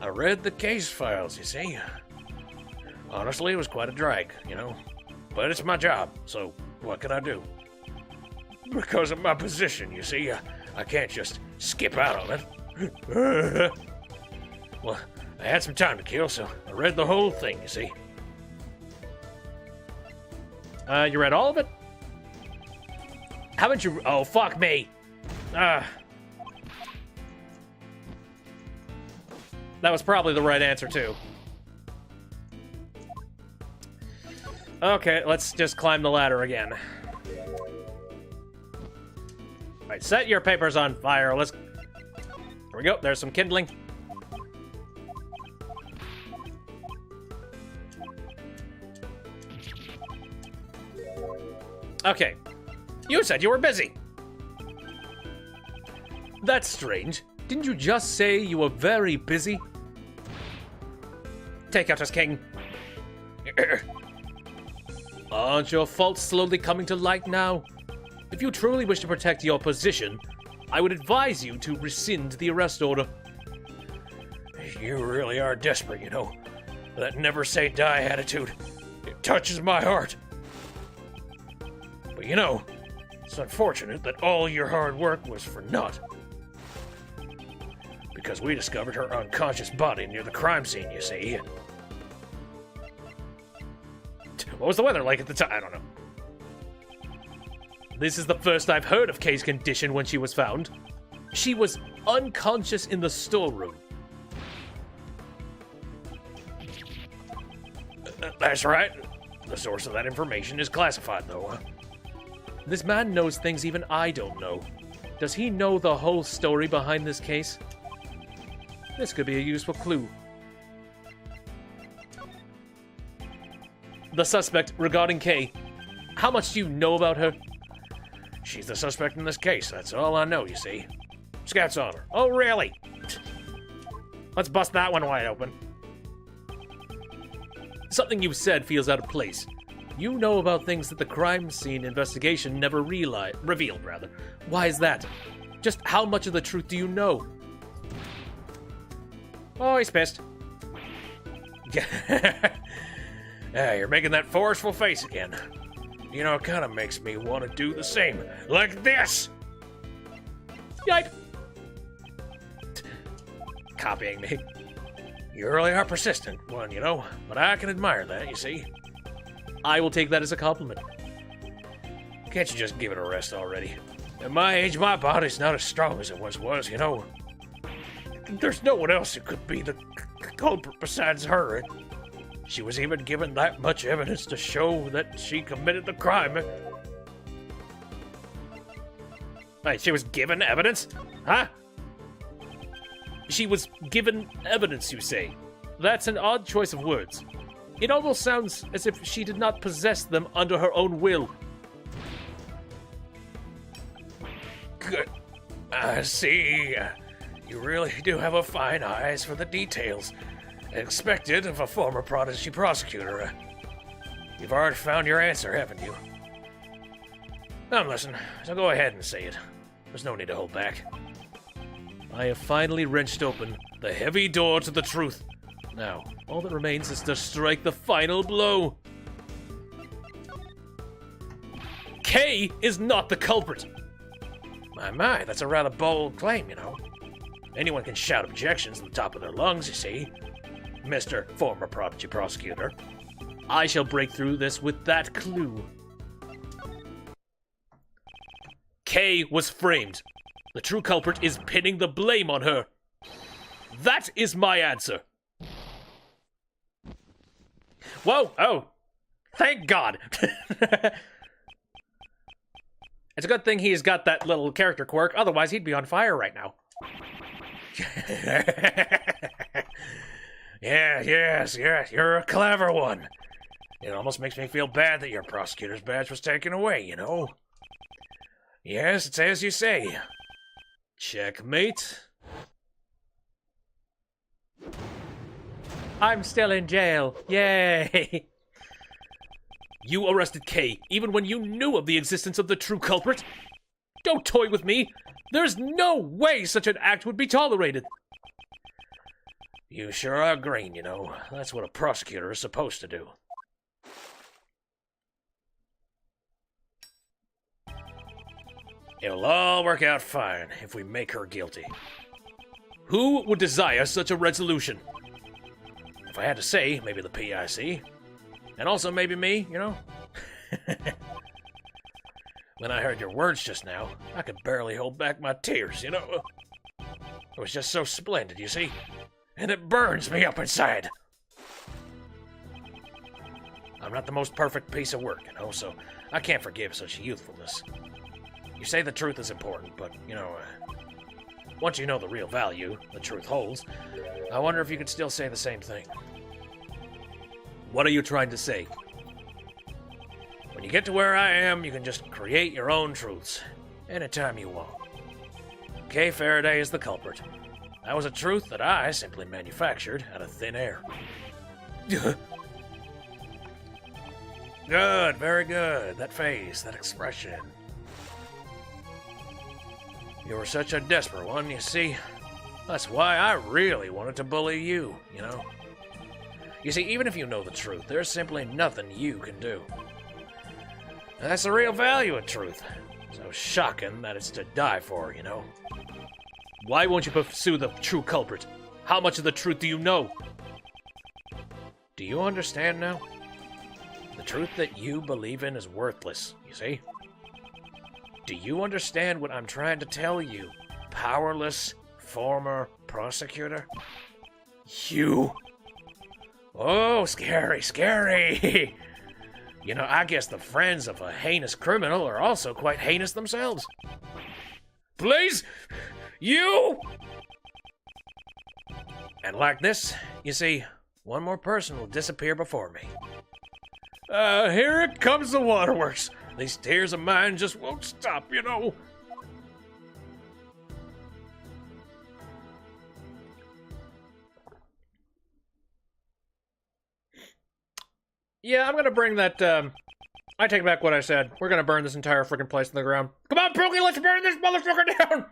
I read the case files, you see. Honestly, it was quite a drag, But it's my job, so what can I do? Because of my position, you see, I can't just skip out on it. Well, I had some time to kill, so I read the whole thing, you see. You read all of it? Haven't you? Oh, fuck me. That was probably the right answer, too. Okay, let's just climb the ladder again. Alright, set your papers on fire. Let's... Here we go. There's some kindling. Okay. You said you were busy. That's strange. Didn't you just say you were very busy? Take out as king. Aren't your faults slowly coming to light now? If you truly wish to protect your position, I would advise you to rescind the arrest order. You really are desperate, you know. That never say die attitude. It touches my heart. But you know, it's unfortunate that all your hard work was for naught. Because we discovered her unconscious body near the crime scene, you see. What was the weather like at the time? I don't know. This is the first I've heard of Kay's condition when she was found. She was unconscious in the storeroom. That's right. The source of that information is classified, though. This man knows things even I don't know. Does he know the whole story behind this case? This could be a useful clue. The suspect regarding Kay. How much do you know about her? She's the suspect in this case. That's all I know, you see. Scouts on her. Oh, really? Let's bust that one wide open. Something you said feels out of place. You know about things that the crime scene investigation never revealed. Why is that? Just how much of the truth do you know? Oh, he's pissed. You're making that forceful face again. You know, it kind of makes me want to do the same. Like this! Yipe! Copying me. You really are persistent one, you know, but I can admire that, you see. I will take that as a compliment. Can't you just give it a rest already? At my age, my body's not as strong as it once was, you know. There's no one else who could be the culprit besides her. She was even given that much evidence to show that she committed the crime. Wait, she was given evidence? Huh? She was given evidence, you say? That's an odd choice of words. It almost sounds as if she did not possess them under her own will. Good. I see. You really do have a fine eyes for the details. Expected of a former prodigy prosecutor. You've already found your answer, haven't you? Now listen, so go ahead and say it. There's no need to hold back. I have finally wrenched open the heavy door to the truth. Now, all that remains is to strike the final blow. Kay is not the culprit. My, that's a rather bold claim, you know. Anyone can shout objections at the top of their lungs, you see. Mr. Former Prodigy Prosecutor. I shall break through this with that clue. Kay was framed. The true culprit is pinning the blame on her. That is my answer. Whoa, oh. Thank God. It's a good thing he's got that little character quirk, otherwise he'd be on fire right now. Yes, you're a clever one. It almost makes me feel bad that your prosecutor's badge was taken away, you know. Yes, it's as you say. Checkmate. I'm still in jail. Yay! You arrested Kay, even when you knew of the existence of the true culprit. Don't toy with me. There's no way such an act would be tolerated. You sure are green, you know. That's what a prosecutor is supposed to do. It'll all work out fine if we make her guilty. Who would desire such a resolution? If I had to say, maybe the PIC. And also maybe me, you know? When I heard your words just now, I could barely hold back my tears, you know? It was just so splendid, you see? And it burns me up inside. I'm not the most perfect piece of work, you know, so I can't forgive such youthfulness. You say the truth is important, but, you know, once you know the real value the truth holds, I wonder if you could still say the same thing. What are you trying to say? When you get to where I am, you can just create your own truths, anytime you want. Kay Faraday is the culprit. That was a truth that I simply manufactured out of thin air. Good, very good. That face, that expression. You were such a desperate one, you see. That's why I really wanted to bully you, you know. You see, even if you know the truth, there's simply nothing you can do. That's the real value of truth. So shocking that it's to die for, you know. Why won't you pursue the true culprit? How much of the truth do you know? Do you understand now? The truth that you believe in is worthless, you see? Do you understand what I'm trying to tell you, powerless former prosecutor? You? Oh, scary, scary! You know, I guess the friends of a heinous criminal are also quite heinous themselves. Please! You! And like this, you see, one more person will disappear before me. Here it comes the waterworks. These tears of mine just won't stop, you know. Yeah, I'm gonna bring that, I take back what I said. We're gonna burn this entire freaking place to the ground. Come on, Pookie, let's burn this motherfucker down!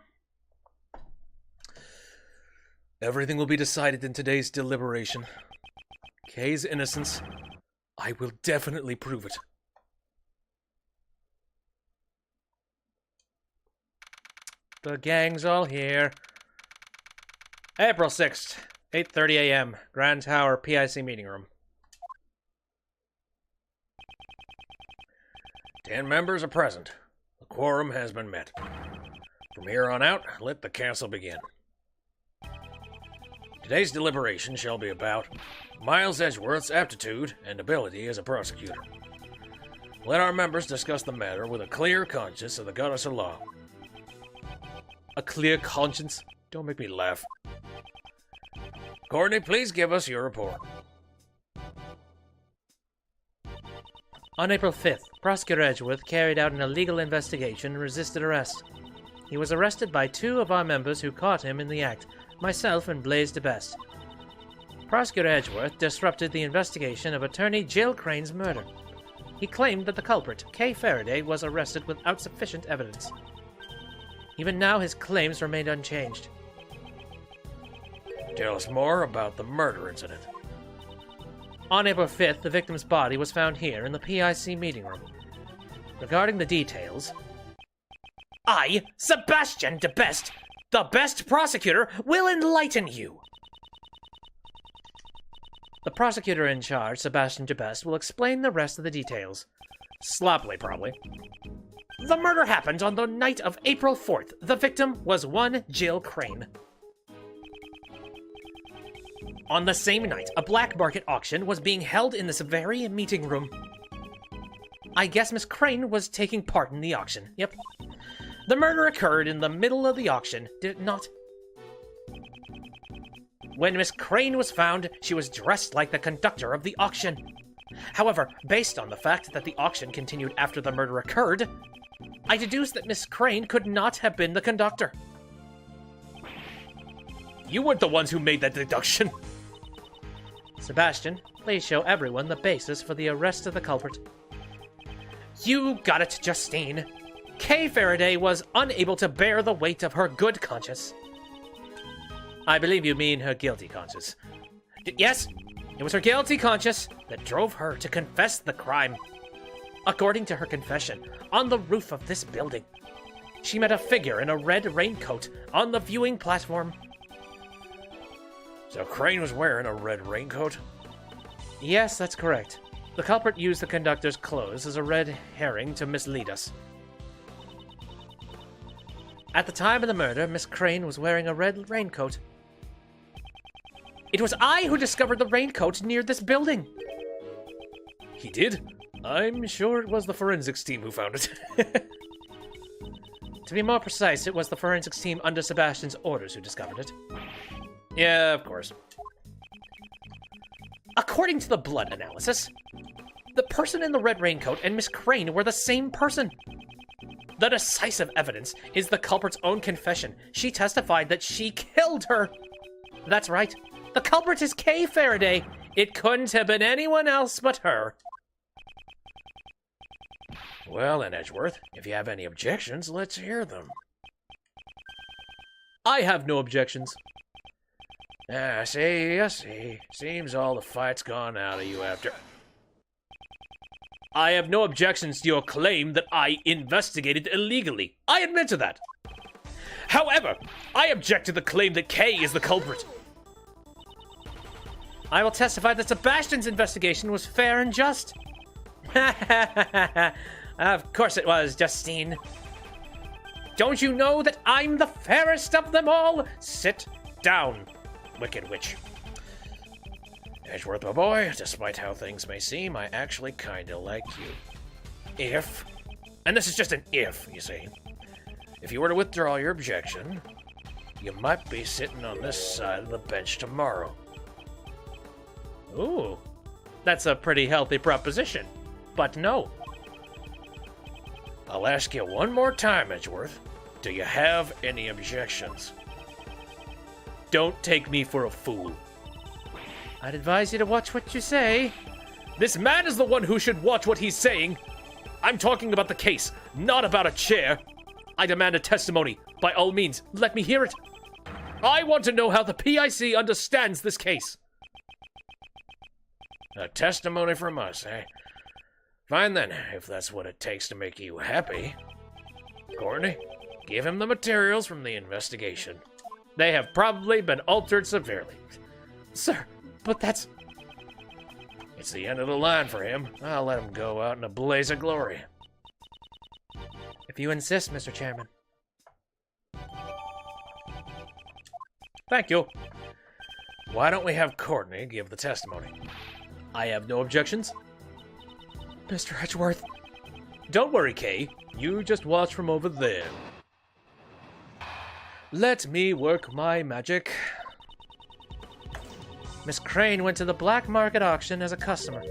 Everything will be decided in today's deliberation. Kay's innocence, I will definitely prove it. The gang's all here. April 6th, 8:30 a.m., Grand Tower PIC meeting room. 10 members are present. The quorum has been met. From here on out, let the council begin. Today's deliberation shall be about Miles Edgeworth's aptitude and ability as a prosecutor. Let our members discuss the matter with a clear conscience of the goddess of law. A clear conscience? Don't make me laugh. Courtney, please give us your report. On April 5th, Prosecutor Edgeworth carried out an illegal investigation and resisted arrest. He was arrested by 2 of our members who caught him in the act, myself and Blaze DeBest. Prosecutor Edgeworth disrupted the investigation of attorney Jill Crane's murder. He claimed that the culprit, Kay Faraday, was arrested without sufficient evidence. Even now, his claims remained unchanged. Tell us more about the murder incident. On April 5th, the victim's body was found here in the PIC meeting room. Regarding the details, I, Sebastian DeBest, the best prosecutor, will enlighten you. the prosecutor in charge, Sebastian DeBest, will explain the rest of the details. Sloppily, probably. The murder happened on the night of April 4th. The victim was one Jill Crane. On the same night, a black market auction was being held in this very meeting room. I guess Miss Crane was taking part in the auction. Yep. The murder occurred in the middle of the auction, did it not? When Miss Crane was found, she was dressed like the conductor of the auction. However, based on the fact that the auction continued after the murder occurred, I deduced that Miss Crane could not have been the conductor. You weren't the ones who made that deduction. Sebastian, please show everyone the basis for the arrest of the culprit. You got it, Justine. Kay Faraday was unable to bear the weight of her good conscience. I believe you mean her guilty conscience. Yes, it was her guilty conscience that drove her to confess the crime. According to her confession, on the roof of this building, She met a figure in a red raincoat on the viewing platform. So Crane was wearing a red raincoat? Yes, that's correct. The culprit used the conductor's clothes as a red herring to mislead us. At the time of the murder, Miss Crane was wearing a red raincoat. It was I who discovered the raincoat near this building. He did? I'm sure it was the forensics team who found it. To be more precise, it was the forensics team under Sebastian's orders who discovered it. Yeah, of course. According to the blood analysis, the person in the red raincoat and Miss Crane were the same person. The decisive evidence is the culprit's own confession. She testified that she killed her. That's right. The culprit is Kay Faraday. It couldn't have been anyone else but her. Well then, Edgeworth, if you have any objections, let's hear them. I have no objections. I see. Seems all the fight's gone out of you after... I have no objections to your claim that I investigated illegally. I admit to that. However, I object to the claim that Kay is the culprit. I will testify that Sebastian's investigation was fair and just. Of course it was, Justine. Don't you know that I'm the fairest of them all? Sit down, Wicked Witch. Edgeworth, my boy, despite how things may seem, I actually kinda like you. If, and this is just an if, you see, if you were to withdraw your objection, you might be sitting on this side of the bench tomorrow. Ooh, that's a pretty healthy proposition. But no. I'll ask you one more time, Edgeworth. Do you have any objections? Don't take me for a fool. I'd advise you to watch what you say. This man is the one who should watch what he's saying. I'm talking about the case, not about a chair. I demand a testimony. By all means, let me hear it. I want to know how the PIC understands this case. A testimony from us, eh? Fine then, if that's what it takes to make you happy. Courtney, give him the materials from the investigation. They have probably been altered severely. Sir, but that's... It's the end of the line for him. I'll let him go out in a blaze of glory. If you insist, Mr. Chairman. Thank you. Why don't we have Courtney give the testimony? I have no objections. Mr. Edgeworth. Don't worry, Kay. You just watch from over there. Let me work my magic. Miss Crane went to the black market auction as a customer.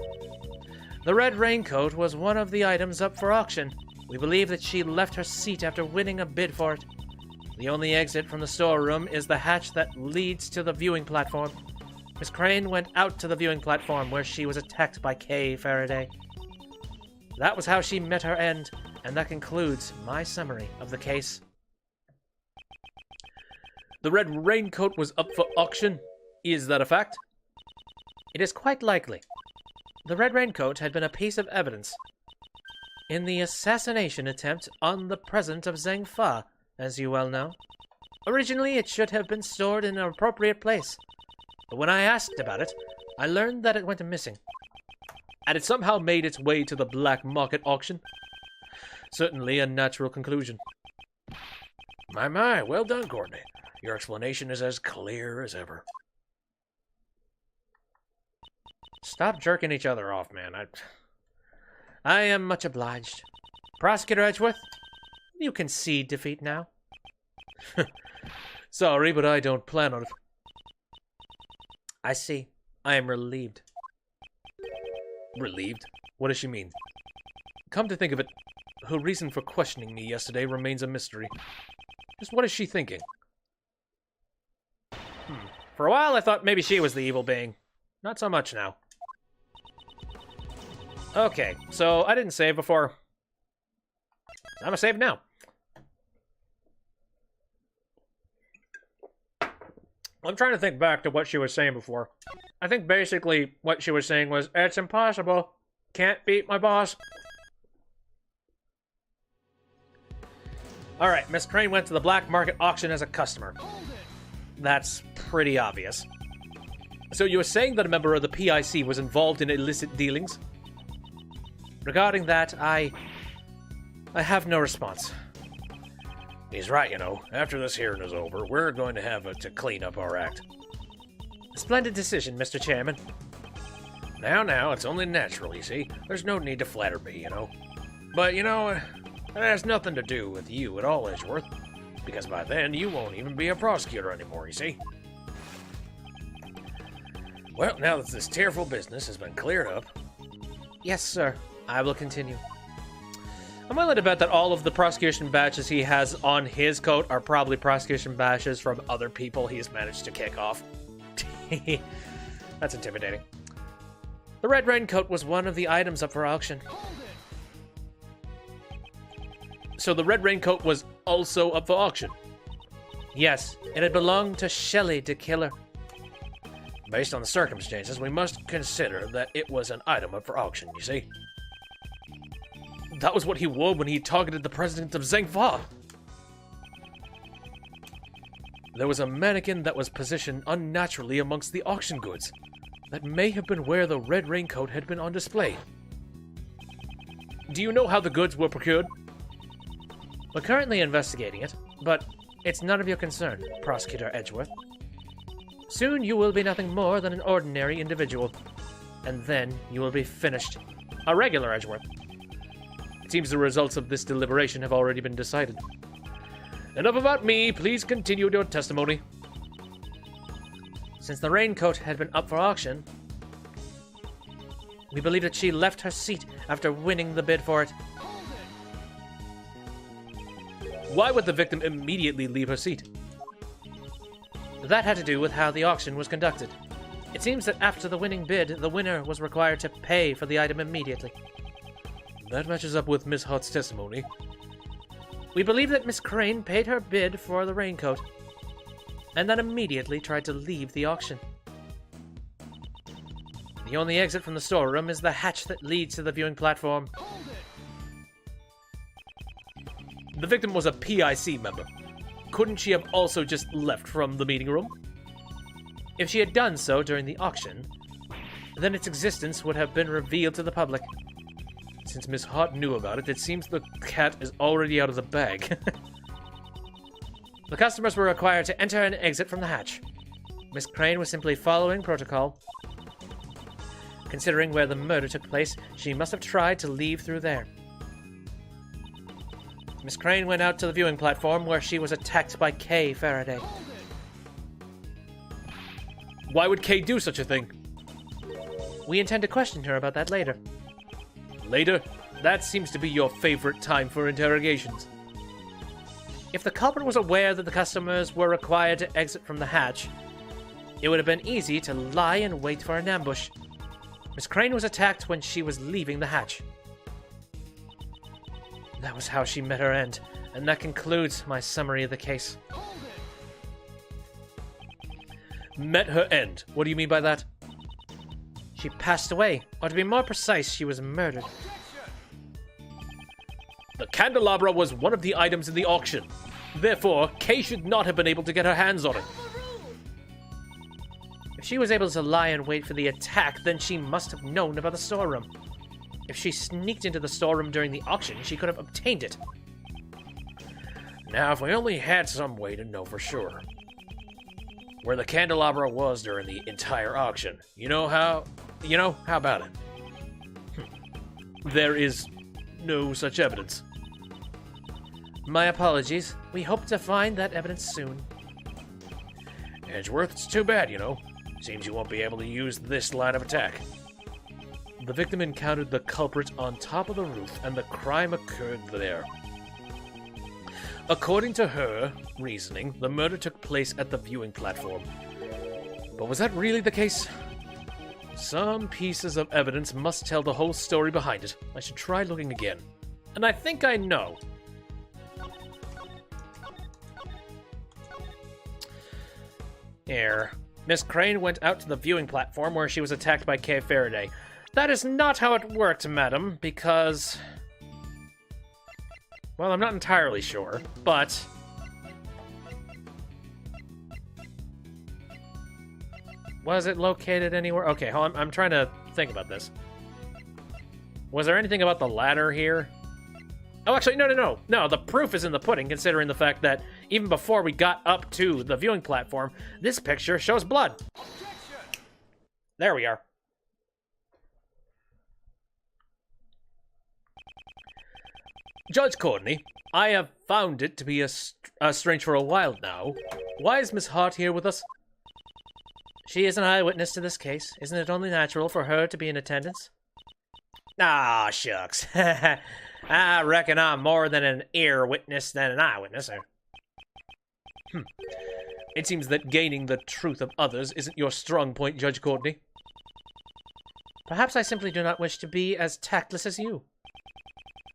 The red raincoat was one of the items up for auction. We believe that she left her seat after winning a bid for it. The only exit from the storeroom is the hatch that leads to the viewing platform. Miss Crane went out to the viewing platform where she was attacked by Kay Faraday. That was how she met her end, and that concludes my summary of the case. The red raincoat was up for auction. Is that a fact? It is quite likely. The red raincoat had been a piece of evidence in the assassination attempt on the president of Zheng Fa, as you well know. Originally, it should have been stored in an appropriate place, but when I asked about it, I learned that it went missing. And it somehow made its way to the black market auction. Certainly a natural conclusion. My, well done, Courtney. Your explanation is as clear as ever. Stop jerking each other off, man. I am much obliged. Prosecutor Edgeworth, you concede defeat now. Sorry, but I don't plan on it. I see. I am relieved. Relieved? What does she mean? Come to think of it, her reason for questioning me yesterday remains a mystery. Just what is she thinking? For a while, I thought maybe she was the evil being. Not so much now. Okay, so I didn't save before. I'm gonna save now. I'm trying to think back to what she was saying before. I think basically what she was saying was, it's impossible. Can't beat my boss. Alright, Miss Crane went to the black market auction as a customer. That's pretty obvious. So you were saying that a member of the PIC was involved in illicit dealings? Regarding that, I have no response. He's right, you know. After this hearing is over, we're going to have to clean up our act. Splendid decision, Mr. Chairman. Now, it's only natural, you see. There's no need to flatter me, you know. But, you know, it has nothing to do with you at all, Edgeworth. Because by then, you won't even be a prosecutor anymore, you see. Well, now that this tearful business has been cleared up... Yes, sir. I will continue. I'm willing to bet that all of the prosecution badges he has on his coat are probably prosecution badges from other people he's managed to kick off. That's intimidating. The red raincoat was one of the items up for auction. So the red raincoat was also up for auction? Yes, it had belonged to Shelley the killer. Based on the circumstances, we must consider that it was an item up for auction, you see. That was what he wore when he targeted the president of Zhengfa. There was a mannequin that was positioned unnaturally amongst the auction goods. That may have been where the red raincoat had been on display. Do you know how the goods were procured? We're currently investigating it, but it's none of your concern, Prosecutor Edgeworth. Soon you will be nothing more than an ordinary individual, and then you will be finished. A regular Edgeworth. It seems the results of this deliberation have already been decided. Enough about me, please continue your testimony. Since the raincoat had been up for auction, we believe that she left her seat after winning the bid for it. Why would the victim immediately leave her seat? That had to do with how the auction was conducted. It seems that after the winning bid, the winner was required to pay for the item immediately. That matches up with Miss Hutt's testimony. We believe that Miss Crane paid her bid for the raincoat, and then immediately tried to leave the auction. The only exit from the storeroom is the hatch that leads to the viewing platform. The victim was a PIC member. Couldn't she have also just left from the meeting room? If she had done so during the auction, then its existence would have been revealed to the public. Since Miss Hutt knew about it, it seems the cat is already out of the bag. The customers were required to enter and exit from the hatch. Miss Crane was simply following protocol. Considering where the murder took place, she must have tried to leave through there. Miss Crane went out to the viewing platform where she was attacked by Kay Faraday. Why would Kay do such a thing? We intend to question her about that later. Later? That seems to be your favorite time for interrogations. If the culprit was aware that the customers were required to exit from the hatch, it would have been easy to lie and wait for an ambush. Miss Crane was attacked when she was leaving the hatch. That was how she met her end, and that concludes my summary of the case. Met her end? What do you mean by that? She passed away, or to be more precise, she was murdered. The candelabra was one of the items in the auction. Therefore, Kay should not have been able to get her hands on it. If she was able to lie and wait for the attack, then she must have known about the storeroom. If she sneaked into the storeroom during the auction, she could have obtained it. Now, if we only had some way to know for sure where the candelabra was during the entire auction, how about it? There is no such evidence. My apologies. We hope to find that evidence soon. Edgeworth, it's too bad, Seems you won't be able to use this line of attack. The victim encountered the culprit on top of the roof, and the crime occurred there. According to her reasoning, the murder took place at the viewing platform. But was that really the case? Some pieces of evidence must tell the whole story behind it. I should try looking again. And I think I know. Here. Miss Crane went out to the viewing platform where she was attacked by Kay Faraday. That is not how it worked, madam, because... Well, I'm not entirely sure, but... Was it located anywhere? Okay, hold on. I'm trying to think about this. Was there anything about the ladder here? Oh, actually, no. No, the proof is in the pudding, considering the fact that even before we got up to the viewing platform, this picture shows blood. There we are. Judge Courtney, I have found it to be strange for a while now. Why is Miss Hart here with us? She is an eyewitness to this case. Isn't it only natural for her to be in attendance? Ah, shucks. I reckon I'm more than an ear witness than an eyewitness. It seems that gaining the truth of others isn't your strong point, Judge Courtney. Perhaps I simply do not wish to be as tactless as you.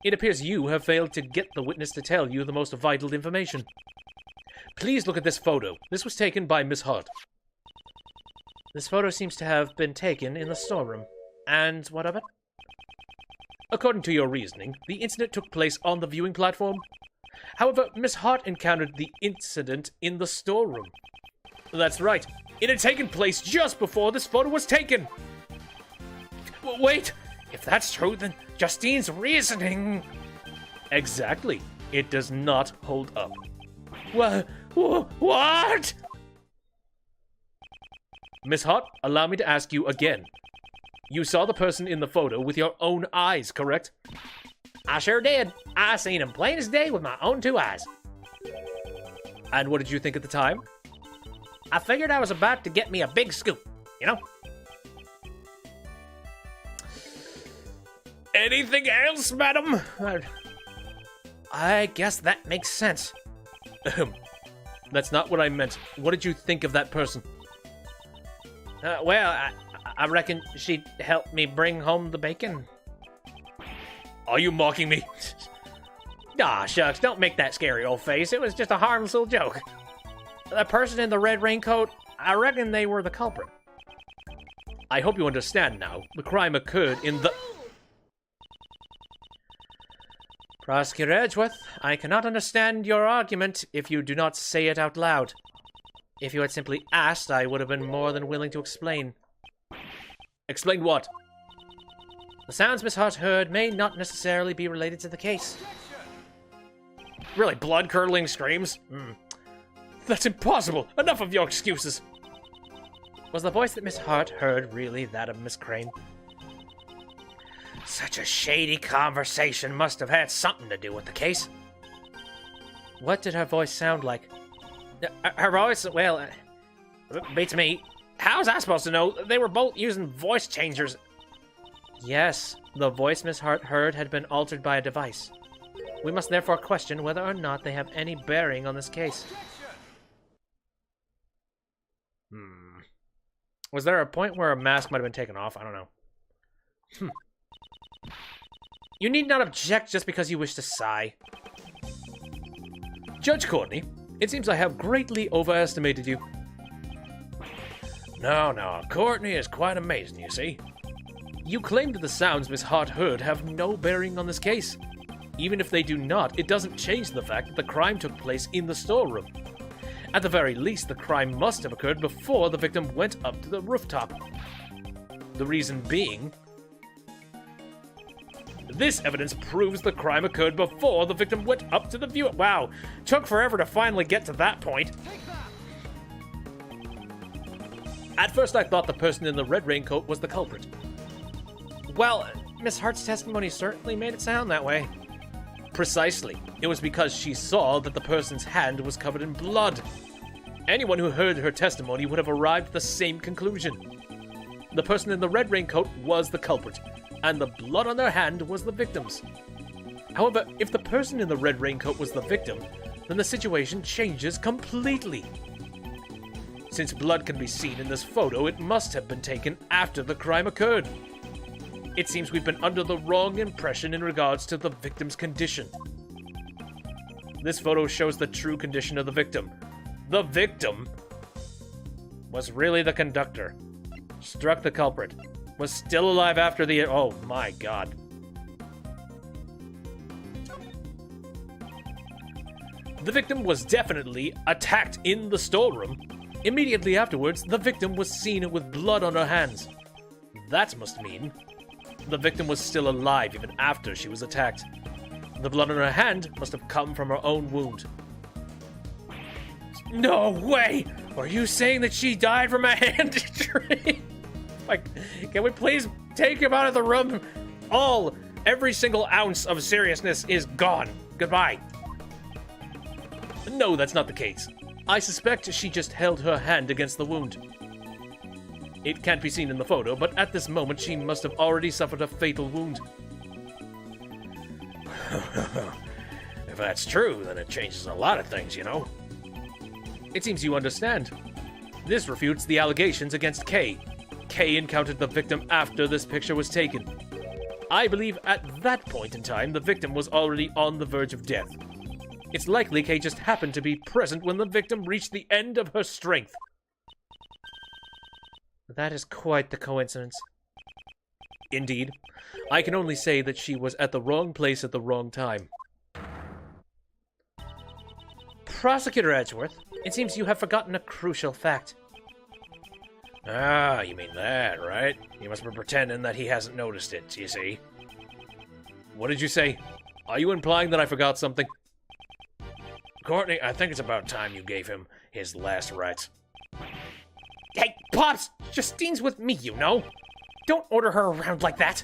It appears you have failed to get the witness to tell you the most vital information. Please look at this photo. This was taken by Miss Hart. This photo seems to have been taken in the storeroom. And what of it? According to your reasoning, the incident took place on the viewing platform. However, Miss Hart encountered the incident in the storeroom. That's right. It had taken place just before this photo was taken. Wait, if that's true, then Justine's reasoning... Exactly. It does not hold up. What? Miss Hart, allow me to ask you again. You saw the person in the photo with your own eyes, correct? I sure did. I seen him plain as day with my own 2 eyes. And what did you think at the time? I figured I was about to get me a big scoop, you know? Anything else, madam? I guess that makes sense. That's not what I meant. What did you think of that person? Well, I reckon she'd help me bring home the bacon. Are you mocking me? Aw, shucks, don't make that scary old face. It was just a harmless little joke. The person in the red raincoat, I reckon they were the culprit. I hope you understand now. The crime occurred in the... Prosecutor Edgeworth, I cannot understand your argument if you do not say it out loud. If you had simply asked, I would have been more than willing to explain. Explain what? The sounds Miss Hart heard may not necessarily be related to the case. Really, blood-curdling screams? That's impossible! Enough of your excuses! Was the voice that Miss Hart heard really that of Miss Crane? Such a shady conversation must have had something to do with the case. What did her voice sound like? Her voice, well, beats me. How was I supposed to know? They were both using voice changers. Yes, the voice Miss Hart heard had been altered by a device. We must therefore question whether or not they have any bearing on this case. Was there a point where a mask might have been taken off? I don't know. You need not object just because you wish to sigh. Judge Courtney, it seems I have greatly overestimated you. No, Courtney is quite amazing, you see. You claim that the sounds Miss Hart heard have no bearing on this case. Even if they do not, it doesn't change the fact that the crime took place in the storeroom. At the very least, the crime must have occurred before the victim went up to the rooftop. The reason being... This evidence proves the crime occurred before the victim went up to the view. Wow, took forever to finally get to that point. At first I thought the person in the red raincoat was the culprit. Well, Miss Hart's testimony certainly made it sound that way. Precisely. It was because she saw that the person's hand was covered in blood. Anyone who heard her testimony would have arrived at the same conclusion. The person in the red raincoat was the culprit, and the blood on their hand was the victim's. However, if the person in the red raincoat was the victim, then the situation changes completely. Since blood can be seen in this photo, it must have been taken after the crime occurred. It seems we've been under the wrong impression in regards to the victim's condition. This photo shows the true condition of the victim. The victim was really the conductor. Struck the culprit. Was still alive after the... Oh my god. The victim was definitely attacked in the storeroom. Immediately afterwards, the victim was seen with blood on her hands. That must mean the victim was still alive even after she was attacked. The blood on her hand must have come from her own wound. No way! Are you saying that she died from a hand injury? Like, can we please take him out of the room? Every single ounce of seriousness is gone. Goodbye. No, that's not the case. I suspect she just held her hand against the wound. It can't be seen in the photo, but at this moment she must have already suffered a fatal wound. If that's true, then it changes a lot of things, you know. It seems you understand. This refutes the allegations against Kay. Kay encountered the victim after this picture was taken. I believe at that point in time, the victim was already on the verge of death. It's likely Kay just happened to be present when the victim reached the end of her strength. That is quite the coincidence. Indeed. I can only say that she was at the wrong place at the wrong time. Prosecutor Edgeworth, it seems you have forgotten a crucial fact. Ah, you mean that, right? You must be pretending that he hasn't noticed it, you see. What did you say? Are you implying that I forgot something? Courtney, I think it's about time you gave him his last rites. Hey, Pops! Justine's with me, you know. Don't order her around like that.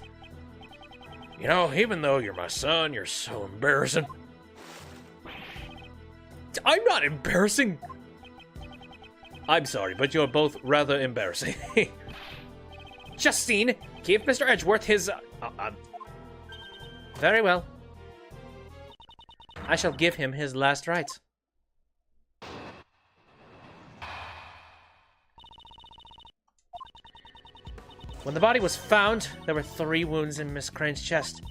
You know, even though you're my son, you're so embarrassing. I'm not embarrassing. I'm sorry, but you're both rather embarrassing. Justine, give Mr. Edgeworth his... Very well. I shall give him his last rites. When the body was found, there were 3 wounds in Miss Crane's chest.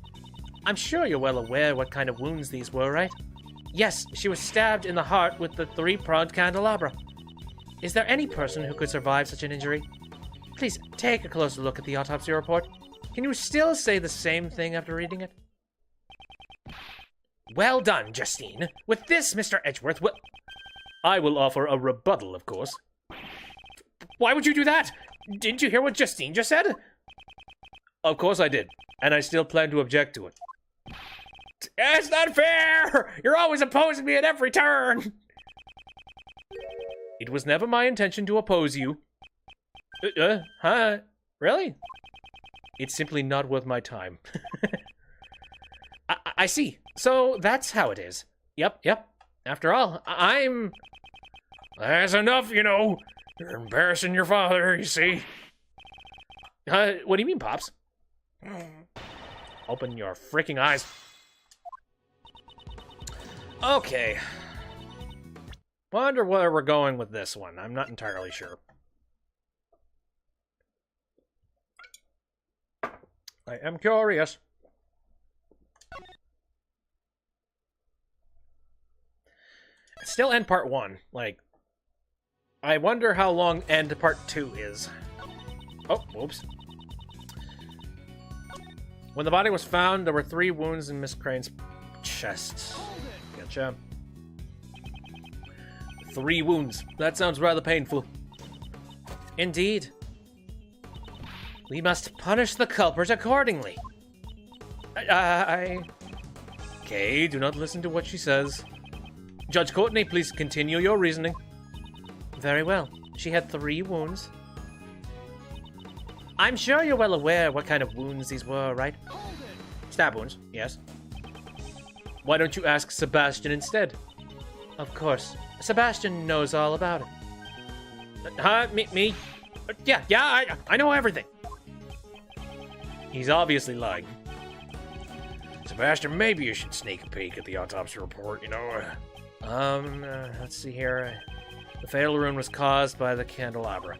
I'm sure you're well aware what kind of wounds these were, right? Yes, she was stabbed in the heart with the 3-pronged candelabra. Is there any person who could survive such an injury? Please, take a closer look at the autopsy report. Can you still say the same thing after reading it? Well done, Justine. With this, Mr. Edgeworth will... I will offer a rebuttal, of course. Why would you do that? Didn't you hear what Justine just said? Of course I did, and I still plan to object to it. It's not fair! You're always opposing me at every turn! It was never my intention to oppose you. Huh? Really? It's simply not worth my time. I see. So that's how it is. Yep. After all, I'm... That's enough, you know. You're embarrassing your father, you see. What do you mean, Pops? Open your freaking eyes. Okay. Wonder where we're going with this one. I'm not entirely sure. I am curious. Still end part 1. Like, I wonder how long end part 2 is. Oh, whoops. When the body was found, there were 3 wounds in Miss Crane's chest. Gotcha. 3 wounds. That sounds rather painful. Indeed. We must punish the culprit accordingly. Okay, do not listen to what she says. Judge Courtney, please continue your reasoning. Very well. She had 3 wounds. I'm sure you're well aware what kind of wounds these were, right? Stab wounds, yes. Why don't you ask Sebastian instead? Of course. Sebastian knows all about it. Me? Yeah, I know everything. He's obviously lying. Sebastian, maybe you should sneak a peek at the autopsy report, you know? Let's see here. The fatal wound was caused by the candelabra.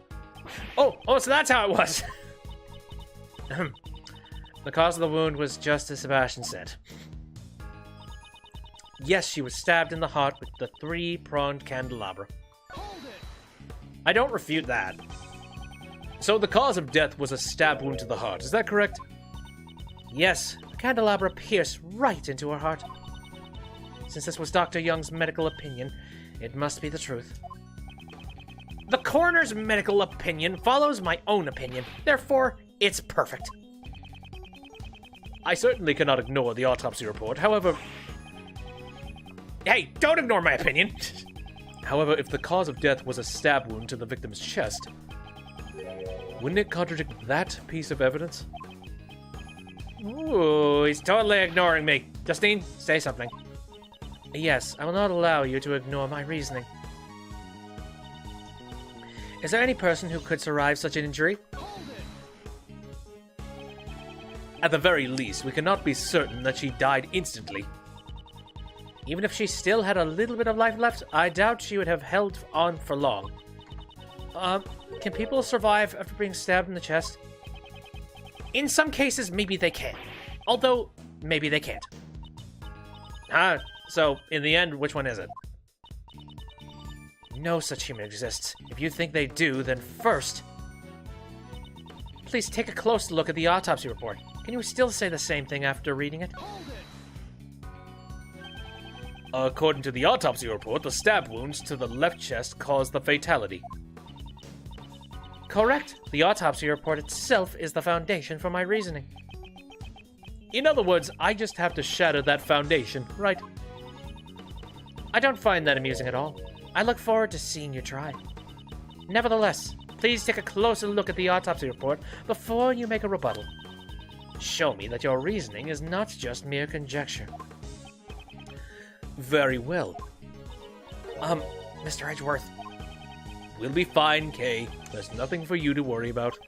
Oh, so that's how it was. The cause of the wound was just as Sebastian said. Yes, she was stabbed in the heart with the 3-pronged candelabra. I don't refute that. So the cause of death was a stab wound to the heart, is that correct? Yes, the candelabra pierced right into her heart. Since this was Dr. Young's medical opinion, it must be the truth. The coroner's medical opinion follows my own opinion. Therefore, it's perfect. I certainly cannot ignore the autopsy report. However, Hey, don't ignore my opinion. however, if the cause of death was a stab wound to the victim's chest, wouldn't it contradict that piece of evidence? Ooh, he's totally ignoring me. Justine, say something. Yes, I will not allow you to ignore my reasoning. Is there any person who could survive such an injury? At the very least, we cannot be certain that she died instantly. Even if she still had a little bit of life left, I doubt she would have held on for long. Can people survive after being stabbed in the chest? In some cases, maybe they can. Although, maybe they can't. So, in the end, which one is it? No such human exists. If you think they do, then first... Please take a close look at the autopsy report. Can you still say the same thing after reading it? According to the autopsy report, the stab wounds to the left chest caused the fatality. Correct. The autopsy report itself is the foundation for my reasoning. In other words, I just have to shatter that foundation, right? I don't find that amusing at all. I look forward to seeing you try. Nevertheless, please take a closer look at the autopsy report before you make a rebuttal. Show me that your reasoning is not just mere conjecture. Very well. Mr. Edgeworth. We'll be fine, Kay. There's nothing for you to worry about.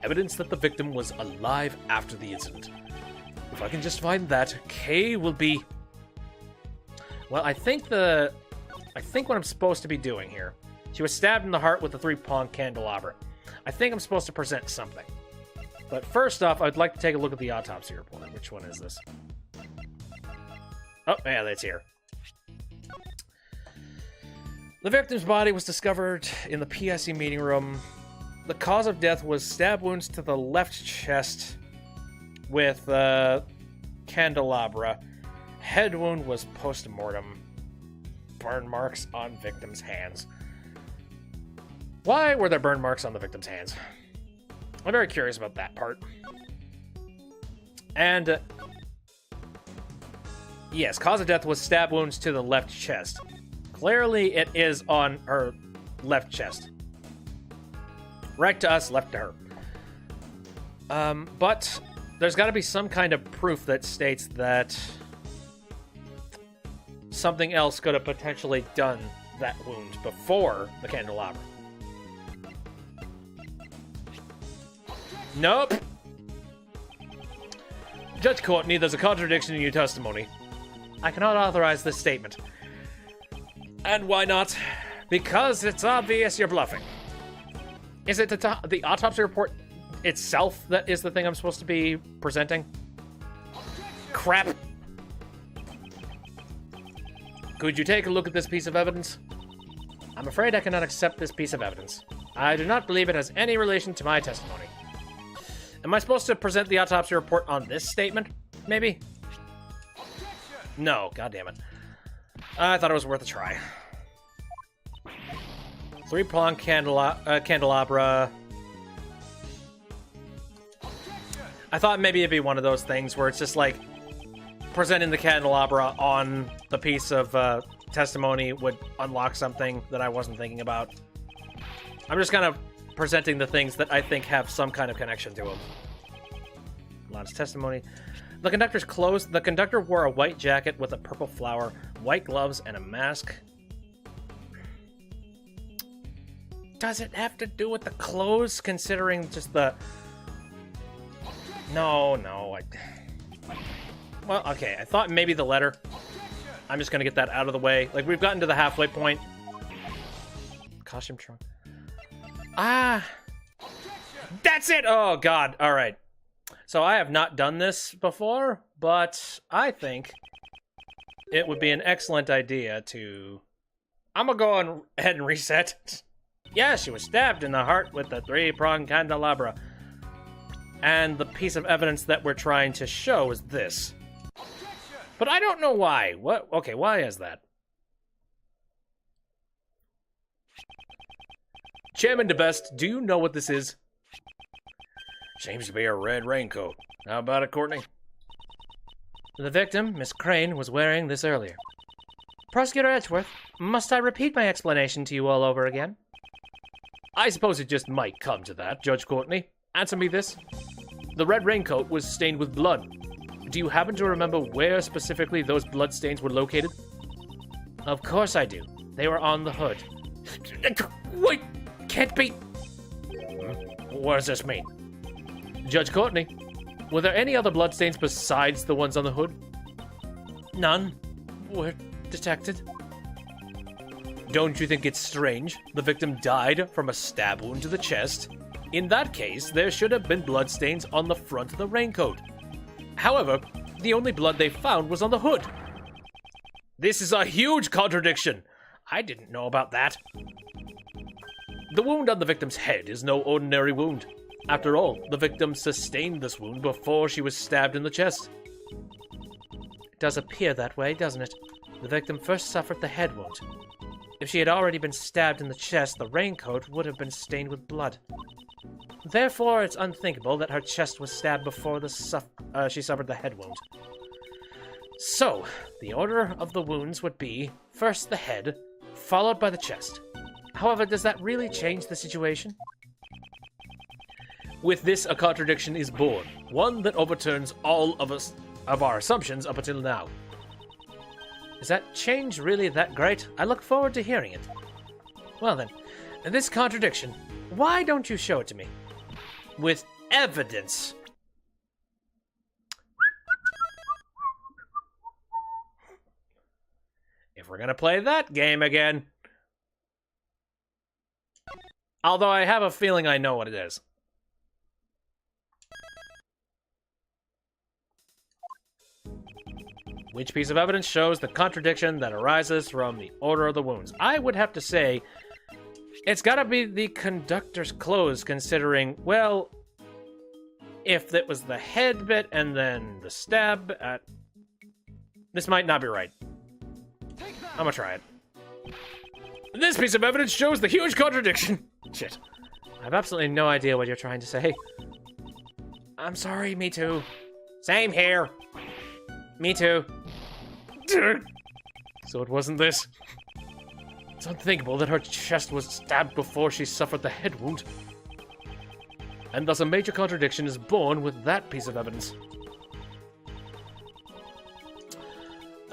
Evidence that the victim was alive after the incident. If I can just find that, Kay will be... Well, I think what I'm supposed to be doing here. She was stabbed in the heart with a 3-prong candelabra. I think I'm supposed to present something. But first off, I'd like to take a look at the autopsy report. Which one is this? Oh, yeah, that's here. The victim's body was discovered in the PSC meeting room. The cause of death was stab wounds to the left chest with candelabra. Head wound was post-mortem. Burn marks on victim's hands. Why were there burn marks on the victim's hands? I'm very curious about that part. And yes, cause of death was stab wounds to the left chest. Clearly, it is on her left chest. Right to us, left to her. But there's got to be some kind of proof that states that something else could have potentially done that wound before the candelabra. Nope. Judge Courtney, there's a contradiction in your testimony. I cannot authorize this statement. And why not? Because it's obvious you're bluffing. Is it the autopsy report itself that is the thing I'm supposed to be presenting? Crap. Could you take a look at this piece of evidence? I'm afraid I cannot accept this piece of evidence. I do not believe it has any relation to my testimony. Am I supposed to present the autopsy report on this statement? Maybe? No, goddammit. I thought it was worth a try. 3-prong candelabra. I thought maybe it'd be one of those things where it's just like presenting the candelabra on the piece of testimony would unlock something that I wasn't thinking about. I'm just kind of presenting the things that I think have some kind of connection to them. Lotta's testimony. The conductor's clothes. The conductor wore a white jacket with a purple flower, white gloves, and a mask. Does it have to do with the clothes, considering just the... No. Well, okay, I thought maybe the letter. I'm just gonna get that out of the way. Like, we've gotten to the halfway point. Costume trunk. Ah! That's it! Oh, God. All right. So I have not done this before, but I think it would be an excellent idea to... I'm gonna go ahead and reset. Yeah, she was stabbed in the heart with the 3-prong candelabra. And the piece of evidence that we're trying to show is this. But I don't know why. What? Okay, why is that? Chairman DeBest, do you know what this is? Seems to be a red raincoat. How about it, Courtney? The victim, Miss Crane, was wearing this earlier. Prosecutor Edgeworth, must I repeat my explanation to you all over again? I suppose it just might come to that, Judge Courtney. Answer me this. The red raincoat was stained with blood. Do you happen to remember where specifically those blood stains were located? Of course I do. They were on the hood. Wait, can't be. What does this mean? Judge Courtney, were there any other bloodstains besides the ones on the hood? None were detected. Don't you think it's strange? The victim died from a stab wound to the chest. In that case, there should have been bloodstains on the front of the raincoat. However, the only blood they found was on the hood. This is a huge contradiction. I didn't know about that. The wound on the victim's head is no ordinary wound. After all, the victim sustained this wound before she was stabbed in the chest. It does appear that way, doesn't it? The victim first suffered the head wound. If she had already been stabbed in the chest, the raincoat would have been stained with blood. Therefore, it's unthinkable that her chest was stabbed before she suffered the head wound. So, the order of the wounds would be, first the head, followed by the chest. However, does that really change the situation? With this, a contradiction is born, one that overturns all of our assumptions up until now. Is that change really that great? I look forward to hearing it. Well then, this contradiction, why don't you show it to me? With evidence. If we're gonna play that game again. Although I have a feeling I know what it is. Which piece of evidence shows the contradiction that arises from the order of the wounds? I would have to say it's gotta be the conductor's clothes, considering, well, if it was the head bit and then the stab at... This might not be right. I'm gonna try it. This piece of evidence shows the huge contradiction. Shit. I have absolutely no idea what you're trying to say. I'm sorry, me too. Same here. Me too. So it wasn't this. It's unthinkable that her chest was stabbed before she suffered the head wound. And thus a major contradiction is born with that piece of evidence.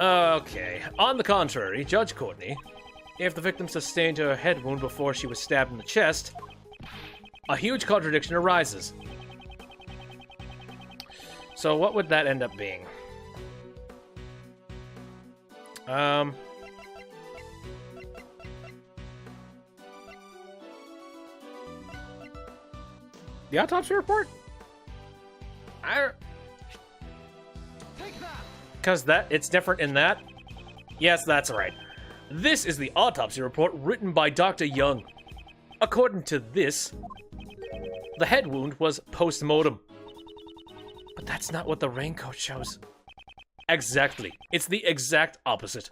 Okay, on the contrary, Judge Courtney, if the victim sustained her head wound before she was stabbed in the chest, a huge contradiction arises. So what would that end up being? The autopsy report? Because it's different in that? Yes, that's right. This is the autopsy report written by Dr. Young. According to this, the head wound was post-mortem. But that's not what the raincoat shows. Exactly. It's the exact opposite.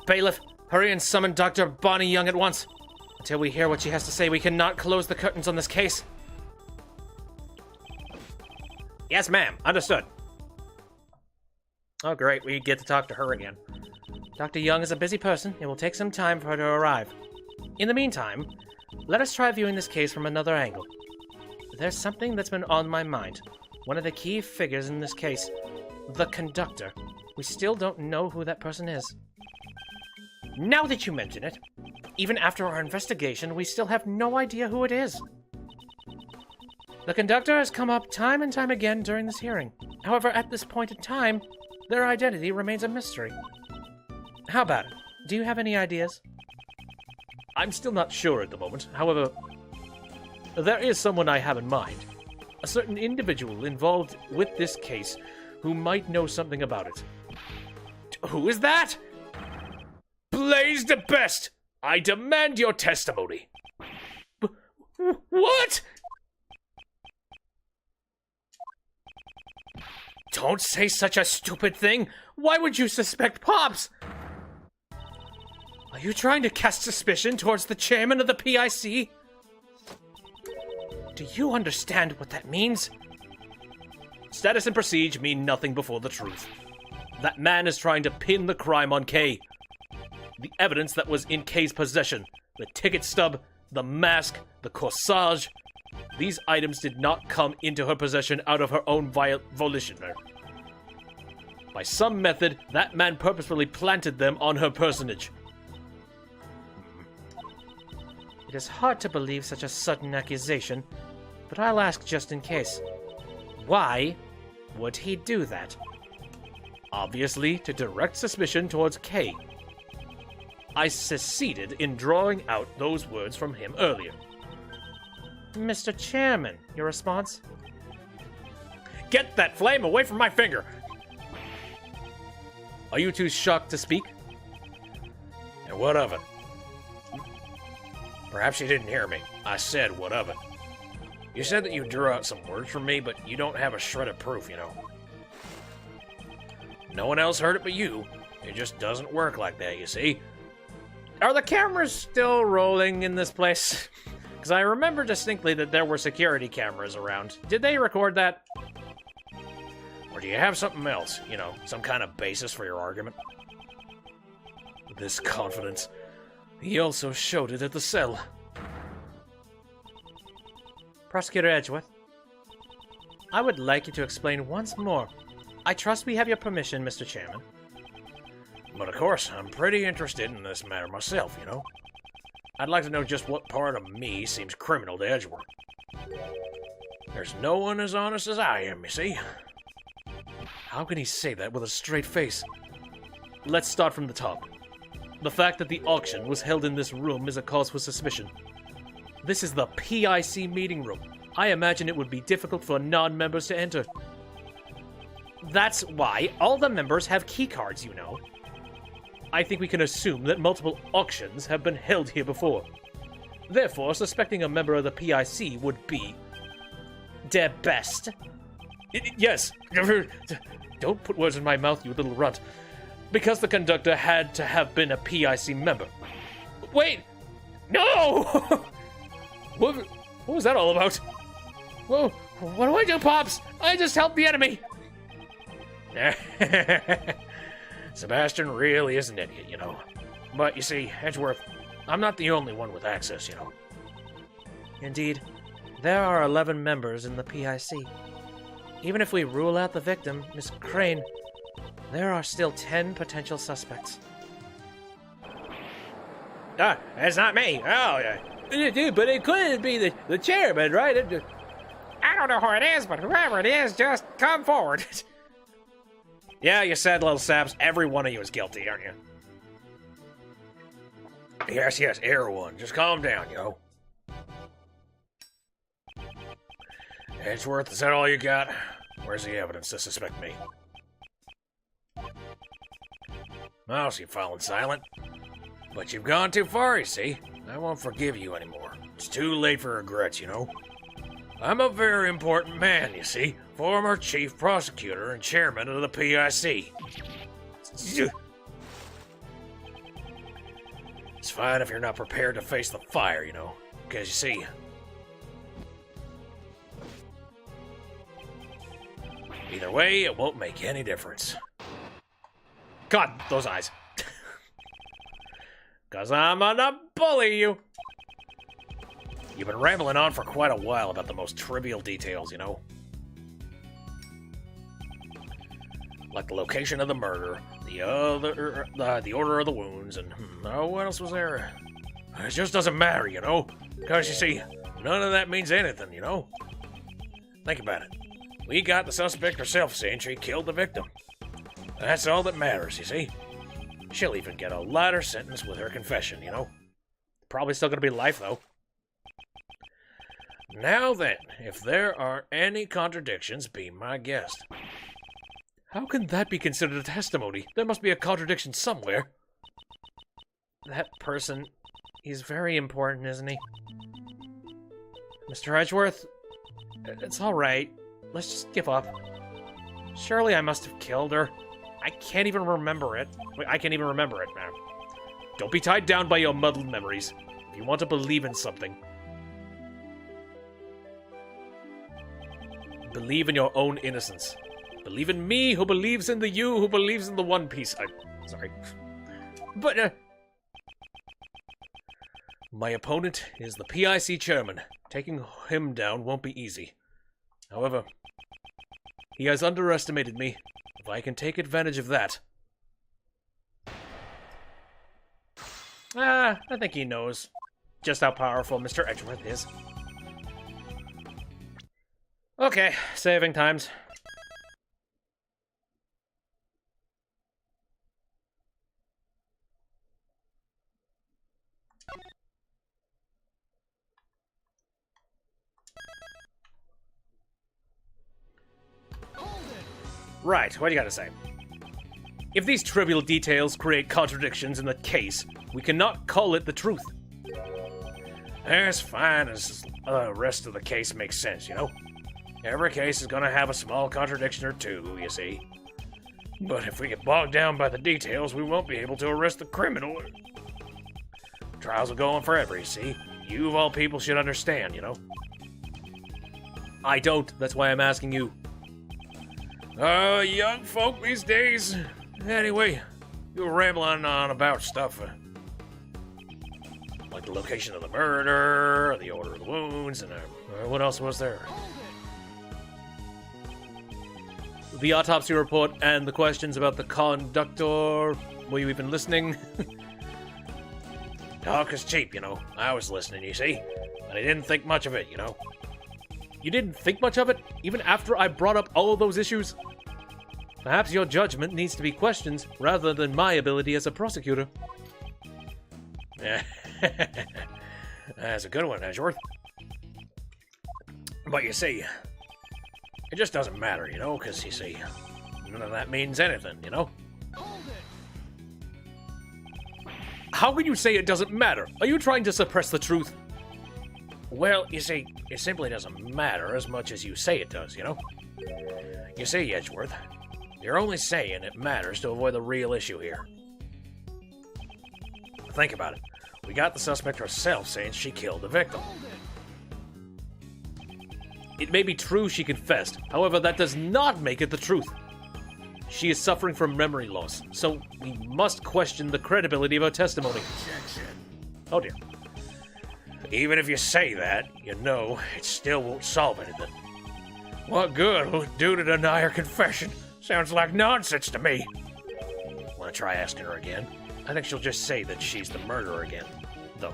Bailiff, hurry and summon Dr. Bonnie Young at once. Until we hear what she has to say, we cannot close the curtains on this case. Yes, ma'am. Understood. Oh, great. We get to talk to her again. Dr. Young is a busy person. It will take some time for her to arrive. In the meantime, let us try viewing this case from another angle. There's something that's been on my mind. One of the key figures in this case, the conductor. We still don't know who that person is. Now that you mention it, even after our investigation, we still have no idea who it is. The conductor has come up time and time again during this hearing. However, at this point in time, their identity remains a mystery. How about it? Do you have any ideas? I'm still not sure at the moment. However, there is someone I have in mind. A certain individual involved with this case who might know something about it. Who is that? Blaze the best! I demand your testimony. What? Don't say such a stupid thing! Why would you suspect Pops? Are you trying to cast suspicion towards the chairman of the PIC? Do you understand what that means? Status and prestige mean nothing before the truth. That man is trying to pin the crime on Kay. The evidence that was in Kay's possession, the ticket stub, the mask, the corsage, these items did not come into her possession out of her own volition. By some method, that man purposefully planted them on her personage. It is hard to believe such a sudden accusation, but I'll ask just in case. Why would he do that? Obviously, to direct suspicion towards Kay. I succeeded in drawing out those words from him earlier. Mr. Chairman, your response? Get that flame away from my finger! Are you too shocked to speak? And what of it? Perhaps you didn't hear me. I said, what of it? You said that you drew out some words from me, but you don't have a shred of proof, you know. No one else heard it but you. It just doesn't work like that, you see. Are the cameras still rolling in this place? Because I remember distinctly that there were security cameras around. Did they record that? Or do you have something else? You know, some kind of basis for your argument? This confidence. He also showed it at the cell. Prosecutor Edgeworth, I would like you to explain once more. I trust we have your permission, Mr. Chairman. But of course, I'm pretty interested in this matter myself, you know. I'd like to know just what part of me seems criminal to Edgeworth. There's no one as honest as I am, you see. How can he say that with a straight face? Let's start from the top. The fact that the auction was held in this room is a cause for suspicion. This is the PIC meeting room. I imagine it would be difficult for non-members to enter. That's why all the members have keycards, you know. I think we can assume that multiple auctions have been held here before. Therefore, suspecting a member of the PIC would be their best. Yes. Don't put words in my mouth, you little runt. Because the conductor had to have been a PIC member. Wait! No! What was that all about? Whoa, what do I do, Pops? I just helped the enemy! Sebastian really is an idiot, you know. But you see, Edgeworth, I'm not the only one with access, you know. Indeed, there are 11 members in the PIC. Even if we rule out the victim, Miss Crane, there are still 10 potential suspects. That's not me. Oh, Dude, but it couldn't be the chairman, right? I don't know who it is, but whoever it is, just come forward. Yeah, you sad little saps. Every one of you is guilty, aren't you? Yes, everyone. Just calm down, you know. Edgeworth, is that all you got? Where's the evidence to suspect me? Oh, so you've fallen silent. But you've gone too far, you see. I won't forgive you anymore. It's too late for regrets, you know. I'm a very important man, you see. Former chief prosecutor and chairman of the PIC. It's fine if you're not prepared to face the fire, you know. Because you see, either way, it won't make any difference. God, those eyes. 'Cause I'm gonna bully you. You've been rambling on for quite a while about the most trivial details, you know? Like the location of the murder, the order of the wounds, and what else was there? It just doesn't matter, you know? Because you see, none of that means anything, you know? Think about it. We got the suspect herself saying she killed the victim. That's all that matters, you see? She'll even get a lighter sentence with her confession, you know? Probably still gonna be life, though. Now then, if there are any contradictions, be my guest. How can that be considered a testimony? There must be a contradiction somewhere. That person, he's very important, isn't he? Mr. Edgeworth, it's all right. Let's just give up. Surely I must have killed her. I can't even remember it. Wait, I can't even remember it, man. Don't be tied down by your muddled memories. If you want to believe in something, believe in your own innocence. Believe in me, who believes in the you, who believes in the One Piece. Sorry. But, my opponent is the PIC chairman. Taking him down won't be easy. However, he has underestimated me. If I can take advantage of that... I think he knows just how powerful Mr. Edgeworth is. Okay, saving times. Right, what do you gotta say? If these trivial details create contradictions in the case, we cannot call it the truth. As fine as the rest of the case makes sense, you know? Every case is gonna have a small contradiction or two, you see. But if we get bogged down by the details, we won't be able to arrest the criminal. Trials will go on forever, you see. You, of all people, should understand, you know? I don't, that's why I'm asking you. Young folk these days. Anyway, you were rambling on about stuff. Like the location of the murder, the order of the wounds, and what else was there? The autopsy report and the questions about the conductor. Were you even listening? Talk is cheap, you know. I was listening, you see. But I didn't think much of it, you know. You didn't think much of it, even after I brought up all of those issues? Perhaps your judgment needs to be questioned rather than my ability as a prosecutor. That's a good one, Edgeworth. But you see, it just doesn't matter, you know, because you see, none of that means anything, you know? How can you say it doesn't matter? Are you trying to suppress the truth? Well, you see, it simply doesn't matter as much as you say it does, you know? You see, Edgeworth, you're only saying it matters to avoid the real issue here. Think about it. We got the suspect herself saying she killed the victim. It may be true she confessed, however, that does not make it the truth. She is suffering from memory loss, so we must question the credibility of her testimony. Oh dear. Even if you say that, you know, it still won't solve anything. What good will it do to deny her confession? Sounds like nonsense to me. Want to try asking her again? I think she'll just say that she's the murderer again, though.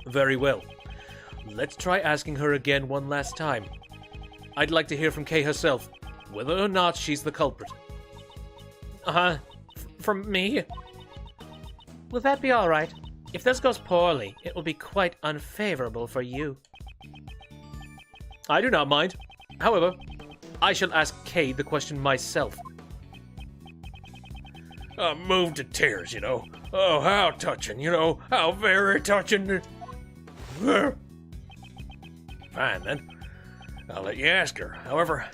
Very well. Let's try asking her again one last time. I'd like to hear from Kay herself, whether or not she's the culprit. From me? Will that be all right? If this goes poorly, it will be quite unfavorable for you. I do not mind. However, I shall ask Kay the question myself. I'm moved to tears, you know. Oh, how touching, you know. How very touching. Fine, then. I'll let you ask her. However,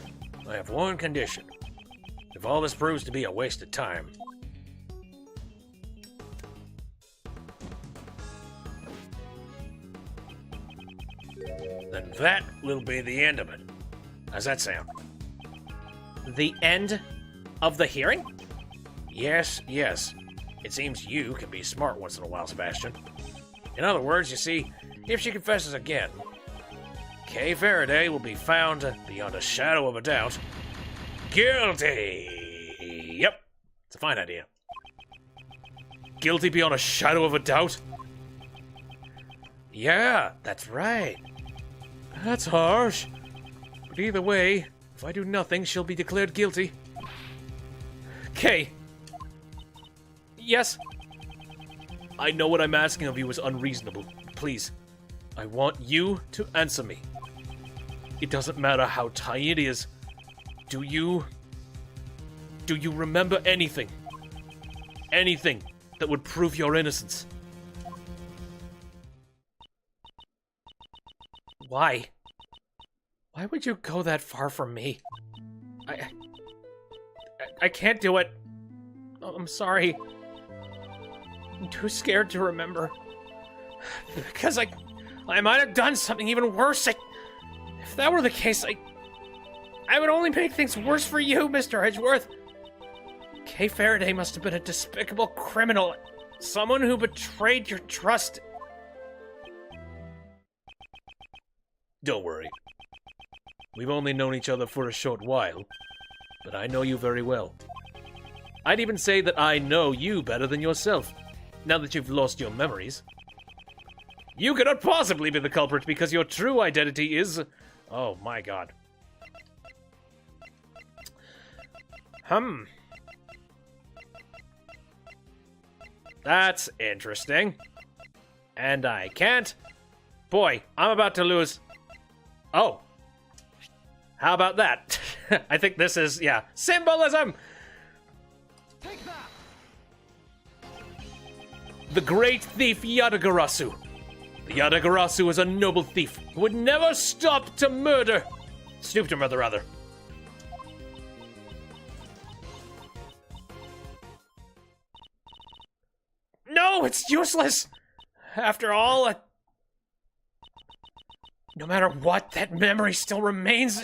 I have one condition. If all this proves to be a waste of time, then that will be the end of it. How's that sound? The end of the hearing? Yes, yes. It seems you can be smart once in a while, Sebastian. In other words, you see, if she confesses again, Kay Faraday will be found, beyond a shadow of a doubt, guilty! Yep, it's a fine idea. Guilty beyond a shadow of a doubt? Yeah, that's right. That's harsh. But either way, if I do nothing, she'll be declared guilty. Kay! Yes? I know what I'm asking of you is unreasonable. Please, I want you to answer me. It doesn't matter how tiny it is. Do you remember anything? Anything that would prove your innocence? Why? Why would you go that far from me? I can't do it. Oh, I'm sorry. I'm too scared to remember. Because I might have done something even worse. If that were the case, I would only make things worse for you, Mr. Edgeworth. Kay Faraday must have been a despicable criminal. Someone who betrayed your trust. Don't worry. We've only known each other for a short while, but I know you very well. I'd even say that I know you better than yourself, now that you've lost your memories. You cannot possibly be the culprit because your true identity is... Oh my god. That's interesting. And I can't. Boy, I'm about to lose. Oh. How about that? I think this is, yeah, symbolism! Take that! The great thief Yadagarasu. The Yadagarasu is a noble thief who would never stop to murder. Stoop to murder, rather. No, it's useless! After all, no matter what, that memory still remains.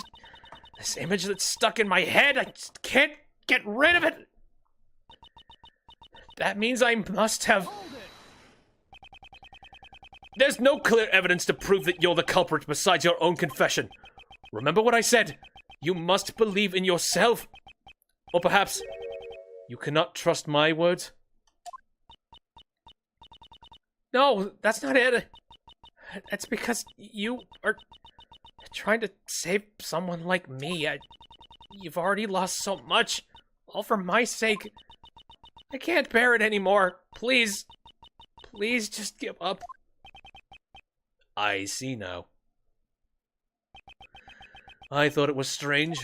This image that's stuck in my head, I just can't get rid of it. That means I must have... There's no clear evidence to prove that you're the culprit besides your own confession. Remember what I said. You must believe in yourself. Or perhaps you cannot trust my words? No, that's not it. That's because you are trying to save someone like me. You've already lost so much, all for my sake. I can't bear it anymore. Please, please just give up. I see now. I thought it was strange.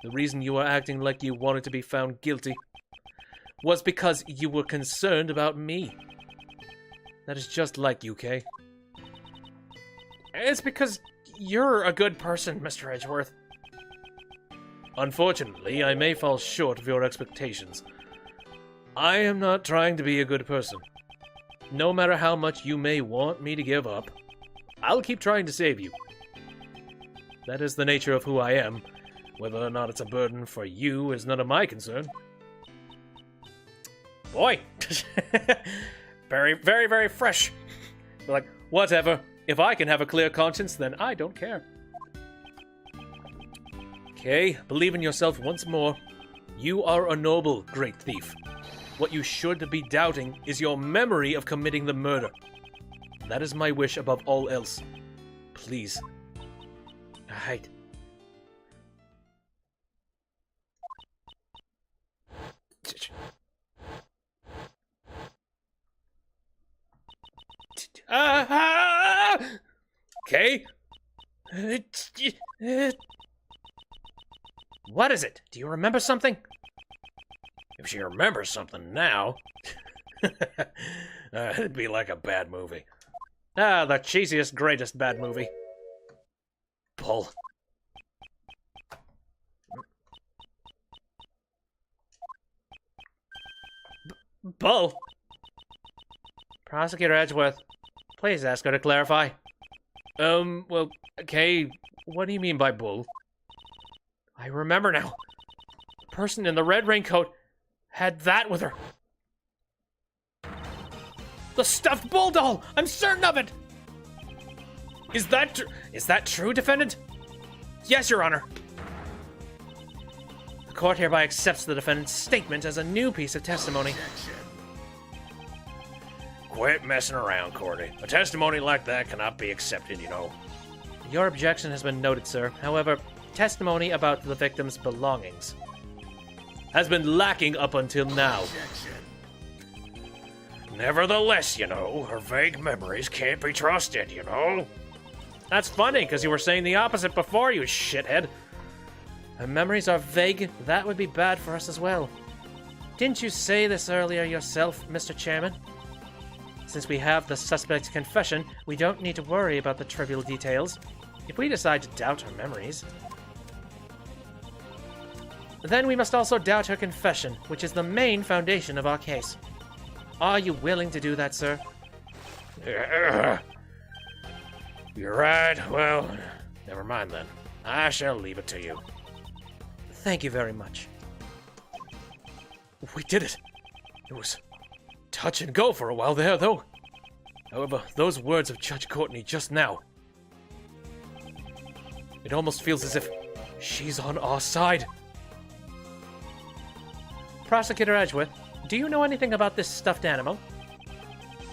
The reason you were acting like you wanted to be found guilty was because you were concerned about me. That is just like you, Kay. It's because you're a good person, Mr. Edgeworth. Unfortunately, I may fall short of your expectations. I am not trying to be a good person. No matter how much you may want me to give up, I'll keep trying to save you. That is the nature of who I am. Whether or not it's a burden for you is none of my concern. Boy. Very, very, very fresh. Like, whatever. If I can have a clear conscience, then I don't care. Okay, believe in yourself once more. You are a noble, great thief. What you should be doubting is your memory of committing the murder. That is my wish above all else. Please. Alright. Okay? What is it? Do you remember something? If she remembers something now, it'd be like a bad movie. Ah, the cheesiest, greatest bad movie. Bull. Bull? Prosecutor Edgeworth, please ask her to clarify. Well, okay, what do you mean by bull? I remember now. The person in the red raincoat had that with her. The stuffed bull doll! I'm certain of it! Is that true, defendant? Yes, Your Honor. The court hereby accepts the defendant's statement as a new piece of testimony. Quit messing around, Cordy. A testimony like that cannot be accepted, you know. Your objection has been noted, sir. However, testimony about the victim's belongings has been lacking up until now. Nevertheless, you know, her vague memories can't be trusted, you know? That's funny, because you were saying the opposite before, you shithead. Her memories are vague. That would be bad for us as well. Didn't you say this earlier yourself, Mr. Chairman? Since we have the suspect's confession, we don't need to worry about the trivial details. If we decide to doubt her memories... Then we must also doubt her confession, which is the main foundation of our case. Are you willing to do that, sir? You're right. Well, never mind then. I shall leave it to you. Thank you very much. We did it. It was touch and go for a while there, though. However, those words of Judge Courtney just now, it almost feels as if she's on our side. Prosecutor Edgeworth, do you know anything about this stuffed animal?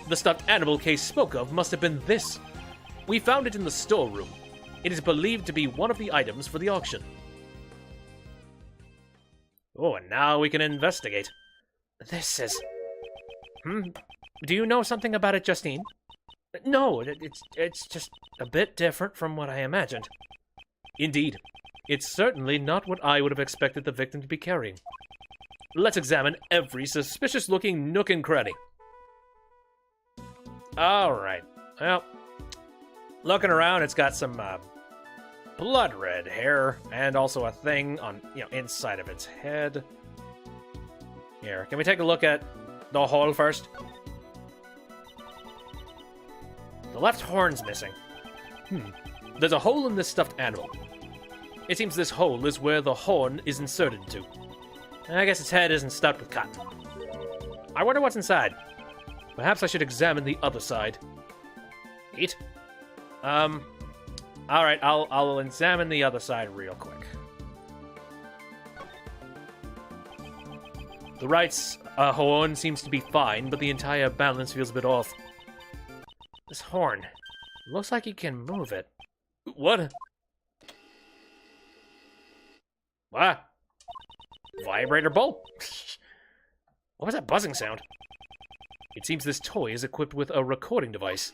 The stuffed animal Case spoke of must have been this. We found it in the storeroom. It is believed to be one of the items for the auction. Oh, and now we can investigate. This is... Do you know something about it, Justine? No, it's just a bit different from what I imagined. Indeed. It's certainly not what I would have expected the victim to be carrying. Let's examine every suspicious-looking nook and cranny. Alright. Well, looking around, it's got some blood red hair and also a thing on, inside of its head. Here, can we take a look at the hole first? The left horn's missing. There's a hole in this stuffed animal. It seems this hole is where the horn is inserted into. I guess its head isn't stuffed with cotton. I wonder what's inside. Perhaps I should examine the other side. Eat? Alright, I'll examine the other side real quick. The right's horn seems to be fine, but the entire balance feels a bit off. This horn. Looks like you can move it. What? What? Vibrator bolt? What was that buzzing sound? It seems this toy is equipped with a recording device.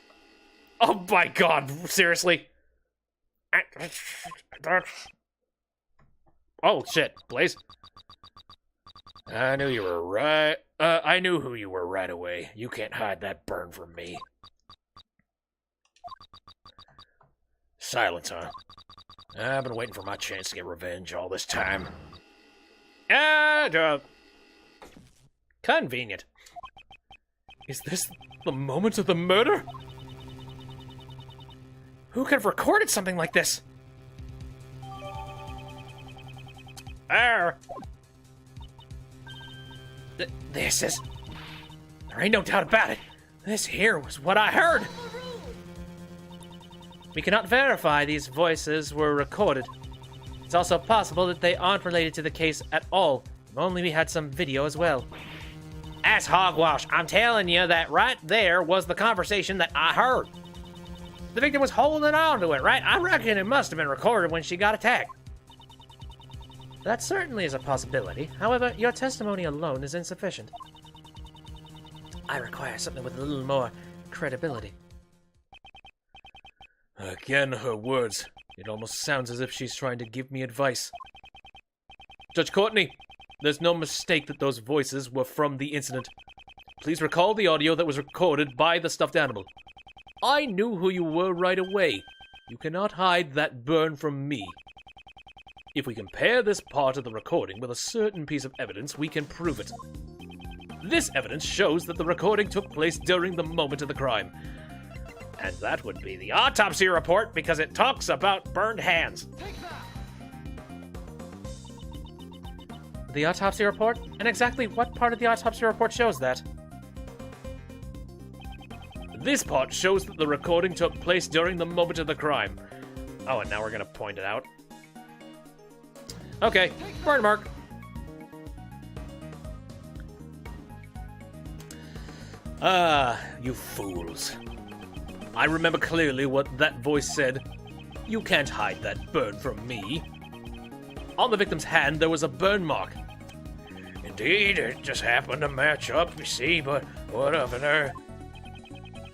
Oh my god, seriously? Oh shit, Blaze. I knew you were right. I knew who you were right away. You can't hide that burn from me. Silence, huh? I've been waiting for my chance to get revenge all this time. Convenient. Is this the moment of the murder? Who could have recorded something like this? This is... There ain't no doubt about it. This here was what I heard. We cannot verify these voices were recorded. It's also possible that they aren't related to the case at all. If only we had some video as well. That's hogwash. I'm telling you that right there was the conversation that I heard. The victim was holding on to it, right? I reckon it must have been recorded when she got attacked. That certainly is a possibility. However, your testimony alone is insufficient. I require something with a little more credibility. Again, her words. It almost sounds as if she's trying to give me advice. Judge Courtney, there's no mistake that those voices were from the incident. Please recall the audio that was recorded by the stuffed animal. I knew who you were right away. You cannot hide that burn from me. If we compare this part of the recording with a certain piece of evidence, we can prove it. This evidence shows that the recording took place during the moment of the crime. And that would be the autopsy report because it talks about burned hands. The autopsy report? And exactly what part of the autopsy report shows that? This part shows that the recording took place during the moment of the crime. Oh, and now we're gonna point it out. Okay, burn mark. You fools. I remember clearly what that voice said. You can't hide that burn from me. On the victim's hand, there was a burn mark. Indeed, it just happened to match up, you see, but what of it,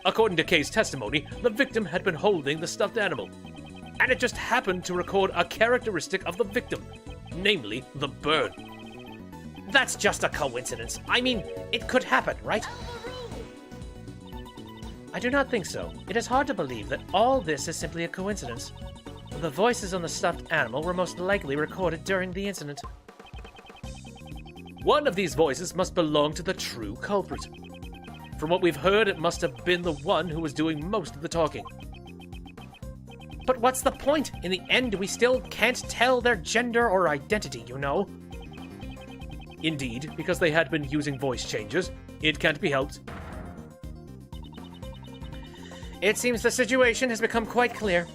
According to Kay's testimony, the victim had been holding the stuffed animal, and it just happened to record a characteristic of the victim, namely the burn. That's just a coincidence. I mean, it could happen, right? I do not think so. It is hard to believe that all this is simply a coincidence. The voices on the stuffed animal were most likely recorded during the incident. One of these voices must belong to the true culprit. From what we've heard, it must have been the one who was doing most of the talking. But what's the point? In the end, we still can't tell their gender or identity, you know? Indeed, because they had been using voice changes, it can't be helped. It seems the situation has become quite clear.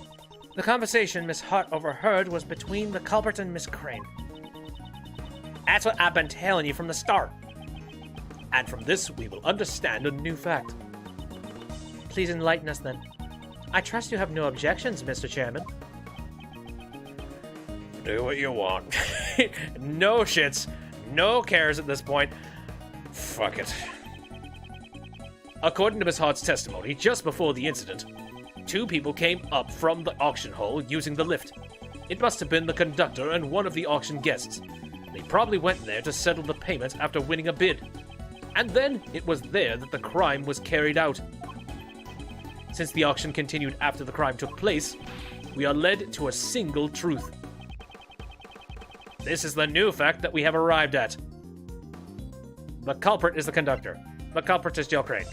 The conversation Miss Hart overheard was between the culprit and Miss Crane. That's what I've been telling you from the start. And from this, we will understand a new fact. Please enlighten us then. I trust you have no objections, Mr. Chairman. Do what you want. No shits, no cares at this point. Fuck it. According to Miss Hart's testimony, just before the incident, 2 people came up from the auction hall using the lift. It must have been the conductor and one of the auction guests. They probably went there to settle the payment after winning a bid. And then it was there that the crime was carried out. Since the auction continued after the crime took place, we are led to a single truth. This is the new fact that we have arrived at. The culprit is the conductor. The culprit is Jill Crane.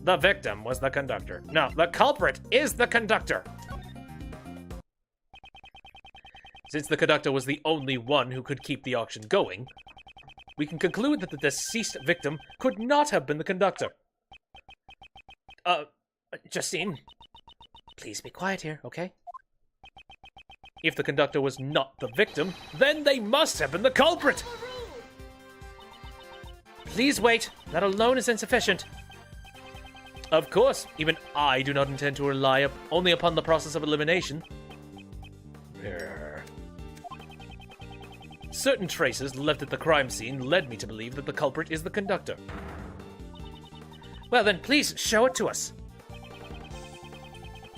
The victim was the conductor. No, the culprit is the conductor. Since the conductor was the only one who could keep the auction going, we can conclude that the deceased victim could not have been the conductor. Justine, please be quiet here, okay? If the conductor was not the victim, then they must have been the culprit! Please wait. That alone is insufficient. Of course, even I do not intend to rely only upon the process of elimination. Certain traces left at the crime scene led me to believe that the culprit is the conductor. Well then, please show it to us.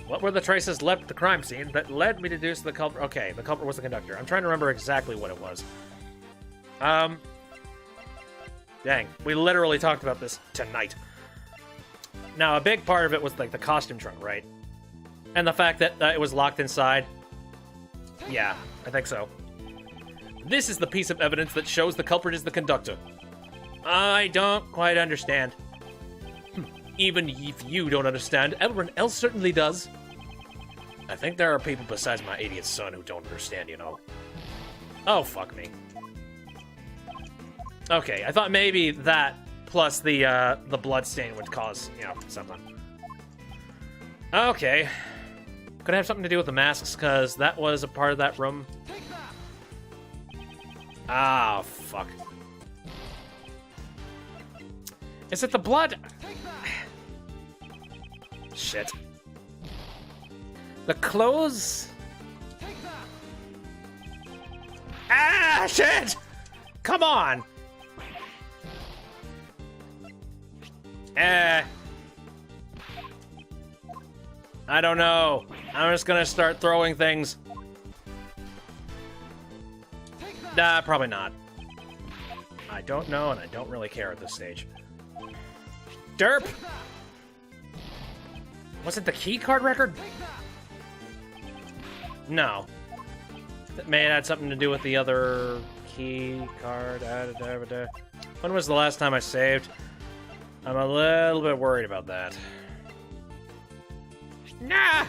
What were the traces left at the crime scene that led me to deduce the culprit? Okay, the culprit was the conductor. I'm trying to remember exactly what it was. Dang, we literally talked about this tonight. Now, a big part of it was like the costume trunk, right? And the fact that it was locked inside. Yeah, I think so. This is the piece of evidence that shows the culprit is the conductor. I don't quite understand. Even if you don't understand, everyone else certainly does. I think there are people besides my idiot son who don't understand, you know. Oh, fuck me. Okay, I thought maybe that plus the blood stain would cause, you know, something. Okay. Could it have something to do with the masks, because that was a part of that room? Ah, fuck. Is it the blood? Shit. The clothes? Ah, shit! Come on! I don't know. I'm just gonna start throwing things. Nah, probably not. I don't know, and I don't really care at this stage. Derp! Was it the key card record? No. That may have had something to do with the other key card. When was the last time I saved? I'm a little bit worried about that. Nah!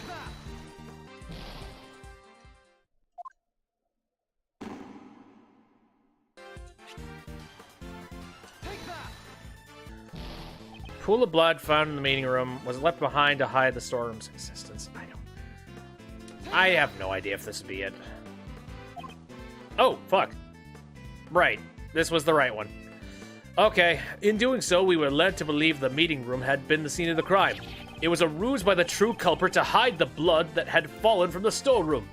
Pool of blood found in the meeting room was left behind to hide the storeroom's existence. I have no idea if this would be it. Oh, fuck. Right. This was the right one. Okay. In doing so, we were led to believe the meeting room had been the scene of the crime. It was a ruse by the true culprit to hide the blood that had fallen from the storeroom.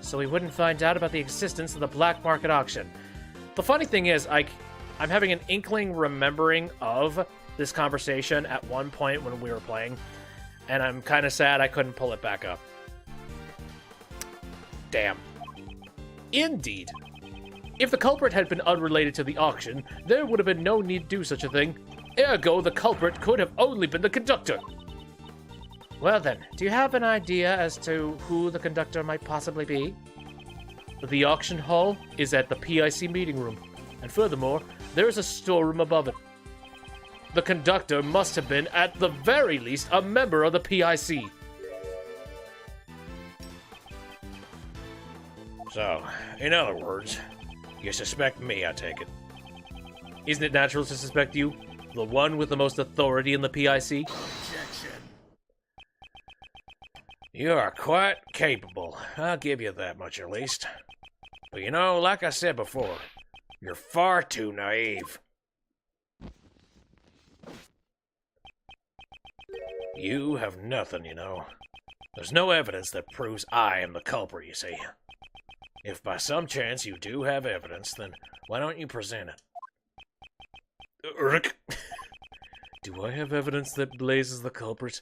So we wouldn't find out about the existence of the black market auction. The funny thing is, I'm having an inkling remembering of this conversation at one point when we were playing, and I'm kind of sad I couldn't pull it back up. Damn. Indeed. If the culprit had been unrelated to the auction, there would have been no need to do such a thing. Ergo, the culprit could have only been the conductor. Well then, do you have an idea as to who the conductor might possibly be? The auction hall is at the PIC meeting room. And furthermore, there is a storeroom above it. The conductor must have been, at the very least, a member of the PIC. So, in other words, you suspect me, I take it. Isn't it natural to suspect you? The one with the most authority in the PIC? You are quite capable. I'll give you that much at least. But you know, like I said before, you're far too naive. You have nothing, you know. There's no evidence that proves I am the culprit, you see. If by some chance you do have evidence, then why don't you present it? Rick, do I have evidence that Blaze is the culprit?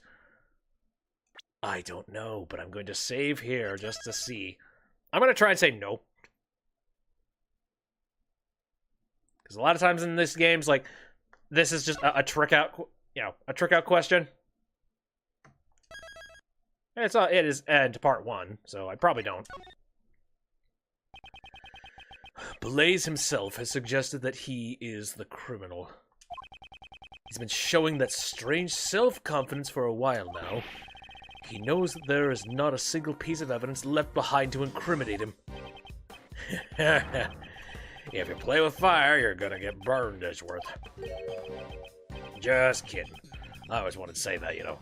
I don't know, but I'm going to save here just to see. I'm going to try and say no. Because a lot of times in this games, like, this is just a trick out, a trick out question. And it is to part 1, so I probably don't. Blaze himself has suggested that he is the criminal. He's been showing that strange self-confidence for a while now. He knows that there is not a single piece of evidence left behind to incriminate him. If you play with fire, you're gonna get burned, Edgeworth. Just kidding. I always wanted to say that, you know.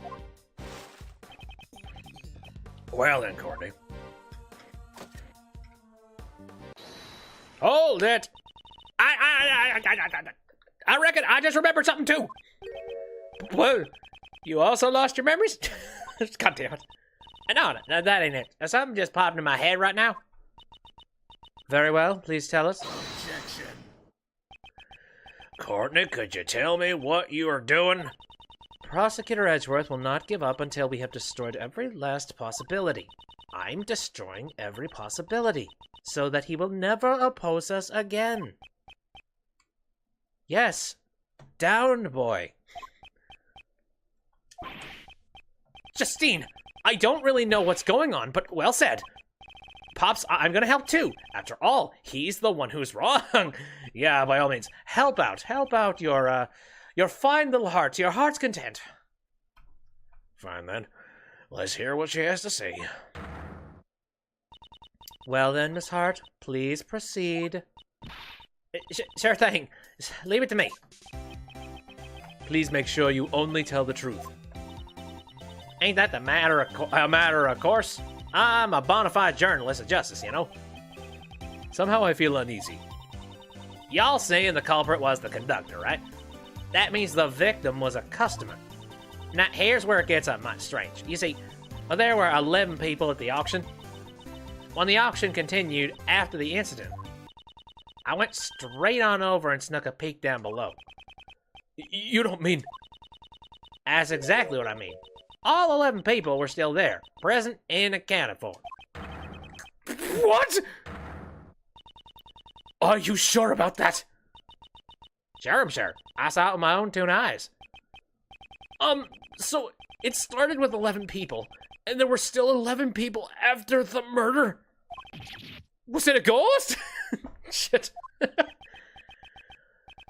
Well then, Courtney. Hold it! I reckon I just remembered something too. Well, you also lost your memories? God damn it. No, that ain't it. Something just popped in my head right now. Very well, please tell us. Courtney, could you tell me what you are doing? Prosecutor Edgeworth will not give up until we have destroyed every last possibility. I'm destroying every possibility, so that he will never oppose us again. Yes, down, boy. Justine, I don't really know what's going on, but well said. Pops, I'm gonna help too. After all, he's the one who's wrong. Yeah, by all means, help out your fine little heart to your heart's content. Fine then. Let's hear what she has to say. Well then, Miss Hart, please proceed. Sure thing. Leave it to me. Please make sure you only tell the truth. Ain't that a matter of course? I'm a bona fide journalist of justice, you know. Somehow I feel uneasy. Y'all saying the culprit was the conductor, right? That means the victim was a customer. Now, here's where it gets much strange. You see, there were 11 people at the auction. When the auction continued after the incident, I went straight on over and snuck a peek down below. You don't mean... That's exactly what I mean. All 11 people were still there, present and accounted for. What? Are you sure about that? Sure, I'm sure. I saw it with my own 2 eyes. So it started with 11 people, and there were still 11 people after the murder? Was it a ghost? Shit.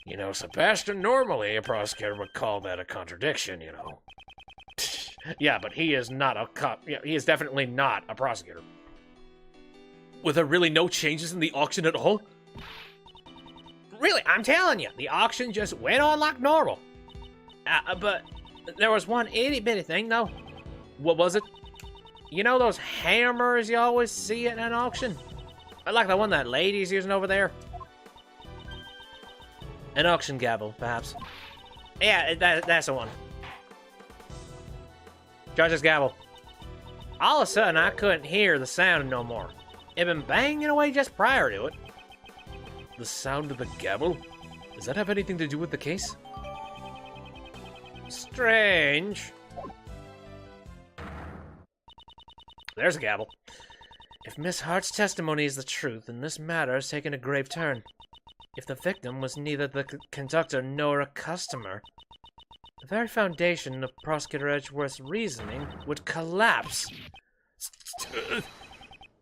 You know, Sebastian, normally a prosecutor would call that a contradiction, you know. Yeah, but he is not a cop. Yeah, he is definitely not a prosecutor. Were there really no changes in the auction at all? Really, I'm telling you, the auction just went on like normal. But there was one itty-bitty thing, though. What was it? You know those hammers you always see at an auction? Like the one that lady's using over there? An auction gavel, perhaps. Yeah, that's the one. Judge's gavel. All of a sudden, I couldn't hear the sound no more. It'd been banging away just prior to it. The sound of the gavel? Does that have anything to do with the case? Strange. There's a gavel. If Miss Hart's testimony is the truth, then this matter has taken a grave turn. If the victim was neither the conductor nor a customer, the very foundation of Prosecutor Edgeworth's reasoning would collapse.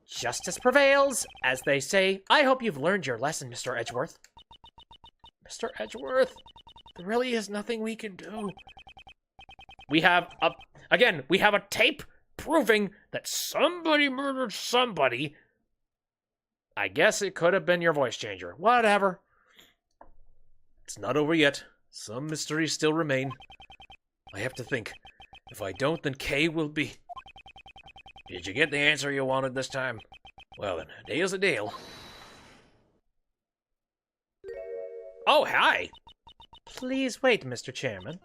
Justice prevails, as they say. I hope you've learned your lesson, Mr. Edgeworth. Mr. Edgeworth, there really is nothing we can do. We have a tape proving that somebody murdered somebody. I guess it could have been your voice changer. Whatever. It's not over yet. Some mysteries still remain. I have to think. If I don't, then Kay will be... Did you get the answer you wanted this time? Well then, a deal's a deal. Oh, hi! Please wait, Mr. Chairman.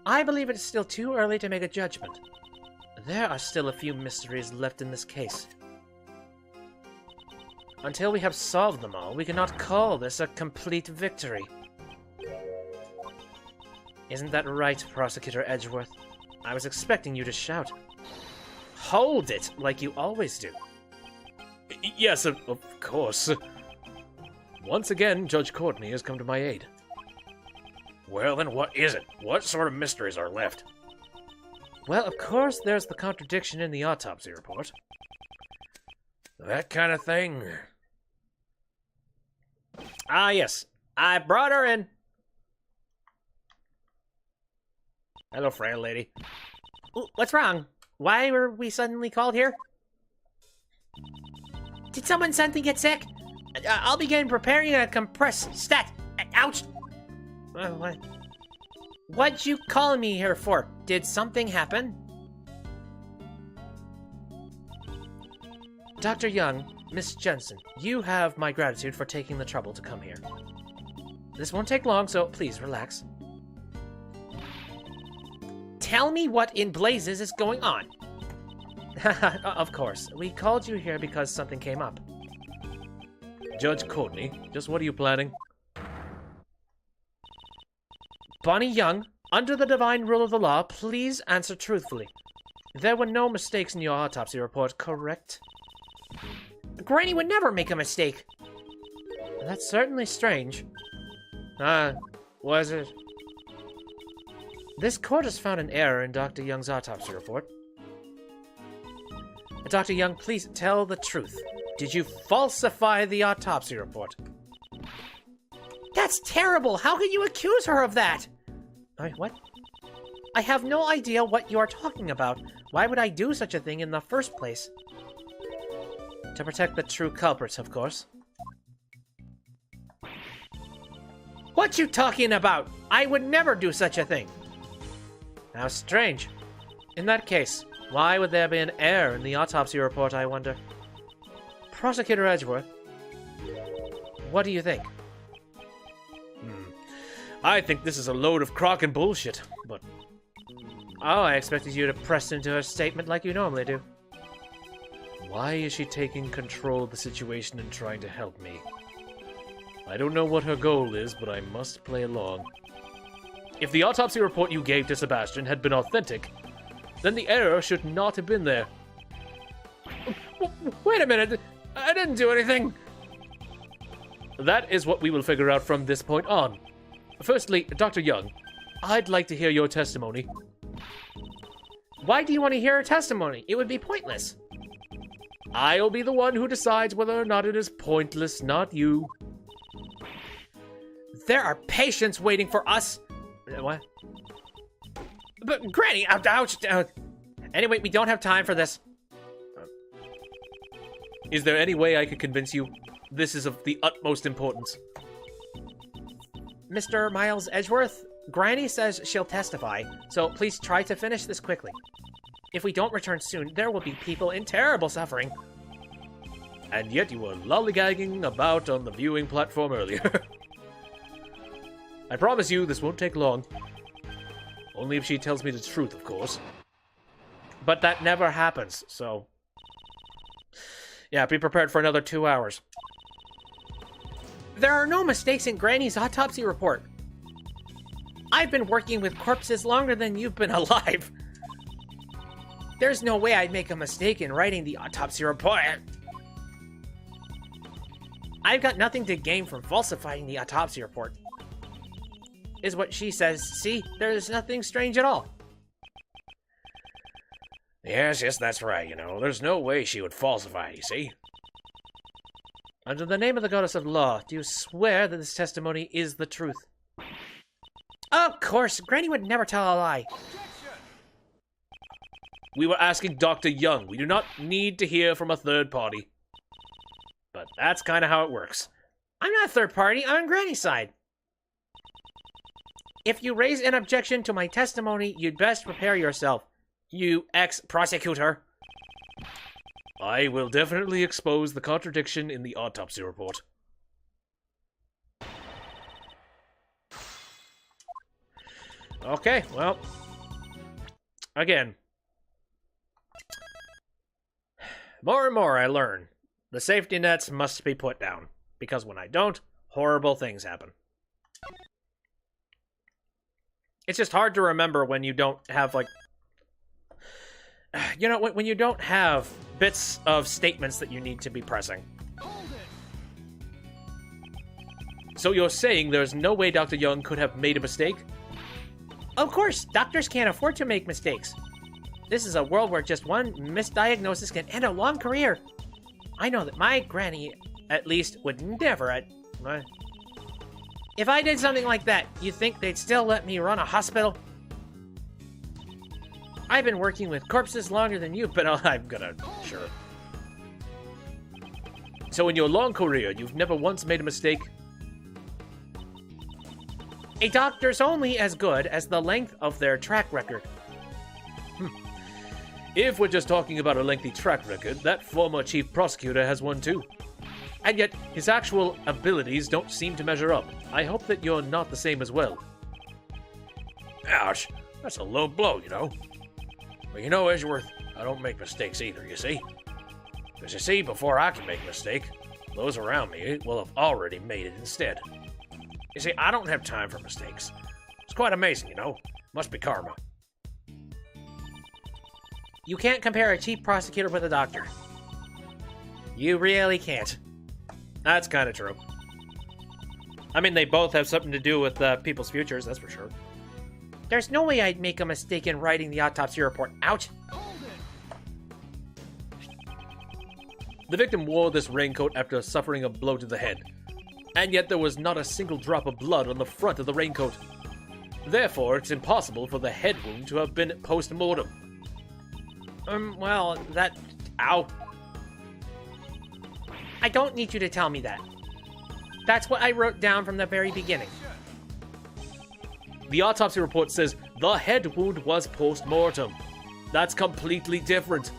I believe it's still too early to make a judgment. There are still a few mysteries left in this case. Until we have solved them all, we cannot call this a complete victory. Isn't that right, Prosecutor Edgeworth? I was expecting you to shout. Hold it, like you always do. Yes, of course. Once again, Judge Courtney has come to my aid. Well then, what is it? What sort of mysteries are left? Well, of course, there's the contradiction in the autopsy report. That kind of thing. Ah, yes. I brought her in. Hello, frail lady. Ooh, what's wrong? Why were we suddenly called here? Did someone suddenly get sick? I'll begin preparing a compressed stat. Ouch! What? What'd you call me here for? Did something happen? Dr. Young, Miss Jensen, you have my gratitude for taking the trouble to come here. This won't take long, so please relax. Tell me what in blazes is going on. Of course. We called you here because something came up. Judge Courtney, just what are you planning? Bonnie Young, under the divine rule of the law, please answer truthfully. There were no mistakes in your autopsy report, correct? Granny would never make a mistake. That's certainly strange. Was it? This court has found an error in Dr. Young's autopsy report. Dr. Young, please tell the truth. Did you falsify the autopsy report? That's terrible! How can you accuse her of that? What? I have no idea what you are talking about. Why would I do such a thing in the first place? To protect the true culprits, of course. What you talking about? I would never do such a thing. How strange. In that case, why would there be an error in the autopsy report, I wonder? Prosecutor Edgeworth, what do you think? I think this is a load of crock and bullshit, but... Oh, I expected you to press into her statement like you normally do. Why is she taking control of the situation and trying to help me? I don't know what her goal is, but I must play along. If the autopsy report you gave to Sebastian had been authentic, then the error should not have been there. Wait a minute! I didn't do anything! That is what we will figure out from this point on. Firstly, Dr. Young, I'd like to hear your testimony. Why do you want to hear her testimony? It would be pointless. I'll be the one who decides whether or not it is pointless, not you. There are patients waiting for us. What? But Granny, ouch. Anyway, we don't have time for this. Is there any way I could convince you this is of the utmost importance? Mr. Miles Edgeworth, Granny says she'll testify, so please try to finish this quickly. If we don't return soon, there will be people in terrible suffering. And yet you were lollygagging about on the viewing platform earlier. I promise you this won't take long. Only if she tells me the truth, of course. But that never happens, so... Yeah, be prepared for another 2 hours. There are no mistakes in Granny's autopsy report. I've been working with corpses longer than you've been alive. There's no way I'd make a mistake in writing the autopsy report. I've got nothing to gain from falsifying the autopsy report. Is what she says. See, there's nothing strange at all. Yes, that's right, there's no way she would falsify, you see? Under the name of the goddess of law, do you swear that this testimony is the truth? Of course, Granny would never tell a lie. We were asking Dr. Young. We do not need to hear from a third party. But that's kind of how it works. I'm not a third party, I'm on Granny's side. If you raise an objection to my testimony, you'd best prepare yourself, you ex-prosecutor. I will definitely expose the contradiction in the autopsy report. Okay, well, again, more and more I learn. The safety nets must be put down, because when I don't, horrible things happen. It's just hard to remember when you don't have, like, you know, when you don't have bits of statements that you need to be pressing. So you're saying there's no way Dr. Young could have made a mistake? Of course, doctors can't afford to make mistakes. This is a world where just one misdiagnosis can end a long career. I know that my granny, at least, would never... If I did something like that, you think they'd still let me run a hospital? I've been working with corpses longer than you, but I'm gonna... Sure. So in your long career, you've never once made a mistake? A doctor's only as good as the length of their track record. If we're just talking about a lengthy track record, that former chief prosecutor has one too. And yet, his actual abilities don't seem to measure up. I hope that you're not the same as well. Ouch, that's a low blow, you know. But you know, Edgeworth, I don't make mistakes either, you see. Because you see, before I can make a mistake, those around me will have already made it instead. You see, I don't have time for mistakes. It's quite amazing, you know. Must be karma. You can't compare a chief prosecutor with a doctor. You really can't. That's kind of true. I mean, they both have something to do with people's futures, that's for sure. There's no way I'd make a mistake in writing the autopsy report. Ouch! The victim wore this raincoat after suffering a blow to the head, and yet there was not a single drop of blood on the front of the raincoat. Therefore, it's impossible for the head wound to have been post-mortem. Well, that... Ow. I don't need you to tell me that. That's what I wrote down from the very beginning. The autopsy report says the head wound was post-mortem. That's completely different.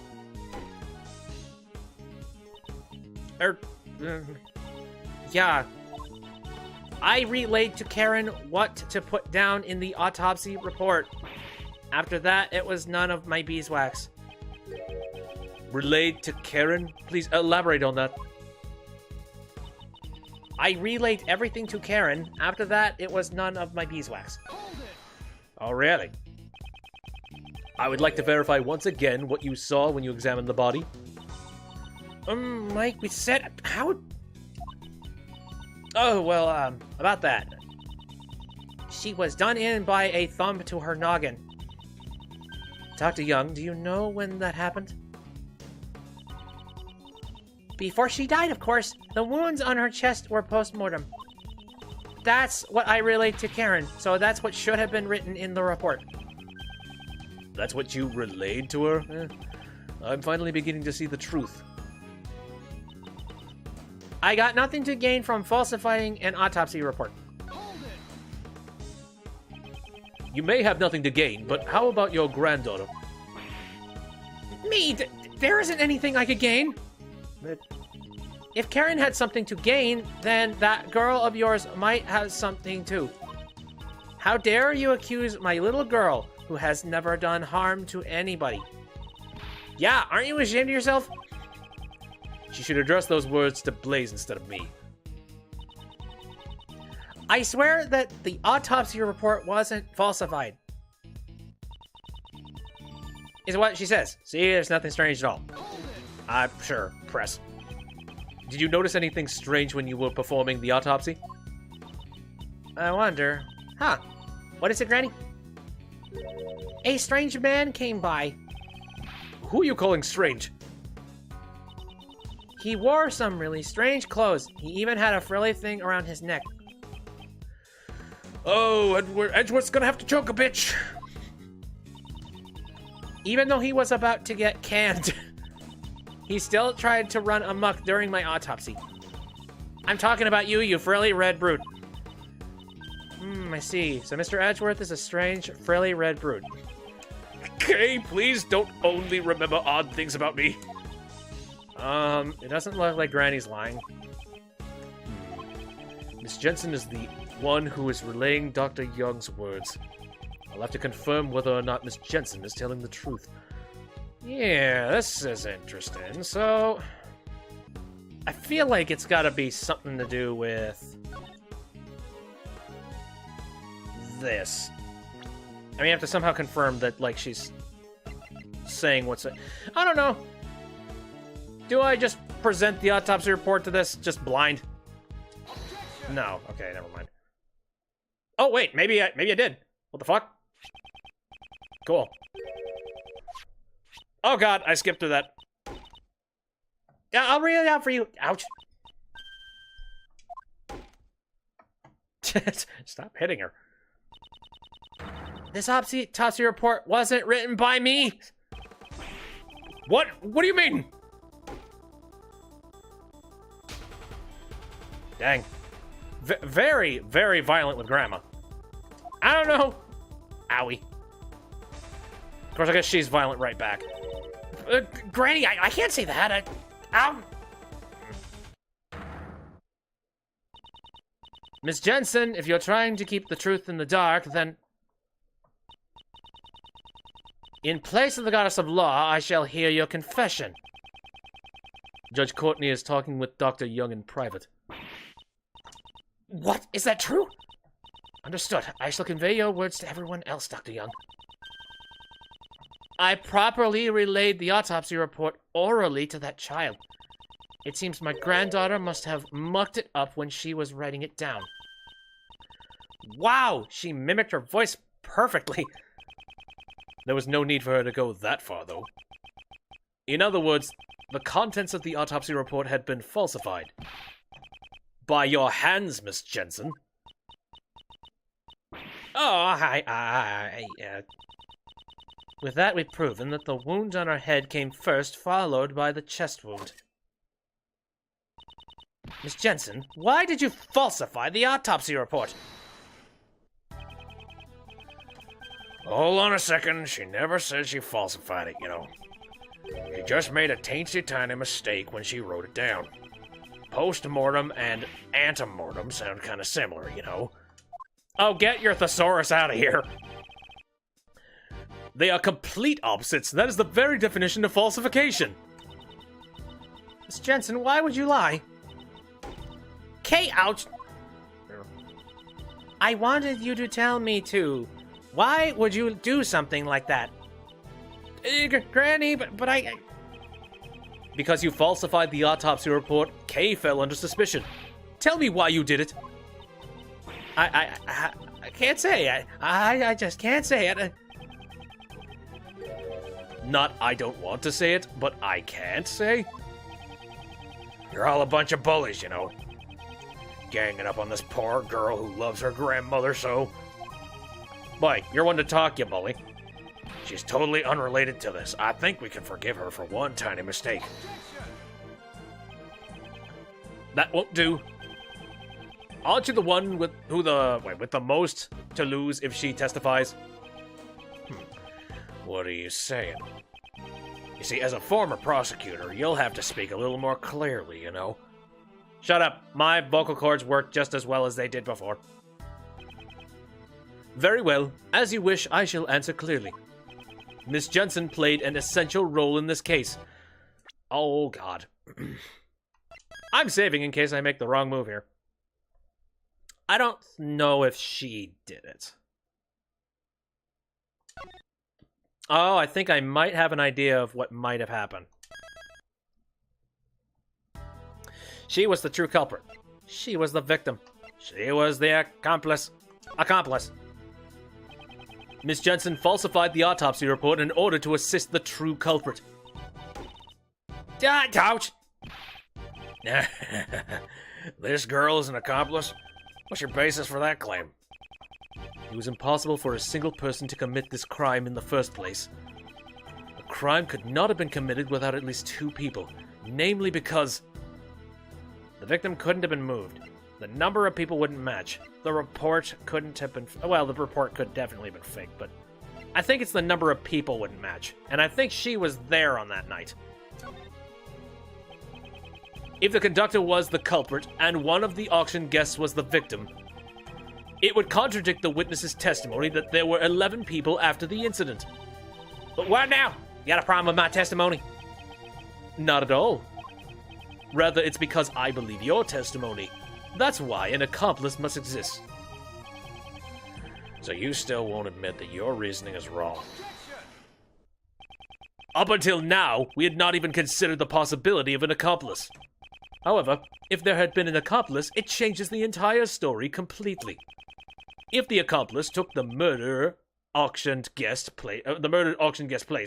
Yeah. I relayed to Karen what to put down in the autopsy report. After that, it was none of my beeswax. Relayed to Karen? Please elaborate on that. I relayed everything to Karen. After that, it was none of my beeswax. Oh, really? I would like to verify once again what you saw when you examined the body. Like we said, how... Oh, well, about that. She was done in by a thumb to her noggin. Dr. Young, do you know when that happened? Before she died, of course. The wounds on her chest were post-mortem. That's what I relayed to Karen, so that's what should have been written in the report. That's what you relayed to her? I'm finally beginning to see the truth. I got nothing to gain from falsifying an autopsy report. You may have nothing to gain, but how about your granddaughter? Me? There isn't anything I could gain. If Karen had something to gain, then that girl of yours might have something too. How dare you accuse my little girl, who has never done harm to anybody? Yeah, aren't you ashamed of yourself? She should address those words to Blaze instead of me. I swear that the autopsy report wasn't falsified. Is what she says. See, there's nothing strange at all. Sure, press. Did you notice anything strange when you were performing the autopsy? I wonder. Huh. What is it, Granny? A strange man came by. Who are you calling strange? He wore some really strange clothes. He even had a frilly thing around his neck. Oh, Edgeworth's gonna have to choke a bitch. Even though he was about to get canned, he still tried to run amok during my autopsy. I'm talking about you, you frilly red brute. I see. So Mr. Edgeworth is a strange, frilly red brute. Okay, please don't only remember odd things about me. It doesn't look like Granny's lying. Miss Jensen is the one who is relaying Dr. Young's words. I'll have to confirm whether or not Miss Jensen is telling the truth. Yeah, this is interesting. So, I feel like it's gotta be something to do with this. I mean, you have to somehow confirm that, like, she's saying what's it. I don't know. Do I just present the autopsy report to this just blind? No. Okay, never mind. Oh wait, maybe I did. What the fuck? Cool. Oh god, I skipped through that. Yeah, I'll read it out for you. Ouch. Stop hitting her. This autopsy report wasn't written by me. What? What do you mean? Dang. Very, very violent with Grandma. I don't know. Owie. Of course, I guess she's violent right back. Granny, I can't say that. Ow. Miss Jensen, if you're trying to keep the truth in the dark, then... in place of the goddess of law, I shall hear your confession. Judge Courtney is talking with Dr. Young in private. What? Is that true? Understood. I shall convey your words to everyone else, Dr. Young. I properly relayed the autopsy report orally to that child. It seems my granddaughter must have mucked it up when she was writing it down. Wow! She mimicked her voice perfectly. There was no need for her to go that far, though. In other words, the contents of the autopsy report had been falsified. By your hands, Miss Jensen. Oh, With that, we've proven that the wound on her head came first, followed by the chest wound. Miss Jensen, why did you falsify the autopsy report? Hold on a second. She never said she falsified it, you know. She just made a teensy tiny mistake when she wrote it down. Post-mortem and antemortem sound kind of similar, you know. Oh, get your thesaurus out of here. They are complete opposites. That is the very definition of falsification. Miss Jensen, why would you lie? Kate, ouch. I wanted you to tell me to. Why would you do something like that? Granny, but I... Because you falsified the autopsy report, Kay fell under suspicion. Tell me why you did it. I can't say. I just can't say it. Not I don't want to say it, but I can't say. You're all a bunch of bullies, you know. Ganging up on this poor girl who loves her grandmother so. Boy, you're one to talk, you bully. She's totally unrelated to this. I think we can forgive her for one tiny mistake. That won't do. Aren't you the one with the most to lose if she testifies? What are you saying? You see, as a former prosecutor, you'll have to speak a little more clearly, you know? Shut up. My vocal cords work just as well as they did before. Very well. As you wish, I shall answer clearly. Miss Jensen played an essential role in this case. Oh, God. I'm saving in case I make the wrong move here. I don't know if she did it. Oh, I think I might have an idea of what might have happened. She was the true culprit. She was the victim. She was the accomplice. Miss Jensen falsified the autopsy report in order to assist the true culprit. Ouch! This girl is an accomplice? What's your basis for that claim? It was impossible for a single person to commit this crime in the first place. The crime could not have been committed without at least 2 people, namely because The victim couldn't have been moved. The number of people wouldn't match. The report couldn't have been... Well, the report could definitely have been fake, but I think it's the number of people wouldn't match. And I think she was there on that night. if the conductor was the culprit and one of the auction guests was the victim, it would contradict the witness's testimony that there were 11 people after the incident. But what now? You got a problem with my testimony? Not at all. Rather, it's because I believe your testimony. That's why an accomplice must exist. So you still won't admit that your reasoning is wrong? Up until now, we had not even considered the possibility of an accomplice. However, if there had been an accomplice, it changes the entire story completely. If the accomplice took the murdered auctioned guest place,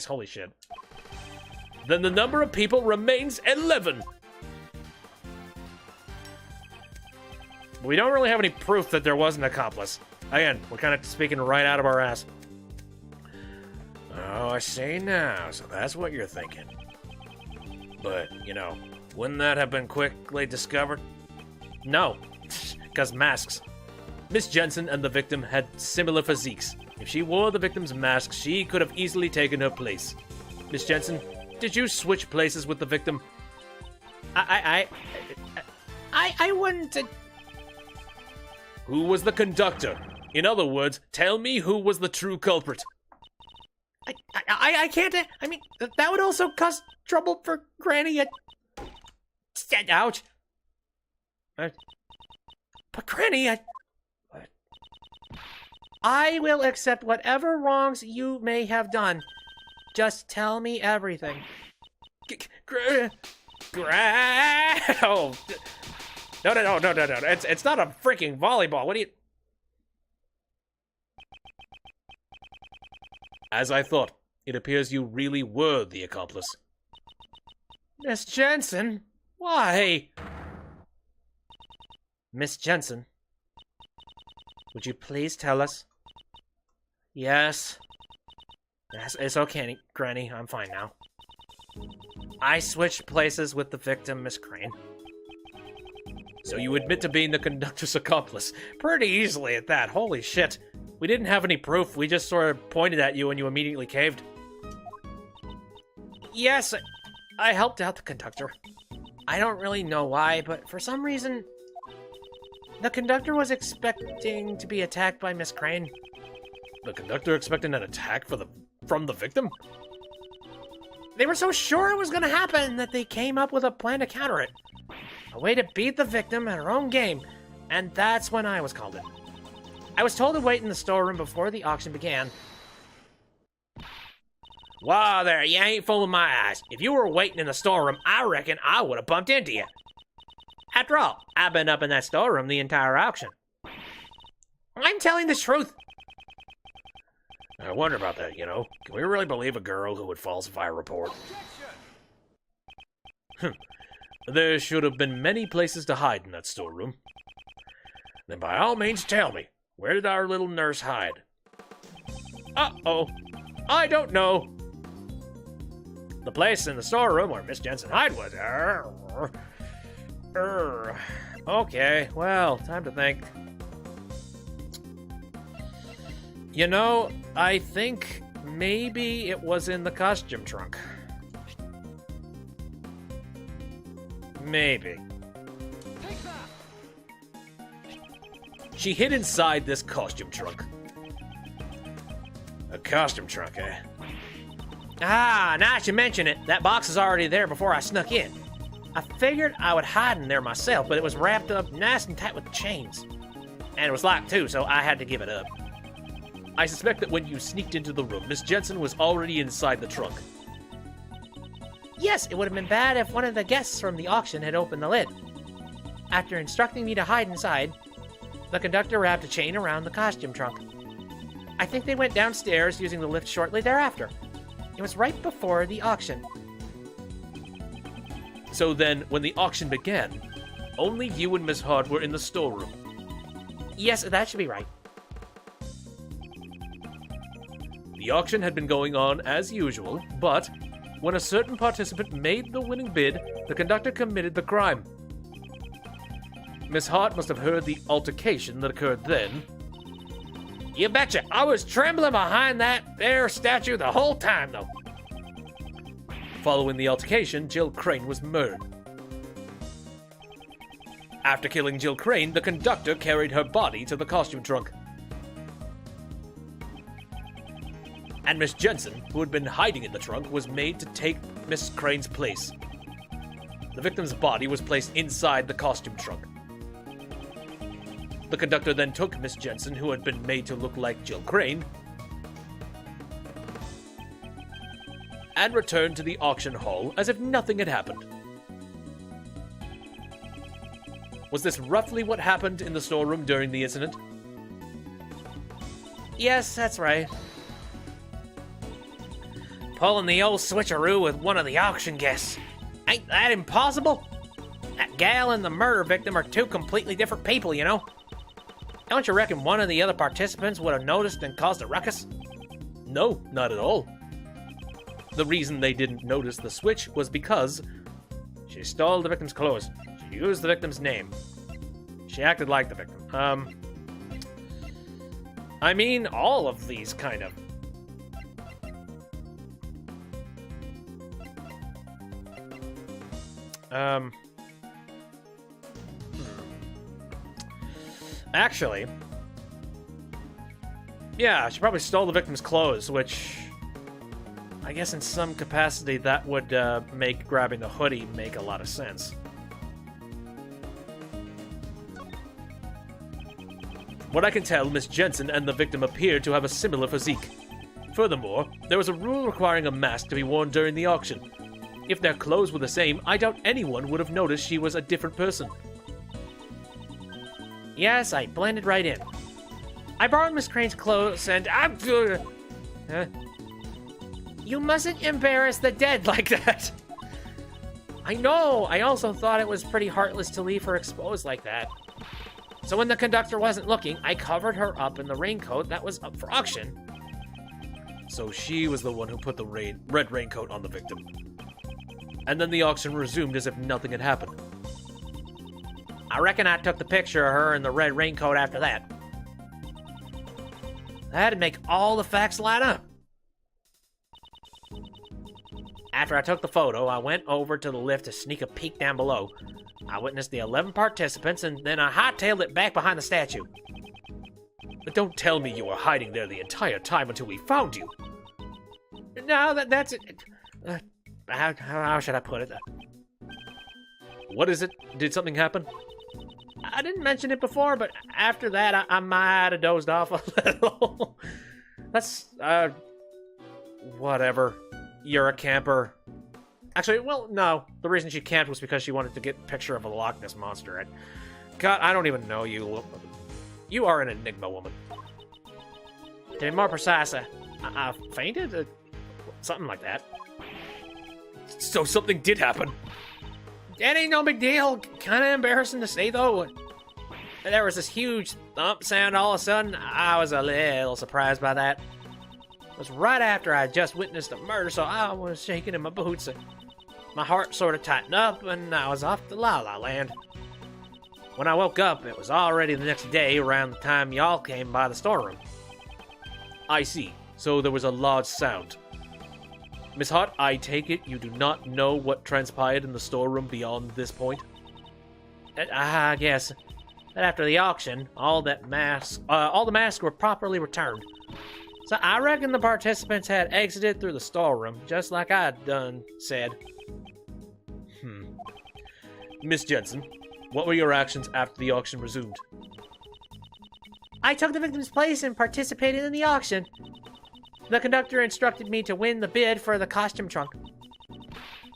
holy shit, then the number of people remains 11. We don't really have any proof that there was an accomplice. Again, we're kind of speaking right out of our ass. Oh, I see now. So that's what you're thinking. But, wouldn't that have been quickly discovered? No, because masks. Miss Jensen and the victim had similar physiques. If she wore the victim's mask, she could have easily taken her place. Miss Jensen, did you switch places with the victim? I wouldn't... Who was the conductor? In other words, tell me who was the true culprit. I can't... I mean, that would also cause trouble for Granny at... Ouch. But Granny, I will accept whatever wrongs you may have done. Just tell me everything. Oh. No. It's not a freaking volleyball. What do you... As I thought, it appears you really were the accomplice. Miss Jensen? Why? Miss Jensen, would you please tell us? Yes. It's okay, Granny. I'm fine now. I switched places with the victim, Miss Crane. So you admit to being the conductor's accomplice? Pretty easily at that. Holy shit. We didn't have any proof. We just sort of pointed at you and you immediately caved. Yes, I helped out the conductor. I don't really know why, but for some reason, the conductor was expecting to be attacked by Miss Crane. The conductor expecting an attack from the victim? They were so sure it was going to happen that they came up with a plan to counter it. A way to beat the victim at her own game, and that's when I was called in. I was told to wait in the storeroom before the auction began. Whoa there, you ain't fooling my eyes. If you were waiting in the storeroom, I reckon I would have bumped into you. After all, I've been up in that storeroom the entire auction. I'm telling the truth. I wonder about that, Can we really believe a girl who would falsify a report? There should have been many places to hide in that storeroom. Then by all means tell me, where did our little nurse hide? Uh-oh. I don't know. The place in the storeroom where Miss Jensen hid was... Okay, well, time to think. I think maybe it was in the costume trunk. Maybe. She hid inside this costume trunk. A costume trunk, eh? Ah, now that you mention it, that box is already there before I snuck in. I figured I would hide in there myself, but it was wrapped up nice and tight with chains. And it was locked too, so I had to give it up. I suspect that when you sneaked into the room, Miss Jensen was already inside the trunk. Yes, it would have been bad if one of the guests from the auction had opened the lid. After instructing me to hide inside, the conductor wrapped a chain around the costume trunk. I think they went downstairs using the lift shortly thereafter. It was right before the auction. So then, when the auction began, only you and Miss Hart were in the storeroom. Yes, that should be right. The auction had been going on as usual, but when a certain participant made the winning bid, the conductor committed the crime. Miss Hart must have heard the altercation that occurred then. You betcha. I was trembling behind that there statue the whole time, though. Following the altercation, Jill Crane was murdered. After killing Jill Crane, the conductor carried her body to the costume trunk. And Miss Jensen, who had been hiding in the trunk, was made to take Miss Crane's place. The victim's body was placed inside the costume trunk. The conductor then took Miss Jensen, who had been made to look like Jill Crane, and returned to the auction hall as if nothing had happened. Was this roughly what happened in the storeroom during the incident? Yes, that's right. Pulling the old switcheroo with one of the auction guests. Ain't that impossible? That gal and the murder victim are two completely different people, you know? Don't you reckon one of the other participants would have noticed and caused a ruckus? No, not at all. The reason they didn't notice the switch was because she stole the victim's clothes. She used the victim's name. She acted like the victim. I mean, all of these kind of. Actually, yeah, she probably stole the victim's clothes, which I guess in some capacity that would make grabbing the hoodie make a lot of sense. What I can tell, Miss Jensen and the victim appeared to have a similar physique. Furthermore, there was a rule requiring a mask to be worn during the auction. If their clothes were the same, I doubt anyone would have noticed she was a different person. Yes, I blended right in. I borrowed Miss Crane's clothes and I'm... Huh? You mustn't embarrass the dead like that. I know, I also thought it was pretty heartless to leave her exposed like that. So when the conductor wasn't looking, I covered her up in the raincoat that was up for auction. So she was the one who put the red raincoat on the victim. And then the auction resumed as if nothing had happened. I reckon I took the picture of her in the red raincoat after that. That'd make all the facts line up. After I took the photo, I went over to the lift to sneak a peek down below. I witnessed the 11 participants, and then I hightailed it back behind the statue. But don't tell me you were hiding there the entire time until we found you. No, that's it. How should I put it? What is it? Did something happen? I didn't mention it before, but after that, I might have dozed off a little. That's, whatever. You're a camper. Actually, well, no. The reason she camped was because she wanted to get a picture of a Loch Ness monster. God, I don't even know you. You are an enigma woman. To be more precise, I fainted? Something like that. So something did happen. That ain't no big deal. Kind of embarrassing to say, though. There was this huge thump sound all of a sudden. I was a little surprised by that. It was right after I just witnessed a murder, so I was shaking in my boots. My heart sort of tightened up, and I was off to La La Land. When I woke up, it was already the next day around the time y'all came by the storeroom. I see. So there was a large sound. Miss Hart, I take it you do not know what transpired in the storeroom beyond this point? I guess. But after the auction, all the masks were properly returned. So I reckon the participants had exited through the storeroom, just like I'd done said. Miss Jensen, what were your actions after the auction resumed? I took the victim's place and participated in the auction. The conductor instructed me to win the bid for the costume trunk,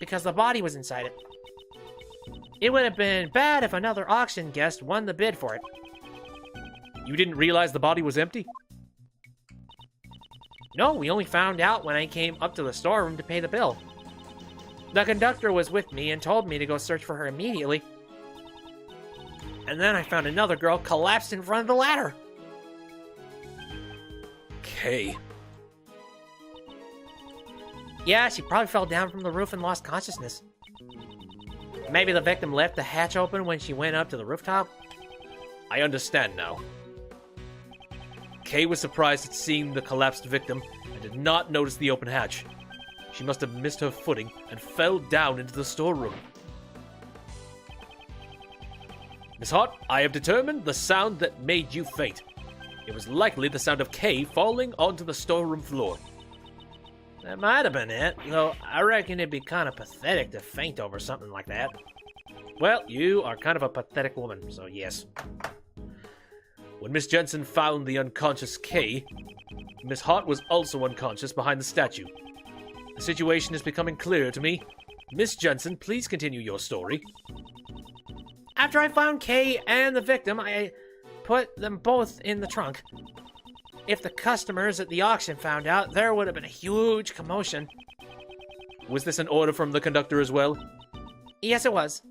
because the body was inside it. It would have been bad if another auction guest won the bid for it. You didn't realize the body was empty? No, we only found out when I came up to the storeroom to pay the bill. The conductor was with me and told me to go search for her immediately. And then I found another girl collapsed in front of the ladder. Kay. Yeah, she probably fell down from the roof and lost consciousness. Maybe the victim left the hatch open when she went up to the rooftop? I understand now. Kay was surprised at seeing the collapsed victim and did not notice the open hatch. She must have missed her footing and fell down into the storeroom. Miss Hart, I have determined the sound that made you faint. It was likely the sound of Kay falling onto the storeroom floor. That might have been it, though I reckon it'd be kind of pathetic to faint over something like that. Well, you are kind of a pathetic woman, so yes. When Miss Jensen found the unconscious Kay, Miss Hart was also unconscious behind the statue. The situation is becoming clear to me. Miss Jensen, please continue your story. After I found Kay and the victim, I put them both in the trunk. If the customers at the auction found out, there would have been a huge commotion. Was this an order from the conductor as well? Yes, it was.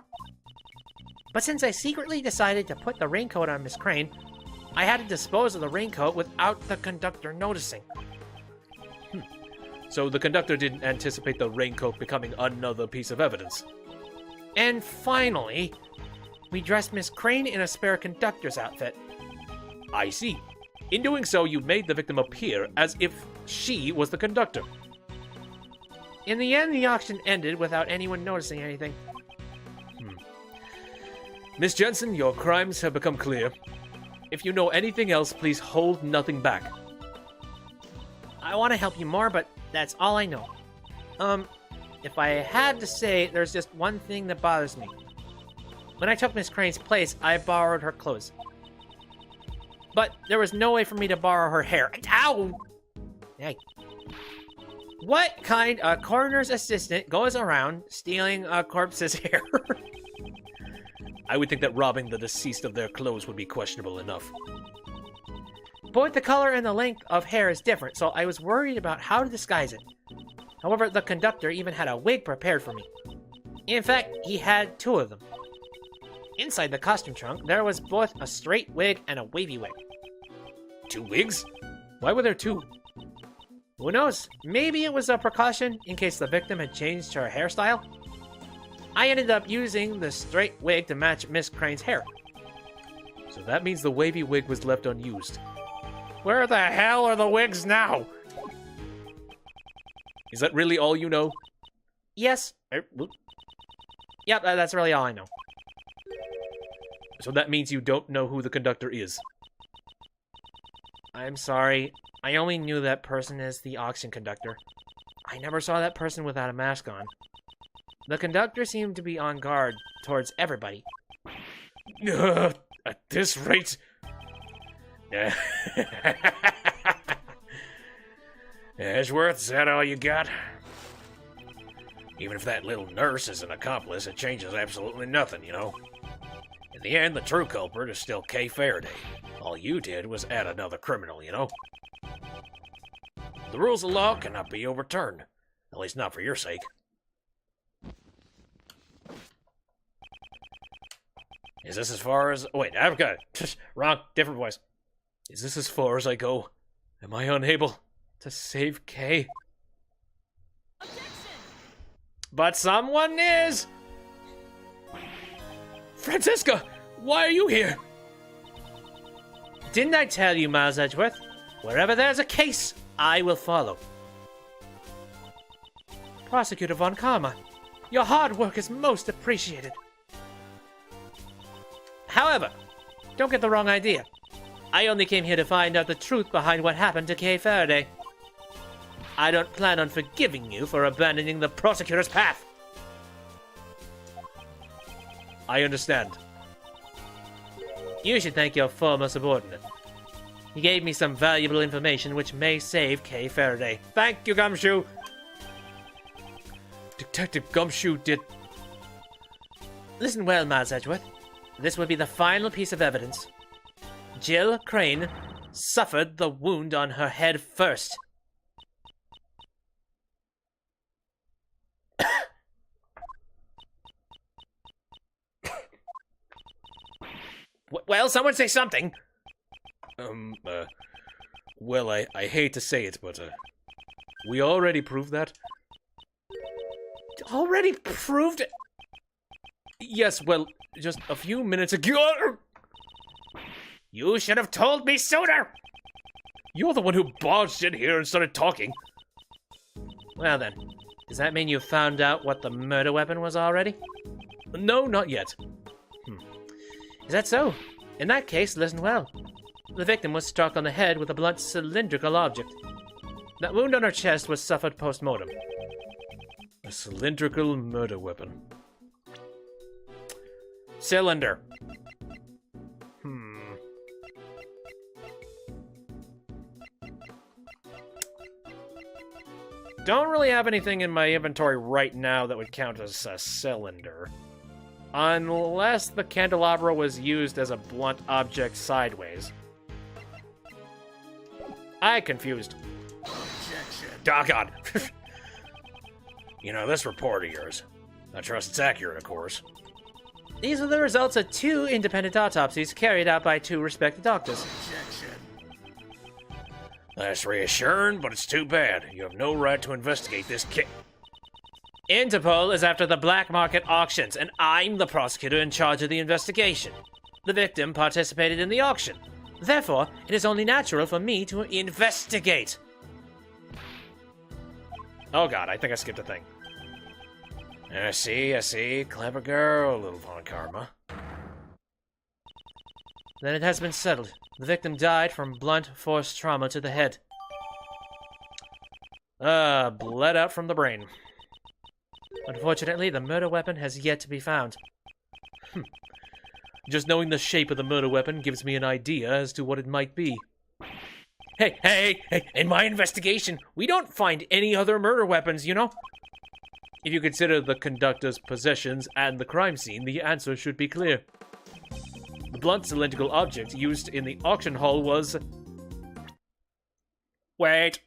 But since I secretly decided to put the raincoat on Miss Crane, I had to dispose of the raincoat without the conductor noticing. So the conductor didn't anticipate the raincoat becoming another piece of evidence. And finally, we dressed Miss Crane in a spare conductor's outfit. I see. In doing so, you made the victim appear as if she was the conductor. In the end, the auction ended without anyone noticing anything. Miss Jensen, your crimes have become clear. If you know anything else, please hold nothing back. I want to help you more, but that's all I know. If I had to say, there's just one thing that bothers me. When I took Miss Crane's place, I borrowed her clothes. But there was no way for me to borrow her hair. Ow! Hey. What kind of coroner's assistant goes around stealing a corpse's hair? I would think that robbing the deceased of their clothes would be questionable enough. Both the color and the length of hair is different, so I was worried about how to disguise it. However, the conductor even had a wig prepared for me. In fact, he had two of them. Inside the costume trunk, there was both a straight wig and a wavy wig. 2 wigs? Why were there 2? Who knows? Maybe it was a precaution in case the victim had changed her hairstyle. I ended up using the straight wig to match Miss Crane's hair. So that means the wavy wig was left unused. Where the hell are the wigs now? Is that really all you know? Yes. Yep, that's really all I know. So that means you don't know who the conductor is. I'm sorry. I only knew that person as the auction conductor. I never saw that person without a mask on. The conductor seemed to be on guard towards everybody. At this rate... Edgeworth, is that all you got? Even if that little nurse is an accomplice, it changes absolutely nothing, you know? In the end, the true culprit is still Kay Faraday. All you did was add another criminal, you know? The rules of law cannot be overturned. At least not for your sake. Is this as far as... Wait, I've got it. Wrong. Different voice. Is this as far as I go? Am I unable to save Kay? Objection! But someone is! Francisca! Why are you here? Didn't I tell you, Miles Edgeworth? Wherever there's a case, I will follow. Prosecutor Von Karma, your hard work is most appreciated. However, don't get the wrong idea. I only came here to find out the truth behind what happened to Kay Faraday. I don't plan on forgiving you for abandoning the prosecutor's path. I understand. You should thank your former subordinate. He gave me some valuable information which may save Kay Faraday. Thank you, Gumshoe. Detective Gumshoe did... Listen well, Miles Edgeworth. This will be the final piece of evidence. Jill Crane suffered the wound on her head first. Well, someone say something. Well, I hate to say it, but, we already proved that. Already proved it? Yes, well, just a few minutes ago. You should have told me sooner. You're the one who barged in here and started talking. Well then, does that mean you found out what the murder weapon was already? No, not yet. Is that so? In that case, listen well. The victim was struck on the head with a blunt cylindrical object. That wound on her chest was suffered post-mortem. A cylindrical murder weapon. Cylinder. Don't really have anything in my inventory right now that would count as a cylinder. Unless the candelabra was used as a blunt object sideways. Confused. Doggone. You know, this report of yours, I trust it's accurate, of course. These are the results of 2 independent autopsies carried out by 2 respected doctors. That's reassuring, but it's too bad. You have no right to investigate this case. Interpol is after the black market auctions, and I'm the prosecutor in charge of the investigation. The victim participated in the auction. Therefore, it is only natural for me to investigate. Oh god, I think I skipped a thing. I see. Clever girl, little Von Karma. Then it has been settled. The victim died from blunt force trauma to the head. Bled out from the brain. Unfortunately, the murder weapon has yet to be found. Just knowing the shape of the murder weapon gives me an idea as to what it might be. Hey, in my investigation, we don't find any other murder weapons, you know? If you consider the conductor's possessions and the crime scene, the answer should be clear. The blunt cylindrical object used in the auction hall was... Wait.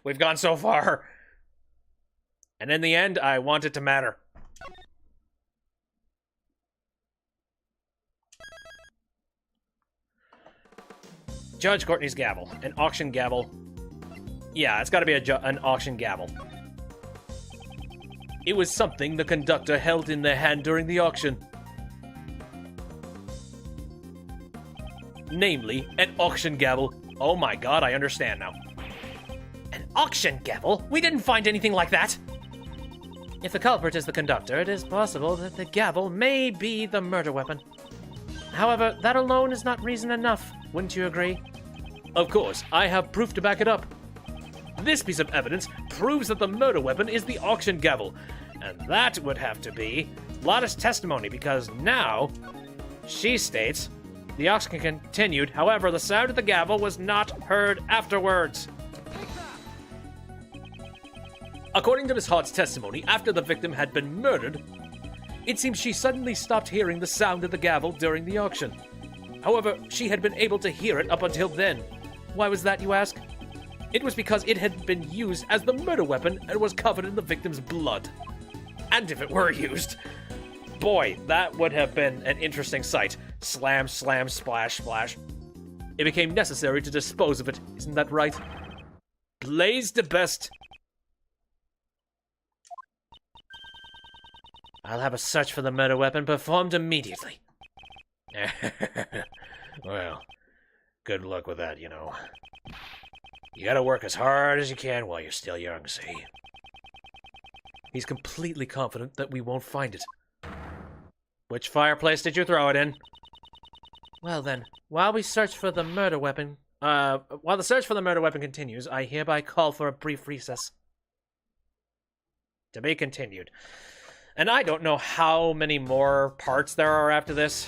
We've gone so far. And in the end, I want it to matter. Judge Courtney's gavel. An auction gavel. Yeah, it's gotta be an auction gavel. It was something the conductor held in their hand during the auction. Namely, an auction gavel. Oh my god, I understand now. An auction gavel? We didn't find anything like that! If the culprit is the conductor, it is possible that the gavel may be the murder weapon. However, that alone is not reason enough, wouldn't you agree? Of course, I have proof to back it up. This piece of evidence proves that the murder weapon is the auction gavel. And that would have to be Lotta's testimony, because now she states the auction continued, however, the sound of the gavel was not heard afterwards. According to Miss Hart's testimony, after the victim had been murdered, it seems she suddenly stopped hearing the sound of the gavel during the auction. However, she had been able to hear it up until then. Why was that, you ask? It was because it had been used as the murder weapon and was covered in the victim's blood. And if it were used, boy, that would have been an interesting sight. Slam, slam, splash, splash. It became necessary to dispose of it, isn't that right? Blaze the best. I'll have a search for the murder weapon performed immediately. Well, good luck with that, you know. You gotta work as hard as you can while you're still young, see? He's completely confident that we won't find it. Which fireplace did you throw it in? Well then, while the search for the murder weapon continues, I hereby call for a brief recess. To be continued. And I don't know how many more parts there are after this.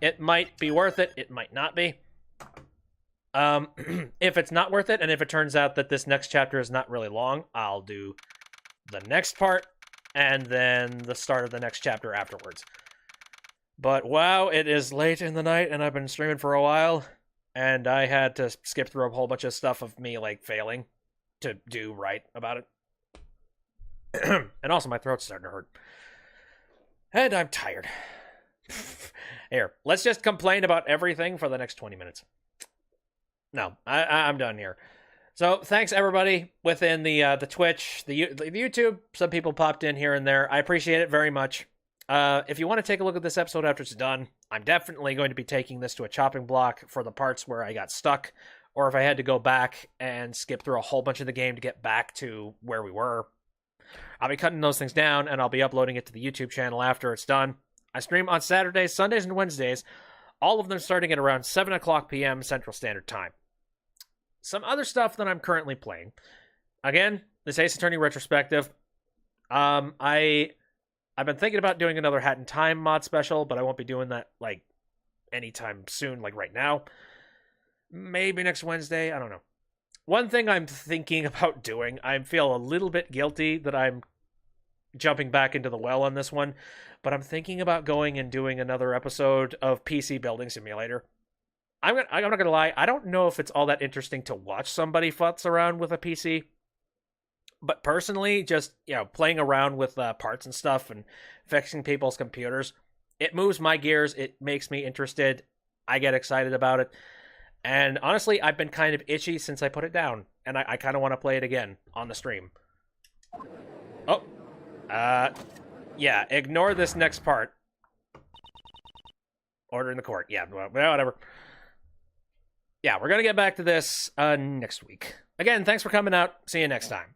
It might be worth it, it might not be. If it's not worth it, and if it turns out that this next chapter is not really long, I'll do the next part, and then the start of the next chapter afterwards. But wow, it is late in the night, and I've been streaming for a while, and I had to skip through a whole bunch of stuff of me, like, failing to do right about it. And also, my throat's starting to hurt. And I'm tired. Here, let's just complain about everything for the next 20 minutes. No, I'm done here. So thanks everybody within the Twitch, the YouTube. Some people popped in here and there. I appreciate it very much. If you want to take a look at this episode after it's done, I'm definitely going to be taking this to a chopping block for the parts where I got stuck, or if I had to go back and skip through a whole bunch of the game to get back to where we were. I'll be cutting those things down, and I'll be uploading it to the YouTube channel after it's done. I stream on Saturdays, Sundays, and Wednesdays, all of them starting at around 7 o'clock p.m. Central Standard Time. Some other stuff that I'm currently playing. Again, this Ace Attorney retrospective. I've been thinking about doing another Hat in Time mod special, but I won't be doing that, like, anytime soon, like right now. Maybe next Wednesday, I don't know. One thing I'm thinking about doing, I feel a little bit guilty that I'm jumping back into the well on this one, but I'm thinking about going and doing another episode of PC Building Simulator. I'm not going to lie, I don't know if it's all that interesting to watch somebody futz around with a PC, but personally, just, playing around with parts and stuff and fixing people's computers, it moves my gears, it makes me interested, I get excited about it, and honestly, I've been kind of itchy since I put it down, and I kind of want to play it again on the stream. Oh. Yeah, ignore this next part. Order in the court. Yeah, whatever. Yeah, we're going to get back to this next week. Again, thanks for coming out. See you next time.